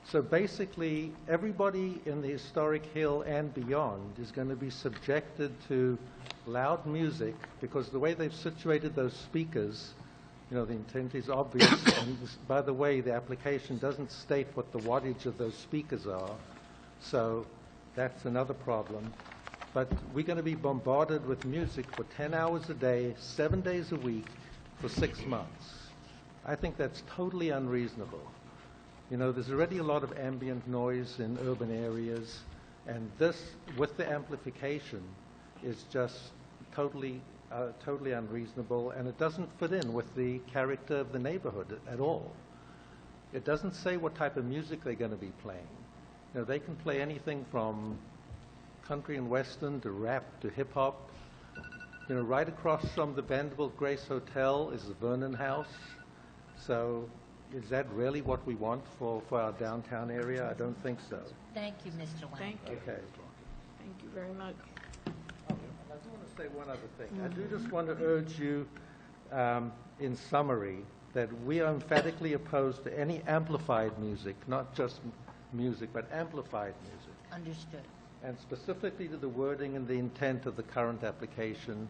So basically, everybody in the historic hill and beyond is going to be subjected to loud music because the way they've situated those speakers, you know, the intent is obvious. And by the way, the application doesn't state what the wattage of those speakers are. So that's another problem. But we're going to be bombarded with music for 10 hours a day, 7 days a week for 6 months. I think that's totally unreasonable. You know, there's already a lot of ambient noise in urban areas, and this, with the amplification, is just totally unreasonable, and it doesn't fit in with the character of the neighborhood at all. It doesn't say what type of music they're going to be playing. You know, they can play anything from country and western to rap to hip-hop. You know, right across from the Vanderbilt Grace Hotel is the Vernon House. So is that really what we want for our downtown area? I don't think so. Thank you, Mr. Lang. Thank you. Okay. Thank you very much. I do want to say one other thing. I do just want to urge you, in summary, that we are emphatically opposed to any amplified music, not just music, but amplified music. Understood. And specifically to the wording and the intent of the current application,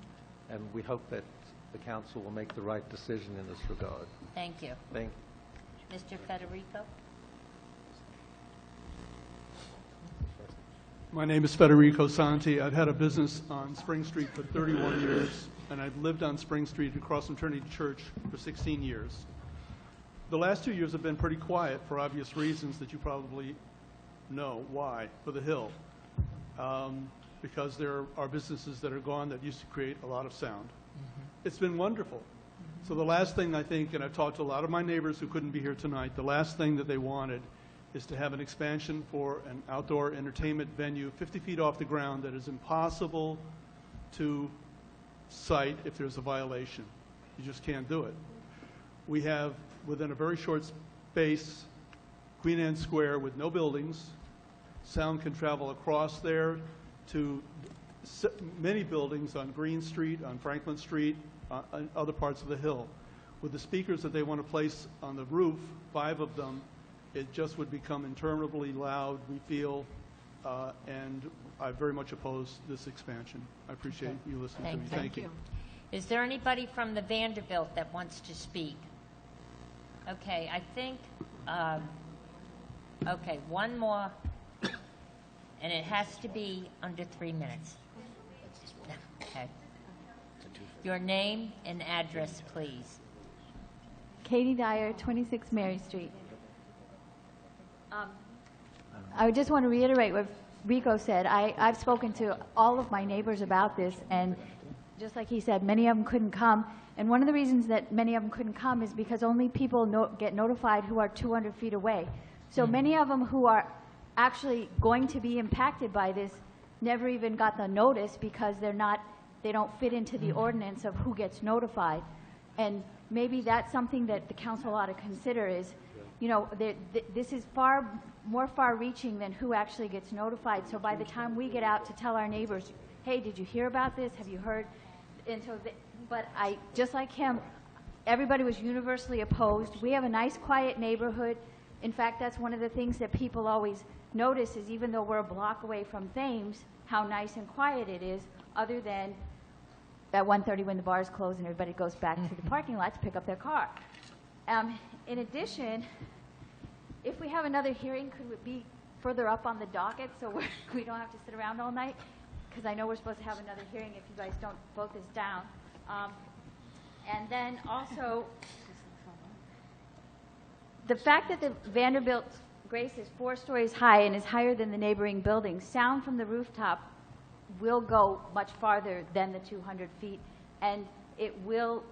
and we hope that the council will make the right decision in this regard. Thank you. Thank Mr. Federico? My name is Federico Santi. I've had a business on Spring Street for 31 years, and I've lived on Spring Street across from Trinity Church for 16 years. The last 2 years have been pretty quiet for obvious reasons that you probably know why, for the Hill. Because there are businesses that are gone that used to create a lot of sound. It's been wonderful. So the last thing I think, and I've talked to a lot of my neighbors who couldn't be here tonight, the last thing that they wanted is to have an expansion for an outdoor entertainment venue 50 feet off the ground that is impossible to cite if there's a violation. You just can't do it. We have, within a very short space, Queen Anne Square with no buildings. Sound can travel across there to many buildings on Green Street, on Franklin Street, on other parts of the hill. With the speakers that they want to place on the roof, 5 of them, it just would become interminably loud, we feel, and I very much oppose this expansion. I appreciate you listening to me. Thank you. Is there anybody from the Vanderbilt that wants to speak? Okay, I think, okay, one more, and it has to be under 3 minutes. Okay. Your name and address, please. Katie Dyer, 26 Mary Street. I just want to reiterate what Rico said. I've spoken to all of my neighbors about this, and just like he said, many of them couldn't come. And one of the reasons that many of them couldn't come is because only people get notified who are 200 feet away. So many of them who are actually going to be impacted by this never even got the notice because they don't fit into the ordinance of who gets notified. And maybe that's something that the council ought to consider is, you know, this is more far-reaching than who actually gets notified. So by the time we get out to tell our neighbors, hey, did you hear about this? Have you heard? And so, but just like him, everybody was universally opposed. We have a nice, quiet neighborhood. In fact, that's one of the things that people always notice is even though we're a block away from Thames, how nice and quiet it is, other than at 1:30 when the bars close and everybody goes back to the parking lot to pick up their car. In addition, if we have another hearing, could it be further up on the docket so we don't have to sit around all night? Because I know we're supposed to have another hearing if you guys don't vote this down. And then also, the fact that the Vanderbilt Grace is 4 stories high and is higher than the neighboring buildings, sound from the rooftop will go much farther than the 200 feet, and it will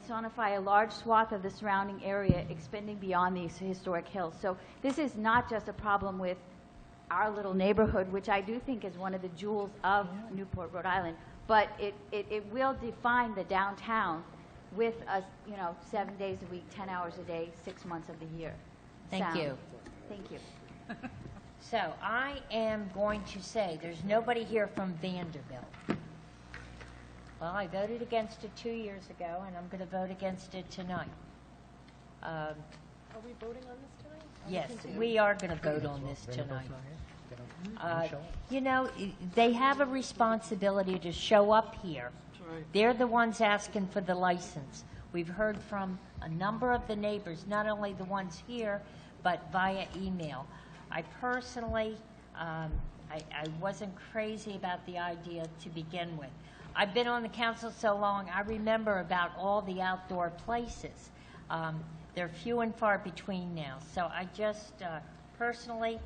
sonify a large swath of the surrounding area, extending beyond these historic hills. So this is not just a problem with our little neighborhood, which I do think is one of the jewels of Newport, Rhode Island, but it will define the downtown with us, 7 days a week, 10 hours a day, 6 months of the year. Thank Sound. you. Thank you. So I am going to say there's nobody here from Vanderbilt. Well, I voted against it 2 years ago, and I'm going to vote against it tonight. Are we voting on this tonight? Yes, we are going to vote on this tonight. They have a responsibility to show up here. They're the ones asking for the license. We've heard from a number of the neighbors, not only the ones here, but via email. I personally, I wasn't crazy about the idea to begin with. I've been on the council so long, I remember about all the outdoor places. They're few and far between now. So I just, personally,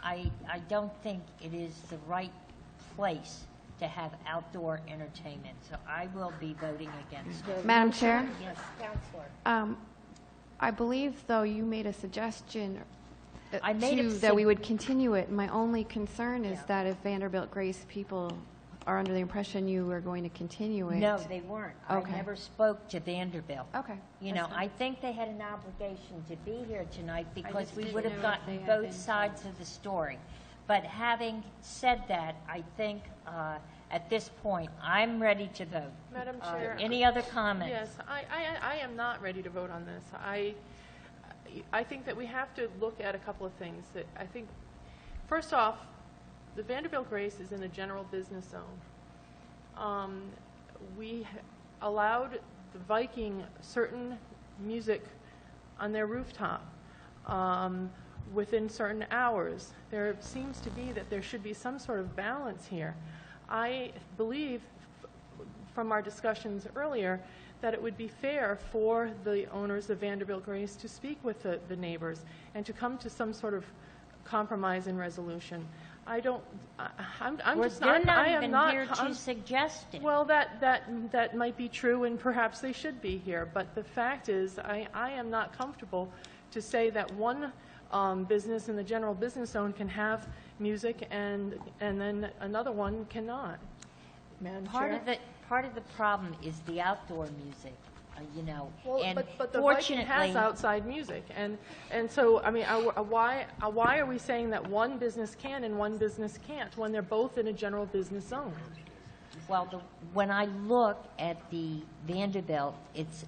I don't think it is the right place to have outdoor entertainment. So I will be voting against it. Madam Chair? Yes, Councilor. I believe, though, you made a suggestion that that we would continue it. My only concern is that if Vanderbilt Grace people are under the impression you were going to continue it. No, they weren't. Okay. I never spoke to Vanderbilt. Okay. I think they had an obligation to be here tonight because we would have gotten both sides of the story. But having said that, I think at this point, I'm ready to vote. Madam Chair. Any other comments? Yes, I am not ready to vote on this. I think that we have to look at a couple of things. That I think, first off, the Vanderbilt Grace is in a general business zone. We allowed the Viking certain music on their rooftop within certain hours. There seems to be that there should be some sort of balance here. I believe from our discussions earlier that it would be fair for the owners of Vanderbilt Grace to speak with the neighbors and to come to some sort of compromise and resolution. I don't, I'm Well, just, they're not I am even not. here to suggest it. Well, that might be true, and perhaps they should be here, but the fact is, I am not comfortable to say that one business in the general business zone can have music and then another one cannot. Madam Chair? Part of the problem is the outdoor music, Well, and but the Viking fortunately, has outside music, and so, I mean, why are we saying that one business can and one business can't when they're both in a general business zone? well, when I look at the Vanderbilt, it's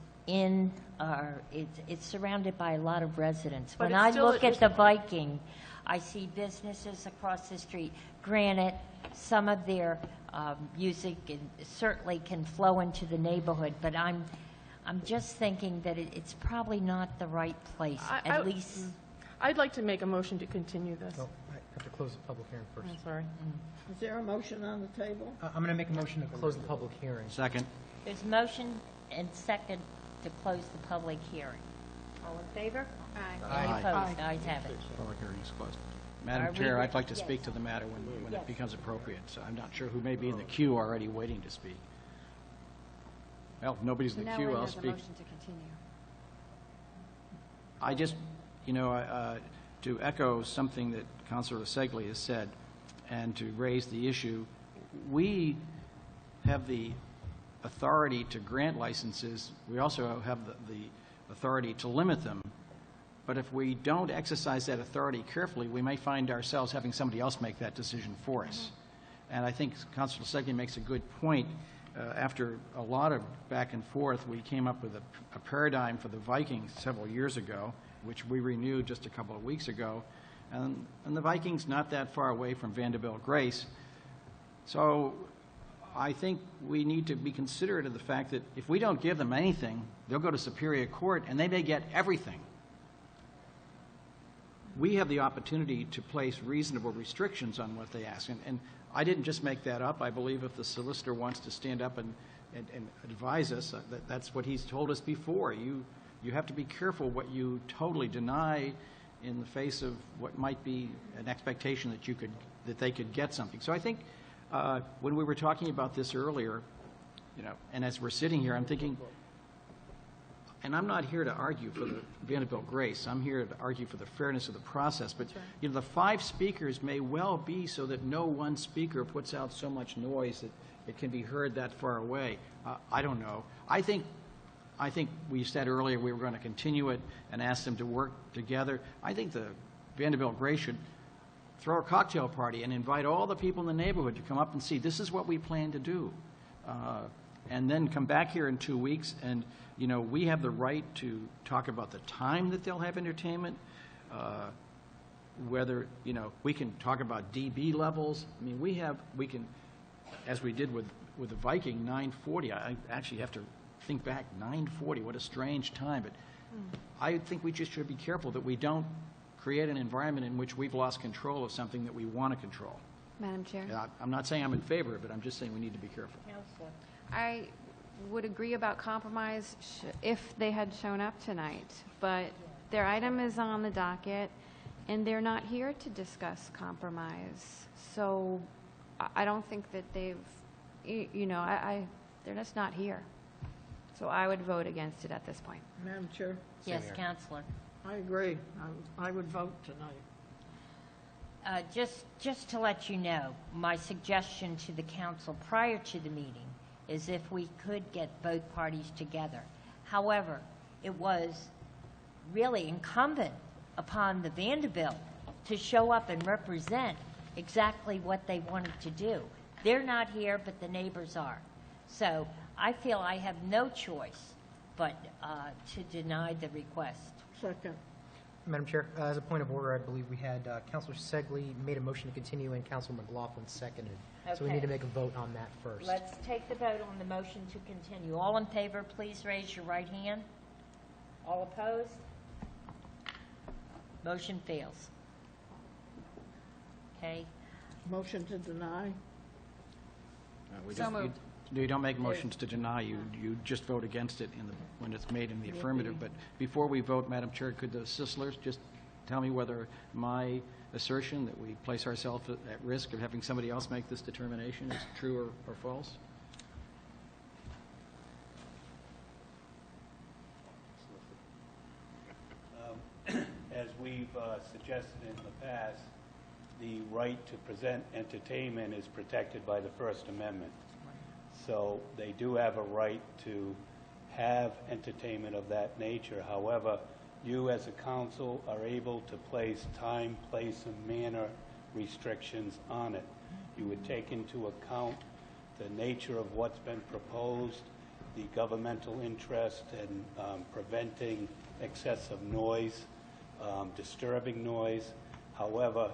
surrounded by a lot of residents. But When it's I still look at the Viking, I see businesses across the street. Granted, some of their music certainly can flow into the neighborhood, but I'm just thinking that it's probably not the right place, at least. I'd like to make a motion to continue this. Oh, I have to close the public hearing first. I'm sorry. Is there a motion on the table? I'm going to make a motion to close the public hearing. Second. There's motion and second to close the public hearing. All in favor? Aye. Any Aye. opposed? Ayes have it. Public hearing is closed. Are Madam we Chair, re- I'd like to yes. speak to the matter when Yes. it becomes appropriate. So I'm not sure who may be in the queue already waiting to speak. Well, if nobody's in the Now queue, when I'll there's a speak. motion to continue. I just, to echo something that Councilor Segley has said, and to raise the issue, we have the authority to grant licenses. We also have the authority to limit them. But if we don't exercise that authority carefully, we may find ourselves having somebody else make that decision for us. And I think Councilor Segley makes a good point. After a lot of back and forth, we came up with a paradigm for the Vikings several years ago, which we renewed just a couple of weeks ago. And the Vikings not that far away from Vanderbilt Grace. So I think we need to be considerate of the fact that if we don't give them anything, they'll go to Superior Court and they may get everything. We have the opportunity to place reasonable restrictions on what they ask. And I didn't just make that up. I believe if the solicitor wants to stand up and advise us, that's what he's told us before. You have to be careful what you totally deny in the face of what might be an expectation that they could get something. So I think when we were talking about this earlier, and as we're sitting here, I'm thinking, and I'm not here to argue for the Vanderbilt Grace. I'm here to argue for the fairness of the process. But the 5 speakers may well be so that no one speaker puts out so much noise that it can be heard that far away. I don't know. I think we said earlier we were going to continue it and ask them to work together. I think the Vanderbilt Grace should throw a cocktail party and invite all the people in the neighborhood to come up and see this is what we plan to do. And then come back here in 2 weeks and we have the right to talk about the time that they'll have entertainment, whether, we can talk about dB levels. I mean, we can, as we did with the Viking, 9:40. I actually have to think back, 9:40, what a strange time. But I think we just should be careful that we don't create an environment in which we've lost control of something that we want to control. Madam Chair? I'm not saying I'm in favor of it. I'm just saying we need to be careful. I would agree about compromise if they had shown up tonight, but their item is on the docket, and they're not here to discuss compromise. So I don't think that they've, they're just not here. So I would vote against it at this point. Madam Chair? Yes, Counselor. I agree. I would vote tonight. Just to let you know, my suggestion to the council prior to the meeting is if we could get both parties together. However, it was really incumbent upon the Vanderbilt to show up and represent exactly what they wanted to do. They're not here, but the neighbors are. So I feel I have no choice but to deny the request. Second. Madam Chair, as a point of order, I believe we had Councilor Segley made a motion to continue and Councilor McLaughlin seconded. So we Okay. need to make a vote on that first. Let's take the vote on the motion to continue. All in favor, please raise your right hand. All opposed? Motion fails. Okay. Motion to deny? You don't make motions to deny. You just vote against it when it's made in the affirmative. But before we vote, Madam Chair, could the Sisslers just tell me whether my assertion that we place ourselves at risk of having somebody else make this determination is true or false? As we've suggested in the past, the right to present entertainment is protected by the First Amendment. So they do have a right to have entertainment of that nature. However, you as a council are able to place time, place, and manner restrictions on it. You would take into account the nature of what's been proposed, the governmental interest in preventing excessive noise, disturbing noise. However,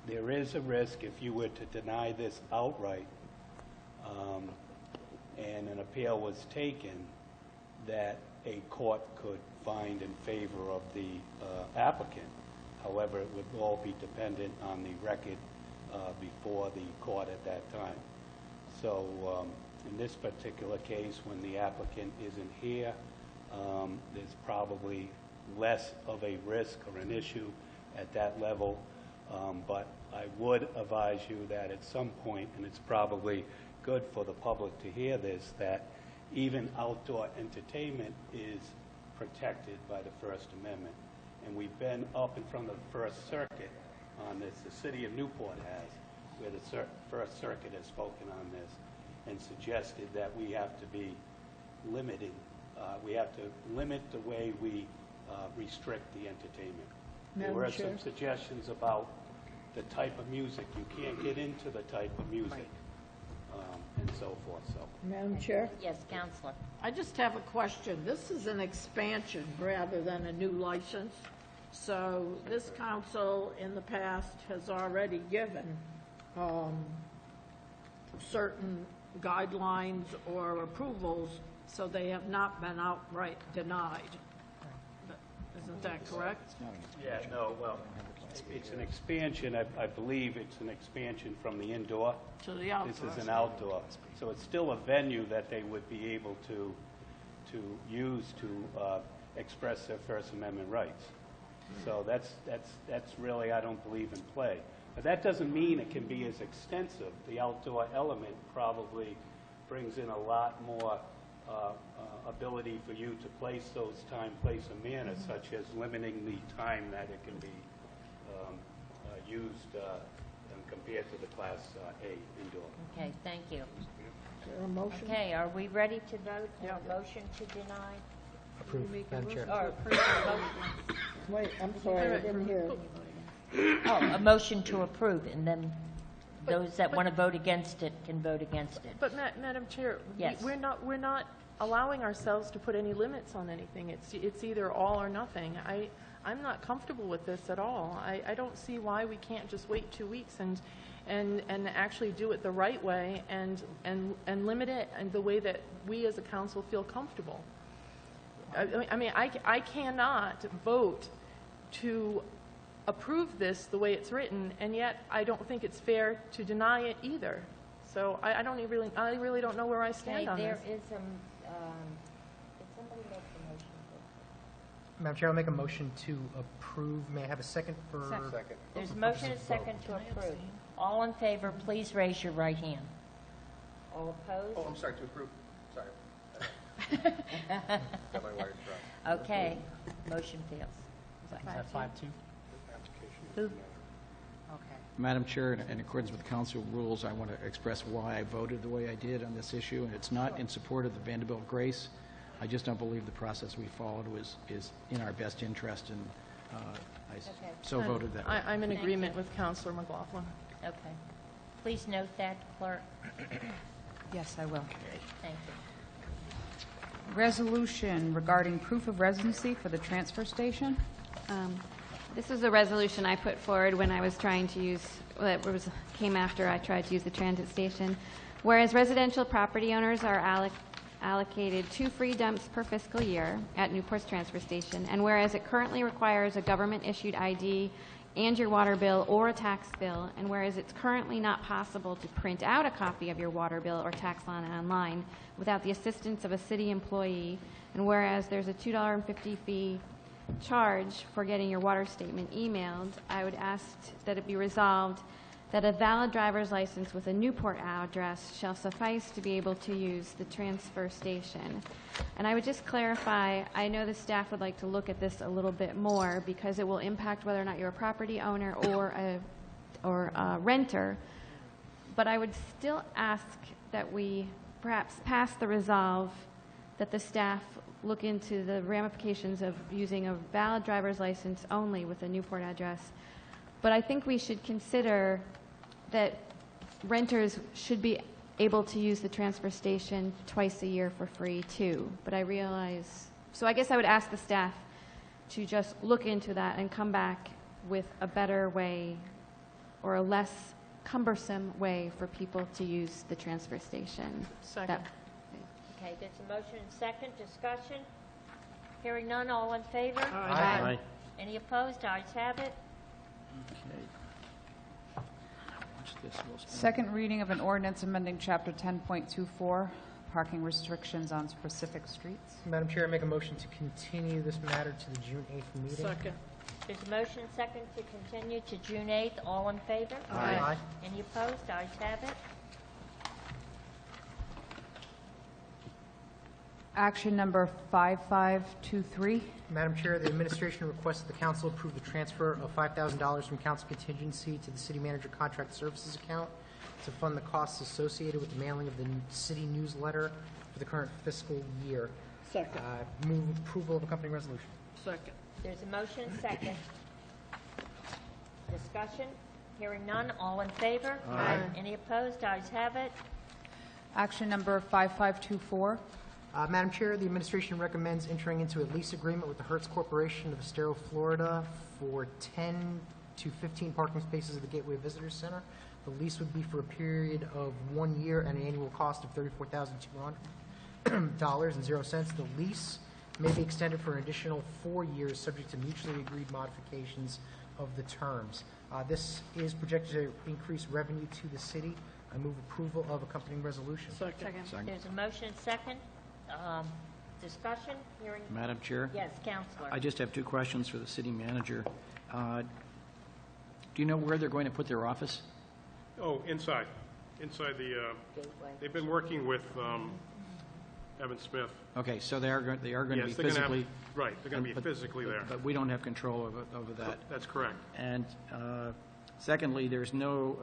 there is a risk if you were to deny this outright and an appeal was taken, that a court could find in favor of the applicant. However, it would all be dependent on the record before the court at that time. So in this particular case, when the applicant isn't here, there's probably less of a risk or an issue at that level. But I would advise you that at some point, and it's probably good for the public to hear this, that even outdoor entertainment is protected by the First Amendment. And we've been up in front of the First Circuit on this. The city of Newport has, where the First Circuit has spoken on this and suggested that we have to be limiting. We have to limit the way we restrict the entertainment. There were some suggestions about the type of music. You can't get into the type of music and so forth. So, Madam Chair? Yes, Counselor. I just have a question. This is an expansion rather than a new license. So this council in the past has already given certain guidelines or approvals, so they have not been outright denied. Isn't that correct? yeah, no, well, it's an expansion. I believe it's an expansion from the indoor to the outdoor. This is an outdoor. So it's still a venue that they would be able to use to express their First Amendment rights. So that's really, I don't believe, in play. But that doesn't mean it can be as extensive. The outdoor element probably brings in a lot more ability for you to place those time, place, and manner, such as limiting the time that it can be used compared to the Class A indoor. Okay, thank you. Is there a motion? Okay, are we ready to vote on a motion to deny? Approve, Madam Chair. Or approve the motion? Wait, I'm sorry, I didn't hear. Oh, a motion to approve, and then those that want to vote against it can vote against it. But Madam Chair, Yes. we're not allowing ourselves to put any limits on anything. It's either all or nothing. I'm not comfortable with this at all. I don't see why we can't just wait 2 weeks and actually do it the right way and limit it in the way that we as a council feel comfortable. I cannot vote to approve this the way it's written, and yet I don't think it's fair to deny it either. So I really don't know where I stand on this. There is did somebody make the motion? Madam Chair, I'll make a motion to approve. May I have a second for? Second. There's a motion and a second to approve. All in favor, please raise your right hand. All opposed? Oh, I'm sorry, to approve. Sorry. Got my wires crossed. Okay, motion fails. Is that 5-2? Who? Okay. Madam Chair, in accordance with council rules, I want to express why I voted the way I did on this issue, and it's not in support of the Vanderbilt Grace. I just don't believe the process we followed is in our best interest, and I so voted that way. I'm in agreement with Councilor McLaughlin. Okay. Please note that, clerk. Yes, I will. Thank you. Resolution regarding proof of residency for the transfer station. This was a resolution I put forward when I was trying to use, came after I tried to use the transit station. Whereas residential property owners are allocated 2 free dumps per fiscal year at Newport's transfer station, and whereas it currently requires a government-issued ID and your water bill or a tax bill, and whereas it's currently not possible to print out a copy of your water bill or tax line online without the assistance of a city employee, and whereas there's a $2.50 fee charge for getting your water statement emailed, I would ask that it be resolved that a valid driver's license with a Newport address shall suffice to be able to use the transfer station. And I would just clarify, I know the staff would like to look at this a little bit more because it will impact whether or not you're a property owner or a renter. But I would still ask that we perhaps pass the resolve that the staff look into the ramifications of using a valid driver's license only with a Newport address. But I think we should consider that renters should be able to use the transfer station twice a year for free too. But I realize, so I guess I would ask the staff to just look into that and come back with a better way or a less cumbersome way for people to use the transfer station. Second. Okay, there's a motion and second. Discussion? Hearing none, all in favor? Aye. Aye. Any opposed? Ayes have it. Okay. Watch this, we'll spend- Second reading of an ordinance amending Chapter 10.24, parking restrictions on specific streets. Madam Chair, I make a motion to continue this matter to the June 8th meeting. Second. There's a motion and second to continue to June 8th. All in favor? Aye. Any opposed? Ayes have it. Action number 5523. Madam Chair, the administration requests that the council approve the transfer of $5,000 from council contingency to the city manager contract services account to fund the costs associated with the mailing of the city newsletter for the current fiscal year. Second. Move approval of accompanying resolution. Second. There's a motion and second. Discussion? Hearing none, all in favor? Aye. Any opposed? Ayes have it. Action number 5524. Madam Chair, the administration recommends entering into a lease agreement with the Hertz Corporation of Estero, Florida for 10 to 15 parking spaces at the Gateway Visitor Center. The lease would be for a period of 1 year at an annual cost of $34,200.00. The lease may be extended for an additional 4 years, subject to mutually agreed modifications of the terms. This is projected to increase revenue to the city. I move approval of accompanying resolution. Second. There's a motion and second. Discussion? Hearing? Madam Chair? Yes, Counselor. I just have two questions for the city manager. Do you know where they're going to put their office? Oh, inside the, they've been working with Evan Smith. Okay, so they are going to be Yes, they're gonna have- physically... right, they're gonna be physically there. But we don't have control over that. That's correct. And secondly, there's no,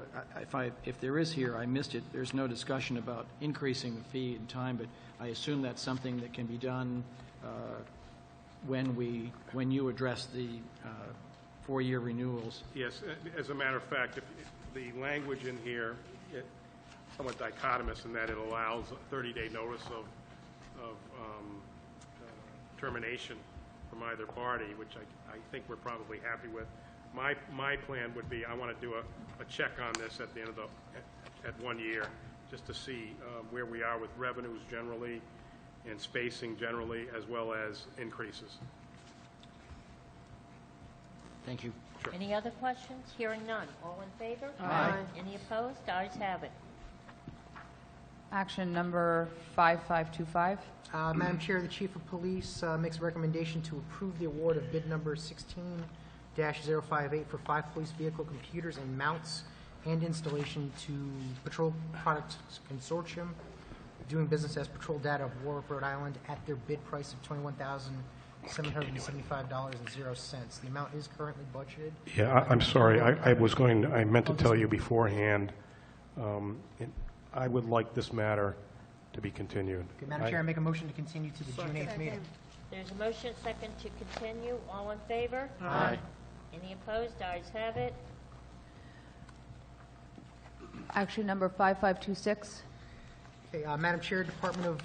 if there is here, I missed it, there's no discussion about increasing the fee in time, but I assume that's something that can be done when you address the 4-year renewals. Yes, as a matter of fact, if the language in here, it's somewhat dichotomous in that it allows a 30-day notice of termination from either party, which I think we're probably happy with. My plan would be, I want to do a check on this at the end of at 1 year, just to see where we are with revenues generally and spacing generally, as well as increases. Thank you. Sure. Any other questions? Hearing none. All in favor? Aye. Any opposed? Ayes have it. Action number 5525. Madam Chair, the Chief of Police makes a recommendation to approve the award of bid number 16-058 for 5 police vehicle computers and mounts and installation to Patrol Products Consortium, doing business as Patrol Data of Warwick, Rhode Island, at their bid price of $21,775.00. The amount is currently budgeted. Yeah, I'm sorry. I meant to tell you beforehand, I would like this matter to be continued. Okay, Madam Chair, I make a motion to continue to the June 8th meeting. There's a motion second to continue. All in favor? Aye. Any opposed? Ayes have it. Action number 5526. Okay, Madam Chair, Department of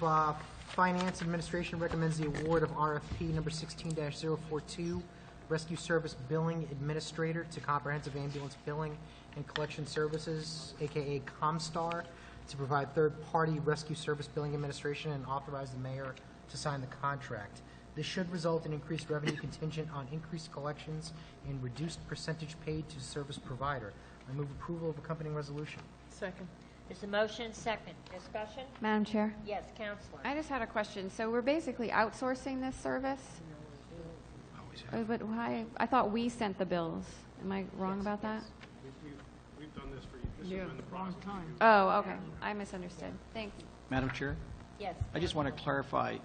Finance Administration recommends the award of RFP number 16-042, Rescue Service Billing Administrator to Comprehensive Ambulance Billing and Collection Services, aka ComStar, to provide third-party rescue service billing administration and authorize the mayor to sign the contract. This should result in increased revenue contingent on increased collections and reduced percentage paid to service provider. I move approval of accompanying resolution. Second. There's a motion second. Discussion? Madam Chair? Yes, Counselor. I just had a question. So we're basically outsourcing this service? But why, I thought we sent the bills. Am I wrong about that? We've done this for you. This has been the long process. time. Oh, okay. I misunderstood. Thanks. Madam Chair? Yes. I just want to clarify,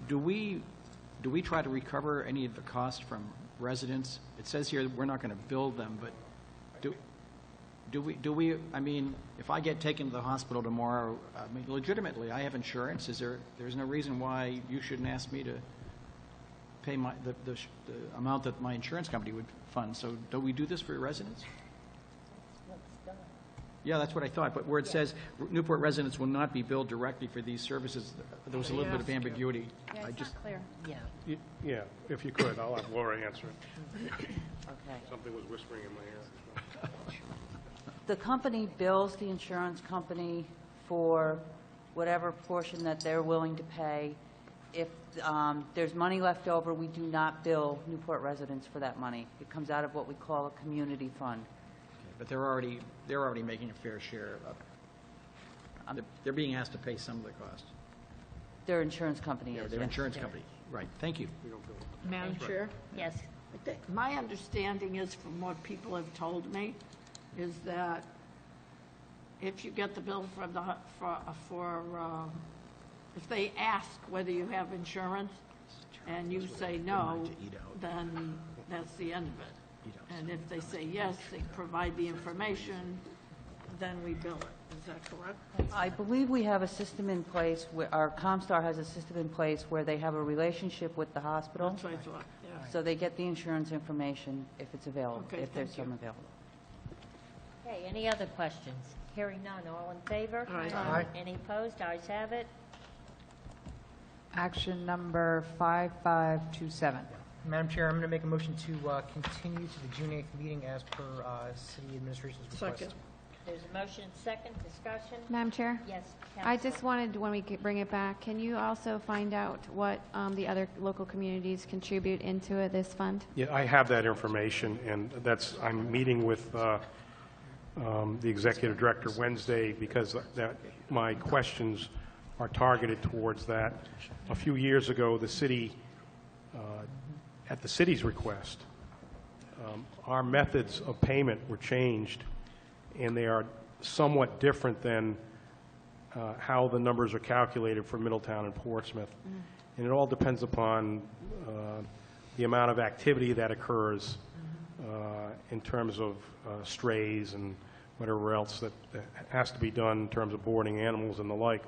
do we try to recover any of the cost from residents? It says here that we're not going to bill them, but do we, I mean, if I get taken to the hospital tomorrow, I mean, legitimately, I have insurance, there's no reason why you shouldn't ask me to pay the amount that my insurance company would fund. So do we do this for residents? Yeah, that's what I thought, but where it says Newport residents will not be billed directly for these services, there was a little bit of ambiguity. Yeah, it's not clear. Yeah. Yeah, if you could, I'll have Laura answer it. Okay. Something was whispering in my ear. The company bills the insurance company for whatever portion that they're willing to pay. If there's money left over, we do not bill Newport residents for that money. It comes out of what we call a community fund. But they're already making a fair share of, they're being asked to pay some of the cost. Their insurance company is, Their yes. insurance company, right, thank you. Madam Chair? Yes. My understanding is, from what people have told me, is that if you get the bill from the, if they ask whether you have insurance and you say no, then that's the end of it. And if they say yes, they provide the information, then we bill it. Is that correct? I believe we have a system in place, our Comstar has a system in place where they have a relationship with the hospital. That's what I thought, yeah. So they get the insurance information if it's available, Okay, if there's thank you. some available. Okay, any other questions? Hearing none, all in favor? Aye. Aye. Any opposed? Ayes have it. Action number 5527. Madam Chair, I'm going to make a motion to continue to the June 8th meeting as per City Administration's request. Second. There's a motion, second, discussion? Madam Chair? Yes, I Counselor. just wanted, when we bring it back, can you also find out what the other local communities contribute into this fund? Yeah, I have that information, and I'm meeting with the executive director Wednesday because my questions are targeted towards that. A few years ago, the city, at the city's request, our methods of payment were changed, and they are somewhat different than how the numbers are calculated for Middletown and Portsmouth. And it all depends upon the amount of activity that occurs in terms of strays and whatever else that has to be done in terms of boarding animals and the like.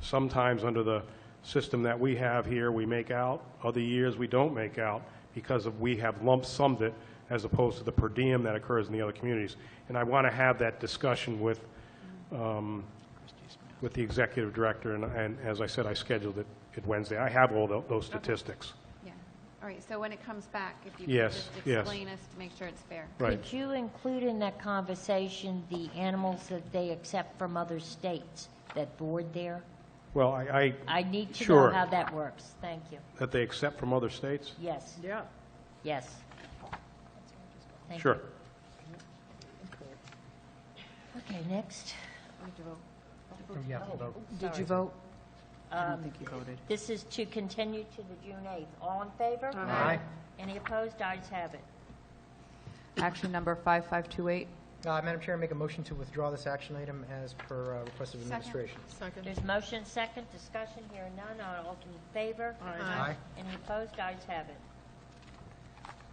Sometimes under the system that we have here, we make out. Other years, we don't make out because we have lump summed it as opposed to the per diem that occurs in the other communities. And I want to have that discussion with the executive director, and as I said, I scheduled it at Wednesday. I have all those statistics. Yeah. All right, so when it comes back, if you Yes, could just yes. explain us to make sure it's fair. Right. Could you include in that conversation the animals that they accept from other states that board there? Well, I need to sure. know how that works. Thank you. That they accept from other states? Yes. Yeah. Yes. Thank Sure. you. Okay, next. You have to vote. Did you vote? I don't think you voted. This is to continue to the June 8th. All in favor? Aye. Any opposed? Ayes have it. Action number 5528. Madam Chair, I make a motion to withdraw this action item as per request of administration. Second. There's motion, second, discussion, hearing none. All in favor? Aye. Any opposed? Ayes have it.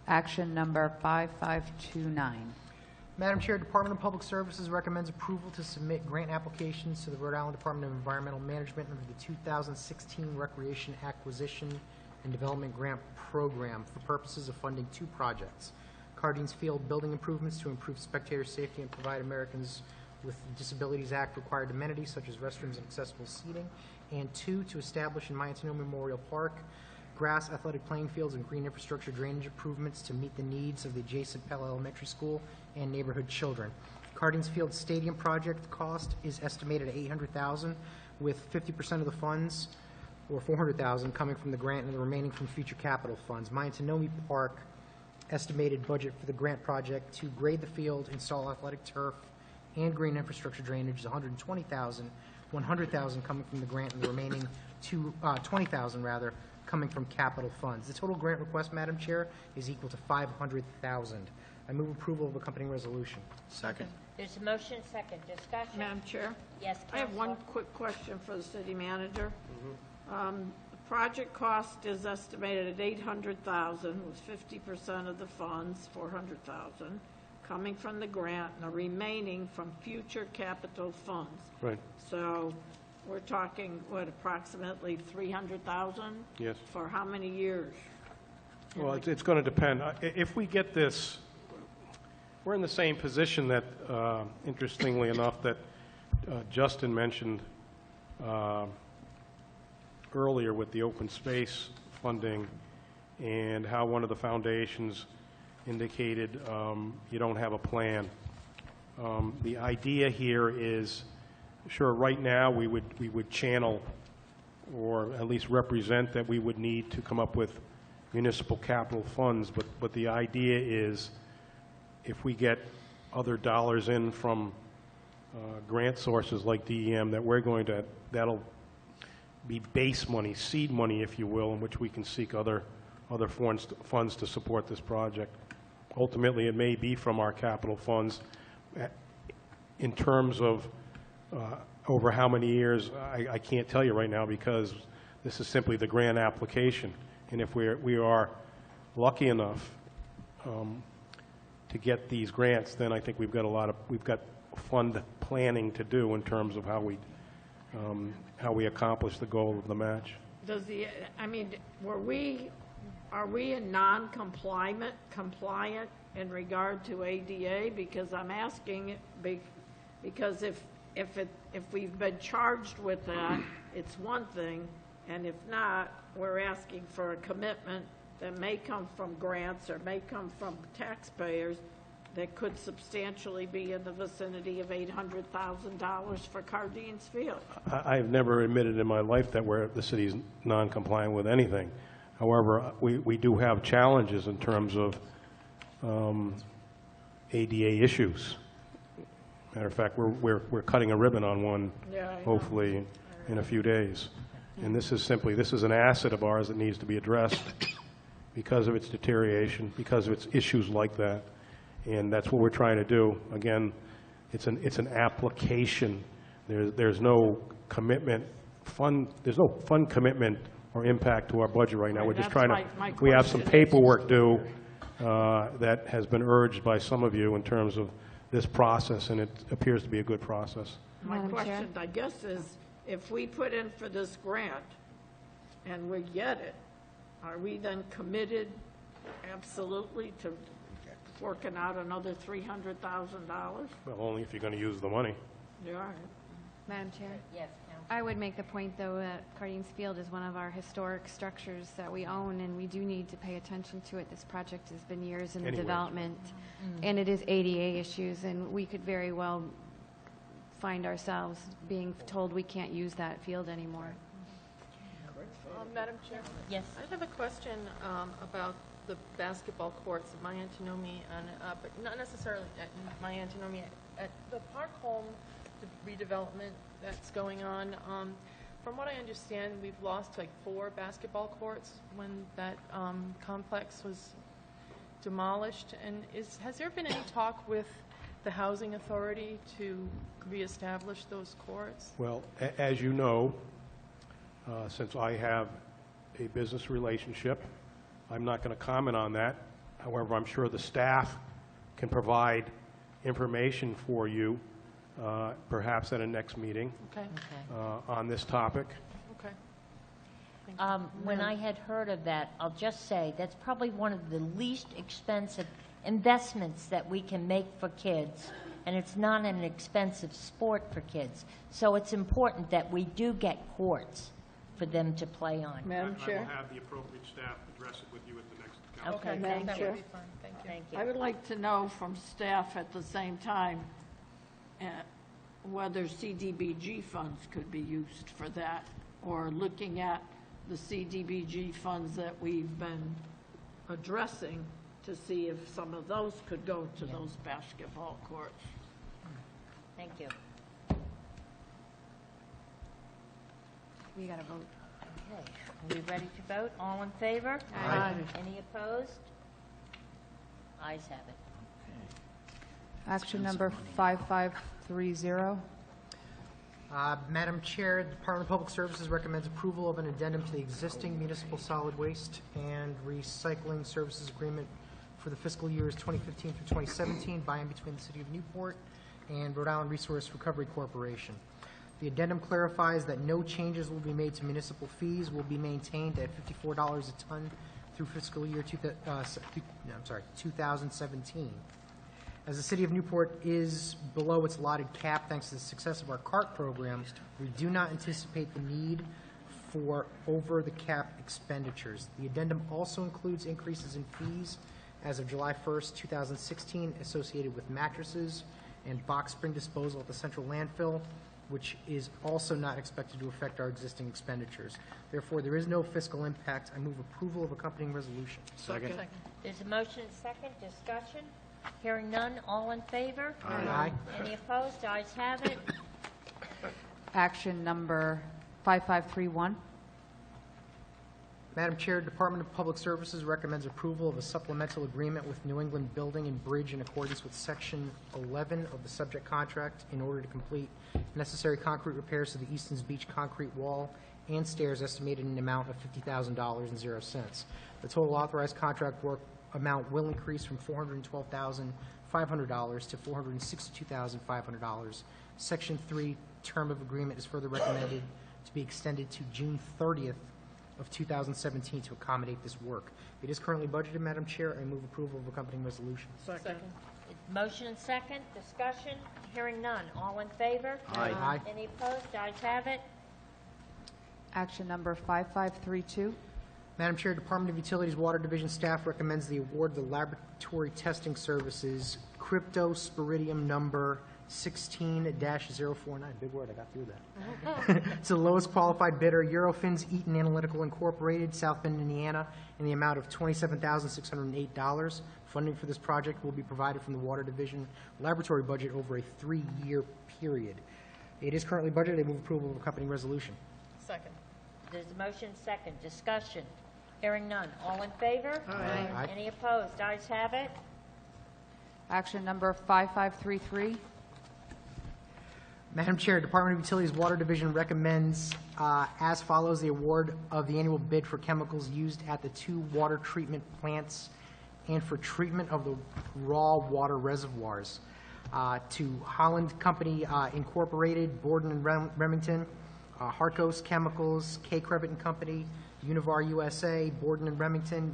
Action number 5529. Madam Chair, Department of Public Services recommends approval to submit grant applications to the Rhode Island Department of Environmental Management under the 2016 Recreation Acquisition and Development Grant Program for purposes of funding two projects: Cardines Field building improvements to improve spectator safety and provide Americans with Disabilities Act required amenities such as restrooms and accessible seating, and two, to establish in Miantino Memorial Park grass, athletic playing fields, and green infrastructure drainage improvements to meet the needs of the adjacent Pella Elementary School and neighborhood children. Cardines Field Stadium project cost is estimated at $800,000, with 50% of the funds, or $400,000, coming from the grant and the remaining from future capital funds. Miantino Park estimated budget for the grant project to grade the field, install athletic turf, and green infrastructure drainage is $120,000, $100,000 coming from the grant, and the remaining $20,000 rather coming from capital funds. The total grant request, Madam Chair, is equal to $500,000. I move approval of accompanying resolution. Second. There's a motion, second. Discussion? Madam Chair? Yes, I have one Counsel. quick question for the city manager. The project cost is estimated at $800,000, with 50% of the funds, $400,000, coming from the grant, and the remaining from future capital funds. Right. So we're talking, what, approximately $300,000? Yes. For how many years? Well, it's going to depend. If we get this, we're in the same position that, interestingly enough, that Justin mentioned earlier with the open space funding and how one of the foundations indicated you don't have a plan. The idea here is, sure, right now we would channel or at least represent that we would need to come up with municipal capital funds, but the idea is if we get other dollars in from grant sources like DEM, that we're going to, that'll be base money, seed money, if you will, in which we can seek other funds to support this project. Ultimately, it may be from our capital funds. In terms of over how many years, I can't tell you right now because this is simply the grant application. And if we are lucky enough to get these grants, then I think we've got fund planning to do in terms of how we accomplish the goal of the match. Does the, I mean, are we in non-compliant in regard to ADA? Because I'm asking, because if we've been charged with that, it's one thing, and if not, we're asking for a commitment that may come from grants or may come from taxpayers that could substantially be in the vicinity of $800,000 for Cardines Field. I've never admitted in my life that the city's non-compliant with anything. However, we do have challenges in terms of ADA issues. Matter of fact, we're cutting a ribbon on one, hopefully in a few days. And this is an asset of ours that needs to be addressed because of its deterioration, because of its issues like that. And that's what we're trying to do. Again, it's an application. There's no commitment, there's no fund commitment or impact to our budget right now. We're just trying to, we have some paperwork due that has been urged by some of you in terms of this process, and it appears to be a good process. My question, I guess, is if we put in for this grant and we get it, are we then committed absolutely to forking out another $300,000? Well, only if you're going to use the money. You are. Madam Chair? Yes, Counsel. I would make the point, though, that Cardines Field is one of our historic structures that we own, and we do need to pay attention to it. This project has been years in the development, and it is ADA issues, and we could very well find ourselves being told we can't use that field anymore. Madam Chair? Yes. I have a question about the basketball courts at my Antinomy, but not necessarily at my Antinomy, at the Park Home redevelopment that's going on. From what I understand, we've lost like 4 basketball courts when that complex was demolished. And has there been any talk with the housing authority to reestablish those courts? Well, as you know, since I have a business relationship, I'm not going to comment on that. However, I'm sure the staff can provide information for you, perhaps at a next meeting on this topic. Okay. When I had heard of that, I'll just say that's probably one of the least expensive investments that we can make for kids, and it's not an expensive sport for kids. So it's important that we do get courts for them to play on. Madam Chair? I will have the appropriate staff address it with you at the next council. Okay, Madam thank Chair? you. Thank you. I would like to know from staff at the same time whether CDBG funds could be used for that, or looking at the CDBG funds that we've been addressing to see if some of those could go to those basketball courts. Thank you. We got to vote. Okay, are we ready to vote? All in favor? Aye. Any opposed? Ayes have it. Action number 5530. Madam Chair, the Department of Public Services recommends approval of an addendum to the existing municipal solid waste and recycling services agreement for the fiscal years 2015 through 2017 by and between the City of Newport and Rhode Island Resource Recovery Corporation. The addendum clarifies that no changes will be made to municipal fees, will be maintained at $54 a ton through fiscal year 2017. As the City of Newport is below its allotted cap thanks to the success of our CART program, we do not anticipate the need for over-the-cap expenditures. The addendum also includes increases in fees as of July 1st, 2016, associated with mattresses and box spring disposal at the central landfill, which is also not expected to affect our existing expenditures. Therefore, there is no fiscal impact. I move approval of accompanying resolution. Second. There's a motion and second. Discussion? Hearing none. All in favor? Aye. Any opposed? Ayes have it. Action number 5531. Madam Chair, Department of Public Services recommends approval of a supplemental agreement with New England Building and Bridge in accordance with Section 11 of the subject contract in order to complete necessary concrete repairs to the Easton's Beach concrete wall and stairs estimated in an amount of $50,000.00. The total authorized contract work amount will increase from $412,500 to $462,500. Section 3 term of agreement is further recommended to be extended to June 30th of 2017 to accommodate this work. It is currently budgeted, Madam Chair. I move approval of accompanying resolution. Second. Motion and second. Discussion? Hearing none. All in favor? Aye. Any opposed? Ayes have it. Action number 5532. Madam Chair, Department of Utilities Water Division staff recommends the award of the laboratory testing services cryptosporidium number 16-049. Big word, I got through that. It's the lowest qualified bidder, Eurofins Eaton Analytical Incorporated, South Bend, Indiana, in the amount of $27,608. Funding for this project will be provided from the Water Division laboratory budget over a 3-year period. It is currently budgeted. I move approval of accompanying resolution. Second. There's a motion second. Discussion? Hearing none. All in favor? Aye. Any opposed? Ayes have it. Action number 5533. Madam Chair, Department of Utilities Water Division recommends as follows the award of the annual bid for chemicals used at the 2 water treatment plants and for treatment of the raw water reservoirs to Holland Company Incorporated, Borden and Remington, Harcos Chemicals, K. Crevitt and Company, Univar USA, Borden and Remington,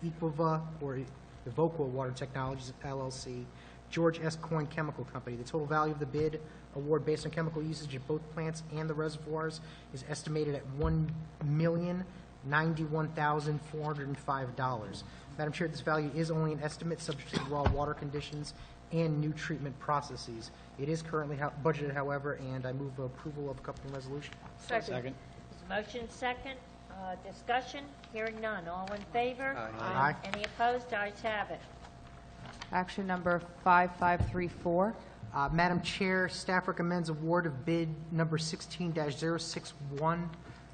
Equiva, or Evoqua Water Technologies, LLC, George S. Coyne Chemical Company. The total value of the bid award based on chemical usage at both plants and the reservoirs is estimated at $1,091,405. Madam Chair, this value is only an estimate subject to raw water conditions and new treatment processes. It is currently budgeted, however, and I move approval of accompanying resolution. Second. There's a motion second. Discussion? Hearing none. All in favor? Aye. Any opposed? Ayes have it. Action number 5534. Madam Chair, staff recommends award of bid number 16-061,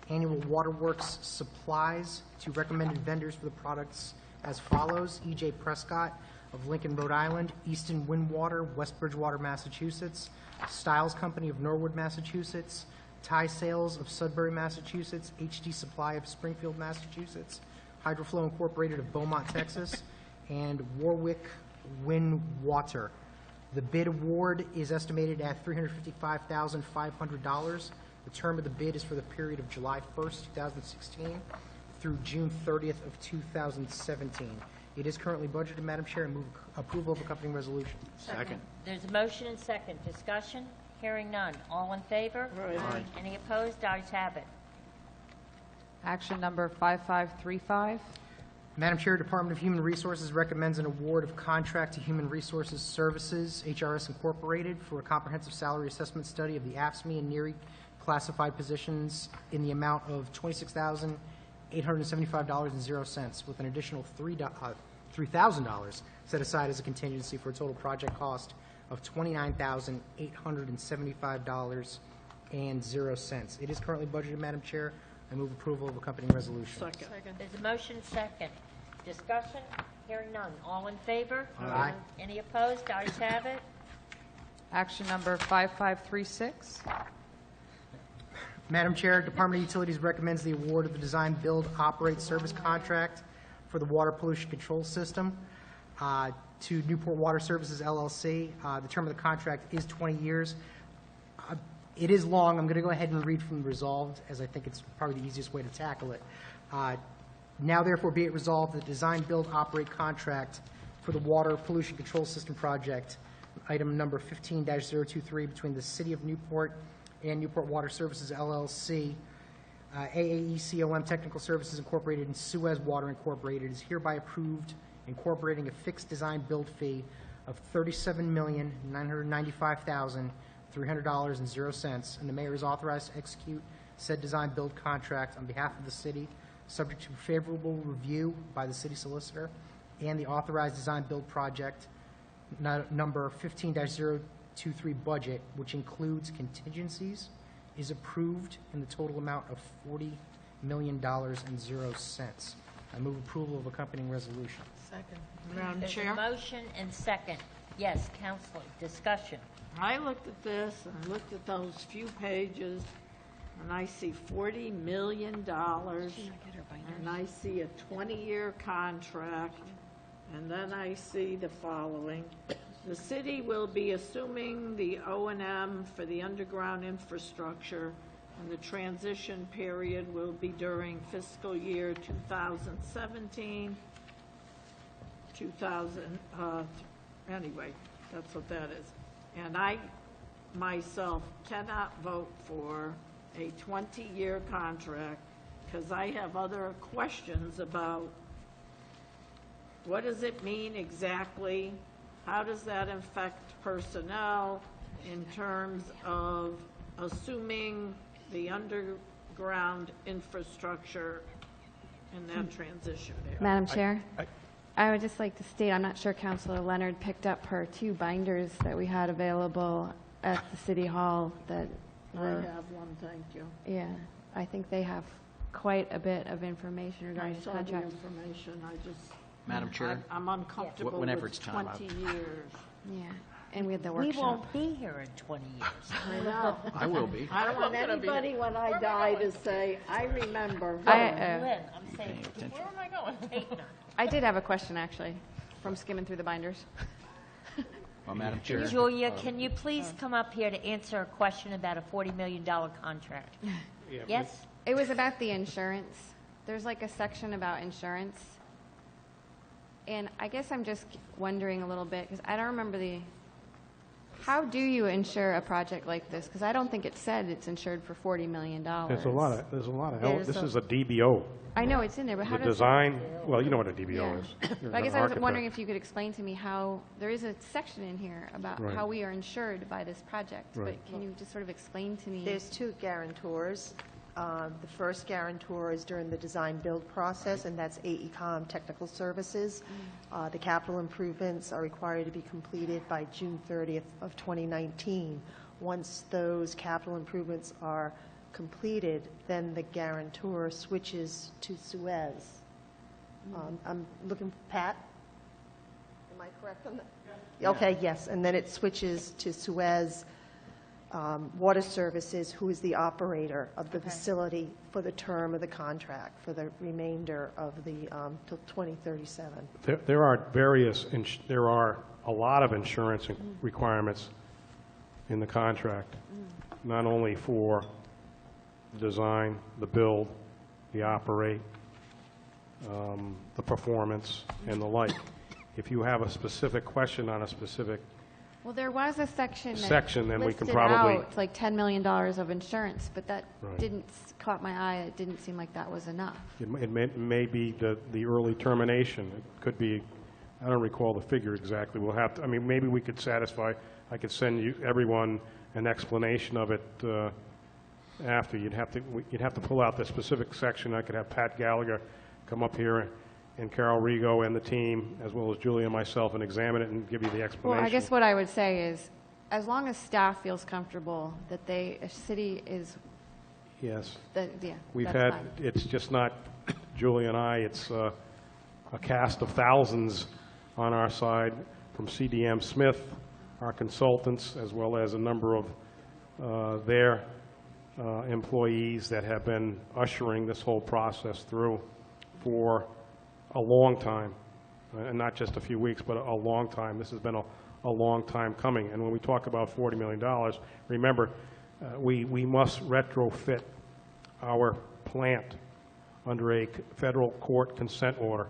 annual waterworks supplies to recommended vendors for the products as follows: E.J. Prescott of Lincoln, Rhode Island, Easton Windwater, West Bridgewater, Massachusetts, Stiles Company of Norwood, Massachusetts, Tie Sales of Sudbury, Massachusetts, HD Supply of Springfield, Massachusetts, Hydroflow Incorporated of Beaumont, Texas, and Warwick Wind Water. The bid award is estimated at $355,500. The term of the bid is for the period of July 1st, 2016 through June 30th of 2017. It is currently budgeted, Madam Chair. I move approval of accompanying resolution. Second. There's a motion and second. Discussion? Hearing none. All in favor? Aye. Any opposed? Ayes have it. Action number 5535. Madam Chair, Department of Human Resources recommends an award of contract to Human Resources Services, HRS Incorporated, for a comprehensive salary assessment study of the AFSCME and NERI classified positions in the amount of $26,875.00, with an additional $3,000 set aside as a contingency for a total project cost of $29,875.00. It is currently budgeted, Madam Chair. I move approval of accompanying resolution. Second. There's a motion second. Discussion? Hearing none. All in favor? Aye. Any opposed? Ayes have it. Action number 5536. Madam Chair, Department of Utilities recommends the award of the design, build, operate service contract for the water pollution control system to Newport Water Services LLC. The term of the contract is 20 years. It is long. I'm going to go ahead and read from the resolved, as I think it's probably the easiest way to tackle it. Now therefore be it resolved that the design, build, operate contract for the water pollution control system project, item number 15-023, between the City of Newport and Newport Water Services LLC, AAECOM Technical Services Incorporated, and Suez Water Incorporated, is hereby approved, incorporating a fixed design build fee of $37,995,300.00, and the mayor is authorized to execute said design build contract on behalf of the city, subject to favorable review by the city solicitor, and the authorized design build project number 15-023 budget, which includes contingencies, is approved in the total amount of $40 million and 0 cents. I move approval of accompanying resolution. Second. Madam There's Chair? a motion and second. Yes, Counselor, discussion. I looked at this, and I looked at those few pages, and I see $40 million, and I see a 20-year contract, and then I see the following. The city will be assuming the O&M for the underground infrastructure, and the transition period will be during fiscal year 2017, anyway, that's what that is. And I, myself, cannot vote for a 20-year contract because I have other questions about what does it mean exactly? How does that affect personnel in terms of assuming the underground infrastructure in that transition area? Madam Chair, I would just like to state, I'm not sure Councilor Leonard picked up her 2 binders that we had available at the City Hall that I were, have one, thank you. yeah, I think they have quite a bit of information I regarding the saw the contract. information, I just. Madam Chair? I'm uncomfortable Whenever with it's time, 20 years. Yeah, and we had the We workshop. won't be here in 20 years. I know. I will be. I don't want anybody when I die to say, I remember. I, Lynn, I'm saying, Where am I going? take none. I did have a question, actually, from skimming through the binders. Well, Madam Chair. Julia, can you please come up here to answer a question about a $40 million contract? Yes? It was about the insurance. There's like a section about insurance. And I guess I'm just wondering a little bit, because I don't remember how do you insure a project like this? Because I don't think it said it's insured for $40 million. There's a lot of There's this a- is a DBO. I know it's in there, but how The does... design, well, you know what a DBO Yeah. is. You're But I an guess I was architect. wondering if you could explain to me how, there is a section in here about Right. how we are insured by this project. Right. But can you just sort of explain to me? There's 2 guarantors. The first guarantor is during the design-build process, and that's AECOM Technical Services. The capital improvements are required to be completed by June 30th of 2019. Once those capital improvements are completed, then the guarantor switches to Suez. I'm looking, Pat? Am I correct on that? Okay, yes, and then it switches to Suez Water Services, who is the operator of the facility for the term of the contract, for the remainder of the, till 2037. There are a lot of insurance requirements in the contract, not only for the design, the build, the operate, the performance, and the like. If you have a specific question on a specific Well, there was a section then we can listed probably... out like $10 million of insurance, but that Right. didn't caught my eye. It didn't seem like that was enough. It may be the early termination. It could be, I don't recall the figure exactly. We'll have to, I mean, maybe we could satisfy, I could send everyone an explanation of it after. You'd have to pull out the specific section. I could have Pat Gallagher come up here and Carol Rigo and the team, as well as Julia and myself, and examine it and give you the explanation. Well, I guess what I would say is, as long as staff feels comfortable that a city is Yes. Yeah, We've that's had, fine. it's just not Julie and I, it's a cast of thousands on our side from CDM Smith, our consultants, as well as a number of their employees that have been ushering this whole process through for a long time, and not just a few weeks, but a long time. This has been a long time coming. And when we talk about $40 million, remember, we must retrofit our plant under a federal court consent order.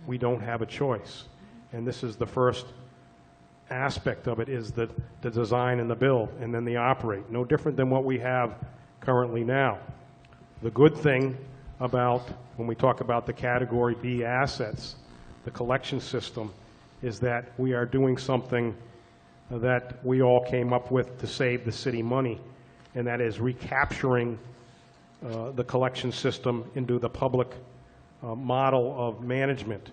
We don't have a choice. And this is the first aspect of it, is the design and the build, and then the operate. No different than what we have currently now. The good thing about, when we talk about the Category B assets, the collection system, is that we are doing something that we all came up with to save the city money, and that is recapturing the collection system into the public model of management.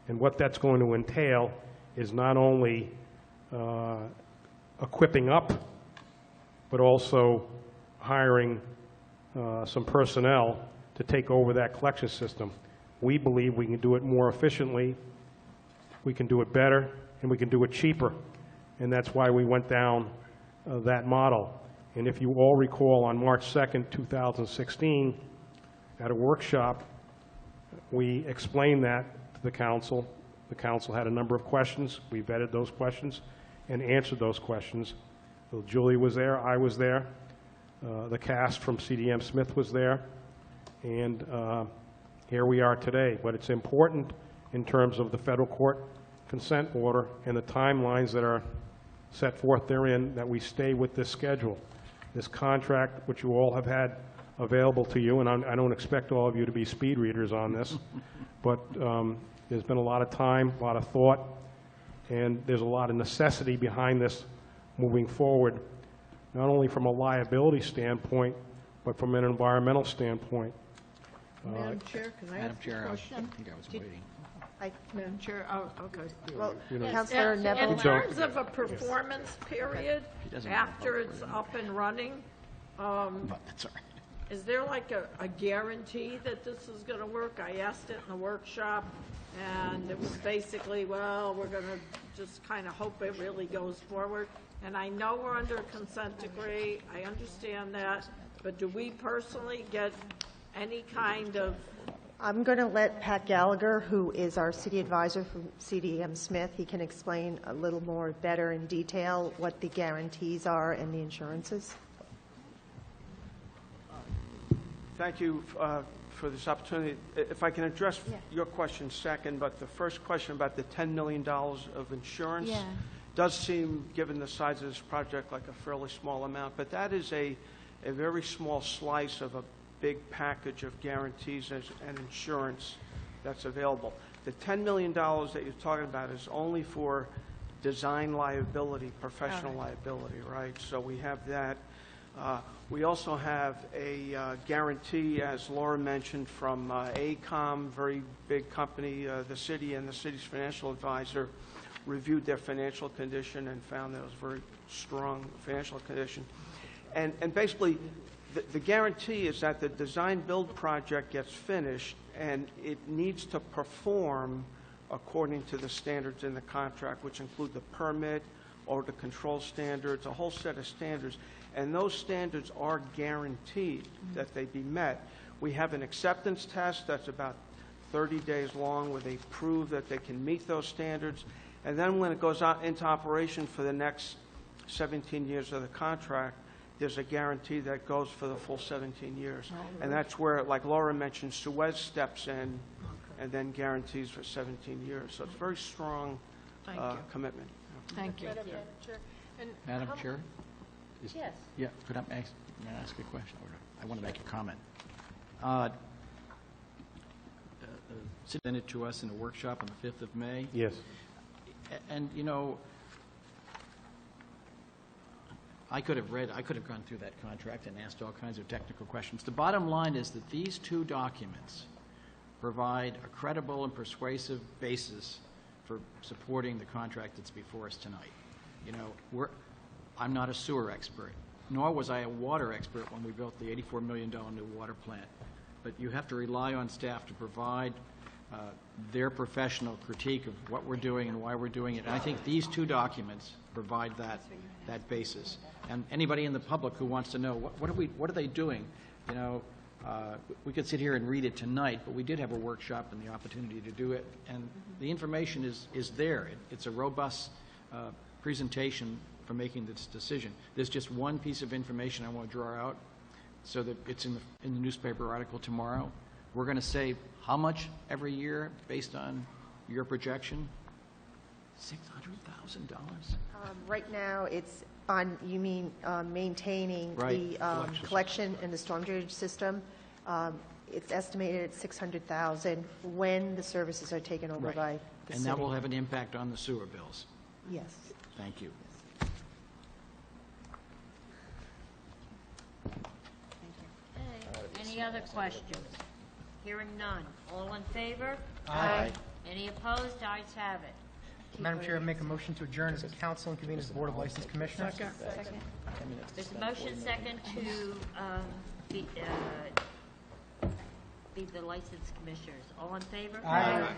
And what that's going to entail is not only equipping up, but also hiring some personnel to take over that collection system. We believe we can do it more efficiently, we can do it better, and we can do it cheaper. And that's why we went down that model. And if you all recall, on March 2nd, 2016, at a workshop, we explained that to the council. The council had a number of questions. We vetted those questions and answered those questions. So Julie was there, I was there, the cast from CDM Smith was there, and here we are today. But it's important in terms of the federal court consent order and the timelines that are set forth therein, that we stay with this schedule. This contract, which you all have had available to you, and I don't expect all of you to be speed readers on this, but there's been a lot of time, a lot of thought, and there's a lot of necessity behind this moving forward, not only from a liability standpoint, but from an environmental standpoint. Madam Chair, can I ask a question? I think I was waiting. Madam Chair, oh, okay. Well, You know, Councilor Neville. In terms of a performance period, doesn't after it's up and running, But that's all right. is there like a guarantee that this is going to work? I asked it in the workshop, and it was basically, well, we're going to just kind of hope it really goes forward. And I know we're under a consent decree, I understand that, but do we personally get any kind of? I'm going to let Pat Gallagher, who is our city advisor from CDM Smith, he can explain a little more better in detail what the guarantees are and the insurances. Thank you for this opportunity. If I can address your question second, but the first question about the $10 million of insurance does seem, given the size of this project, like a fairly small amount, but that is a very small slice of a big package of guarantees and insurance that's available. The $10 million that you're talking about is only for design liability, professional liability, right? So we have that. We also have a guarantee, as Laura mentioned, from ACOM, very big company. The city and the city's financial advisor reviewed their financial condition and found that it was a very strong financial condition. And basically, the guarantee is that the design-build project gets finished, and it needs to perform according to the standards in the contract, which include the permit or the control standards, a whole set of standards. And those standards are guaranteed that they be met. We have an acceptance test that's about 30 days long, where they prove that they can meet those standards. And then when it goes out into operation for the next 17 years of the contract, there's a guarantee that goes for the full 17 years. And that's where, like Laura mentioned, Suez steps in and then guarantees for 17 years. So it's a very strong commitment. Thank you. Madam Chair. And Madam how- Chair? Yes. Yeah, could I ask a question? Or I want to make a comment. Sent it to us in a workshop on the 5th of May. Yes. And, you know, I could have gone through that contract and asked all kinds of technical questions. The bottom line is that these two documents provide a credible and persuasive basis for supporting the contract that's before us tonight. You know, I'm not a sewer expert. nor was I a water expert when we built the $84 million new water plant. But you have to rely on staff to provide their professional critique of what we're doing and why we're doing it. And I think these two documents provide that basis. And anybody in the public who wants to know, what are they doing? You know, we could sit here and read it tonight, but we did have a workshop and the opportunity to do it. And the information is there. It's a robust presentation for making this decision. There's just one piece of information I want to draw out so that it's in the newspaper article tomorrow. We're going to save how much every year based on your projection? $600,000. Right now, it's on, you mean maintaining Right. the collection and the storm drainage system. It's estimated at $600,000 when the services are taken over Right. by the And city. that will have an impact on the sewer bills. Yes. Thank you. Any other questions? Hearing none. All in favor? Aye. Any opposed? Ayes have it. Madam Chair, I make a motion to adjourn as a council and convene as the Board of License Commissioners. Second. There's a motion second to be the license commissioners. All in favor? Aye.